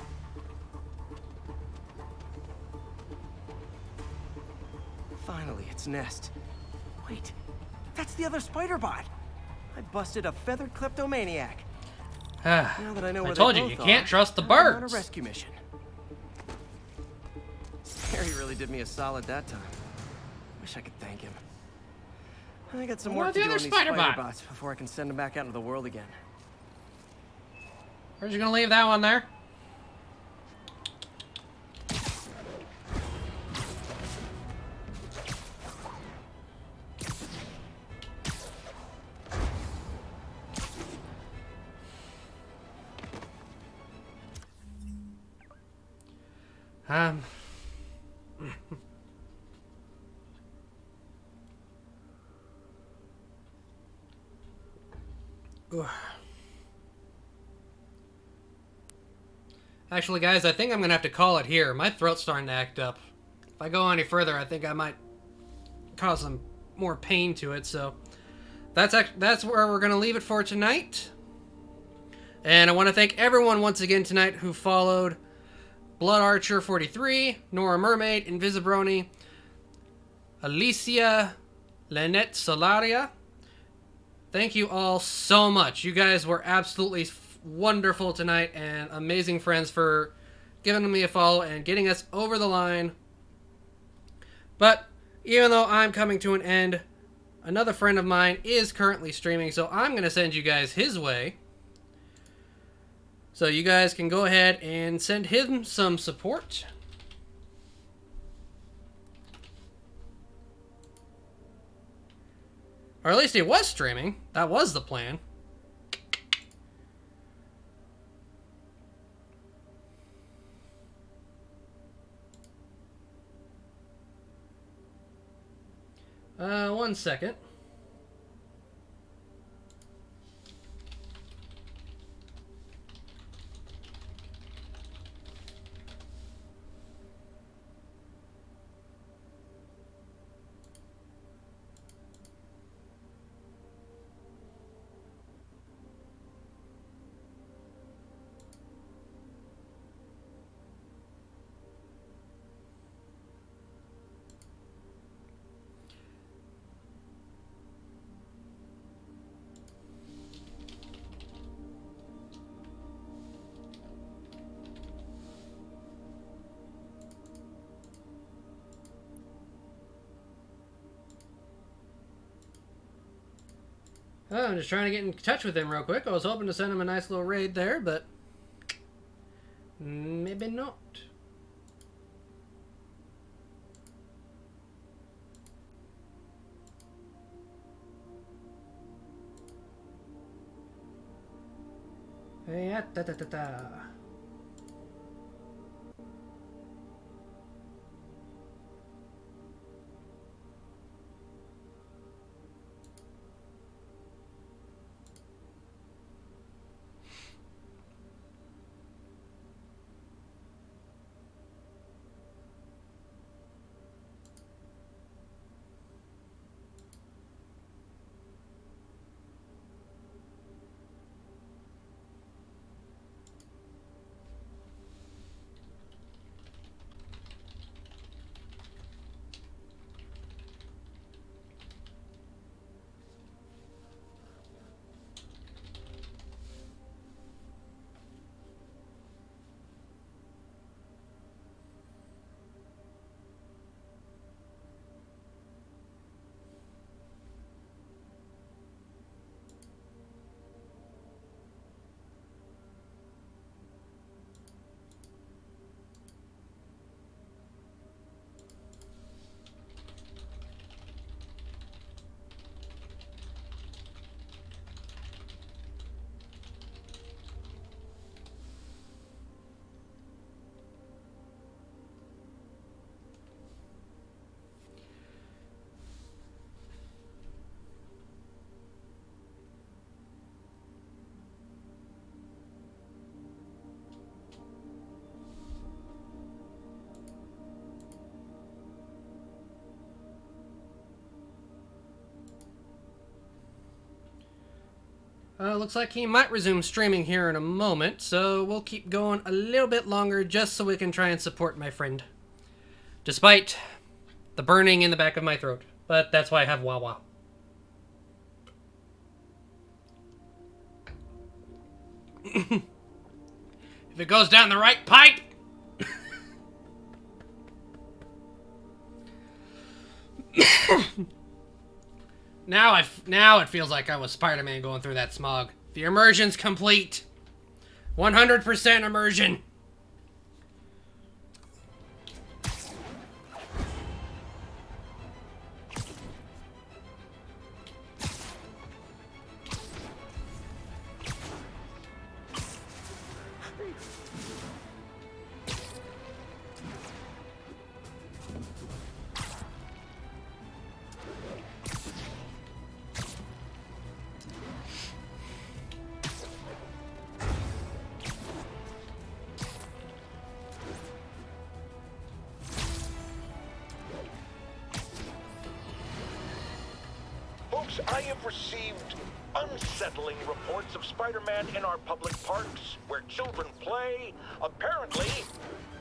Speaker 3: Finally, its nest. Wait, that's the other spider bot. I busted a feathered kleptomaniac. Now that I know where
Speaker 1: told
Speaker 3: they
Speaker 1: you, you
Speaker 3: both
Speaker 1: can't
Speaker 3: are,
Speaker 1: trust the
Speaker 3: I'm on
Speaker 1: birds.
Speaker 3: a rescue mission. Harry really did me a solid that time. Wish I could thank him. I got some
Speaker 1: What
Speaker 3: work
Speaker 1: about
Speaker 3: to
Speaker 1: the
Speaker 3: do on
Speaker 1: other
Speaker 3: these
Speaker 1: spider
Speaker 3: spider
Speaker 1: bot?
Speaker 3: bots before I can send them back out into the world again.
Speaker 1: Where's you gonna leave that one there? Actually, guys, I think I'm gonna have to call it here. My throat's starting to act up. If I go any further, I think I might cause some more pain to it. So that's where we're gonna leave it for tonight. And I want to thank everyone once again tonight who followed Blood Archer 43, Nora Mermaid, Invisibroni, Alicia, Lynette Solaria. Thank you all so much. You guys were absolutely wonderful tonight and amazing friends for giving me a follow and getting us over the line. But even though I'm coming to an end, another friend of mine is currently streaming, so I'm going to send you guys his way. So you guys can go ahead and send him some support. Or at least he was streaming. That was the plan. One second. Oh, I'm just trying to get in touch with him real quick. I was hoping to send him a nice little raid there, but maybe not. Hey, da da da da. Looks like he might resume streaming here in a moment, so we'll keep going a little bit longer just so we can try and support my friend. Despite the burning in the back of my throat. But that's why I have Wawa. If it goes down the right pipe! Now it feels like I was Spider-Man going through that smog. The immersion's complete. 100% immersion.
Speaker 6: I have received unsettling reports of Spider-Man in our public parks, where children play, apparently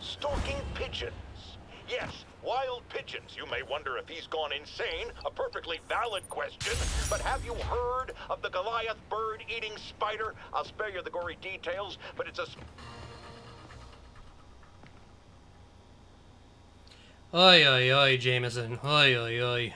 Speaker 6: stalking pigeons. Yes, wild pigeons. You may wonder if he's gone insane, a perfectly valid question, but have you heard of the Goliath bird-eating spider? I'll spare you the gory details, but it's a...
Speaker 1: Oi, oi, oi, Jameson. Oi, oi, oi.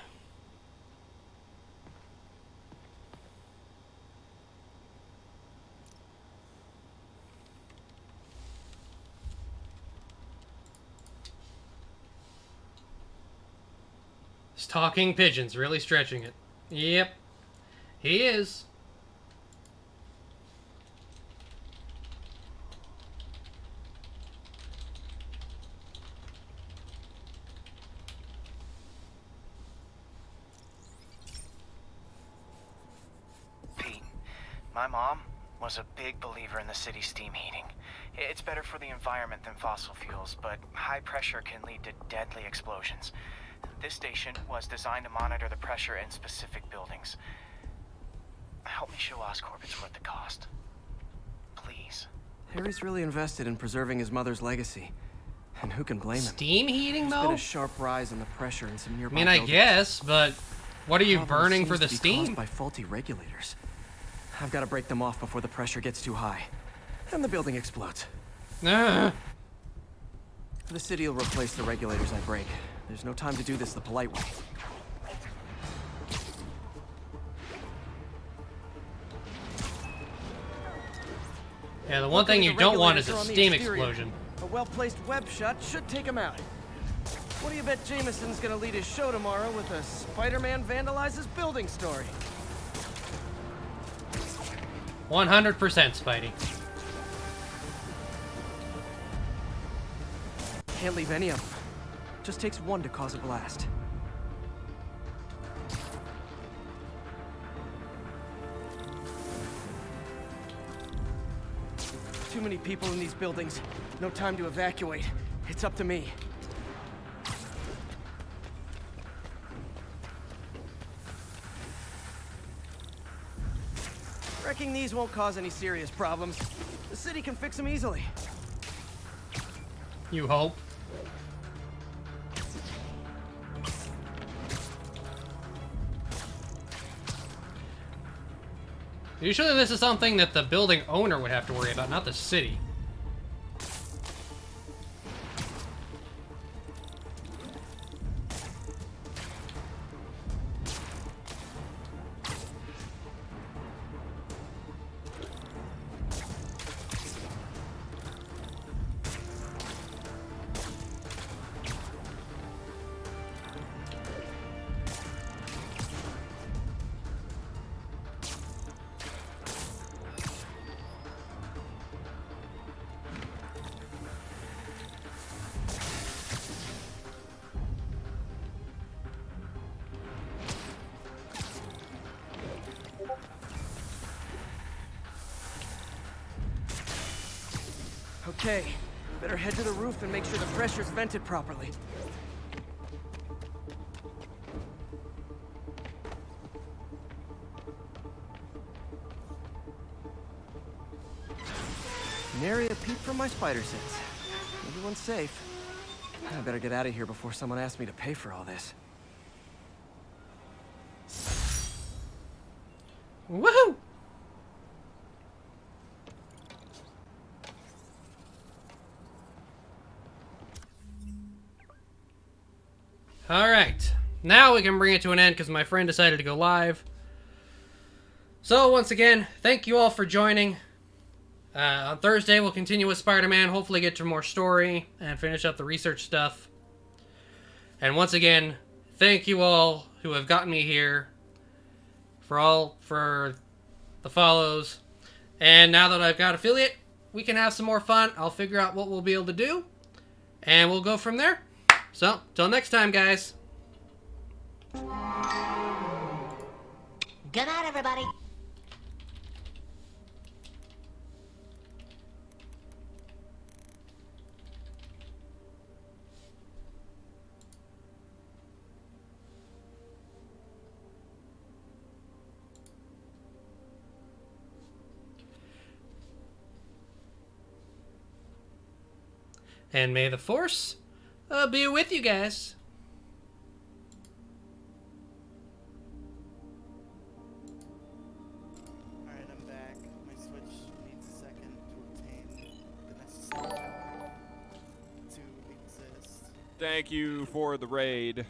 Speaker 1: Talking pigeons, really stretching it. Yep. He is.
Speaker 19: My mom was a big believer in the city's steam heating. It's better for the environment than fossil fuels, but high pressure can lead to deadly explosions. This station was designed to monitor the pressure in specific buildings. Help me show Oscorp it's worth the cost. Please.
Speaker 3: Harry's really invested in preserving his mother's legacy. And who can blame him?
Speaker 1: Steam heating,
Speaker 3: There's
Speaker 1: though?
Speaker 3: been a sharp rise in the pressure in some nearby
Speaker 1: I mean, I
Speaker 3: buildings.
Speaker 1: guess, but what are you
Speaker 3: Problem
Speaker 1: burning for
Speaker 3: seems
Speaker 1: the
Speaker 3: to be
Speaker 1: steam?
Speaker 3: caused by faulty regulators. I've got to break them off before the pressure gets too high. And the building explodes.
Speaker 1: Ah.
Speaker 3: The city will replace the regulators I break. There's no time to do this the polite way.
Speaker 1: Yeah, the one thing you don't want is a steam explosion.
Speaker 9: A well-placed web shot should take him out. What do you bet Jameson's gonna lead his show tomorrow with a Spider-Man vandalizes building story?
Speaker 1: 100% Spidey.
Speaker 3: Can't leave any of them. Just takes one to cause a blast.
Speaker 9: Too many people in these buildings. No time to evacuate. It's up to me. Wrecking these won't cause any serious problems. The city can fix them easily.
Speaker 1: You hope. Usually this is something that the building owner would have to worry about, not the city.
Speaker 9: Okay, better head to the roof and make sure the pressure's vented properly.
Speaker 3: Nary a peep from my spider sense. Everyone's safe. I better get out of here before someone asks me to pay for all this.
Speaker 1: Woohoo! Alright, now we can bring it to an end because my friend decided to go live. So, once again, thank you all for joining. On Thursday, we'll continue with Spider-Man, hopefully get to more story, and finish up the research stuff. And once again, thank you all who have gotten me here for the follows. And now that I've got affiliate, we can have some more fun. I'll figure out what we'll be able to do, and we'll go from there. So, till next time, guys.
Speaker 2: Good night, everybody.
Speaker 1: And may the Force be with you guys.
Speaker 21: Alright, I'm back. My Switch needs a second to obtain the necessary power to exist.
Speaker 22: Thank you for the raid.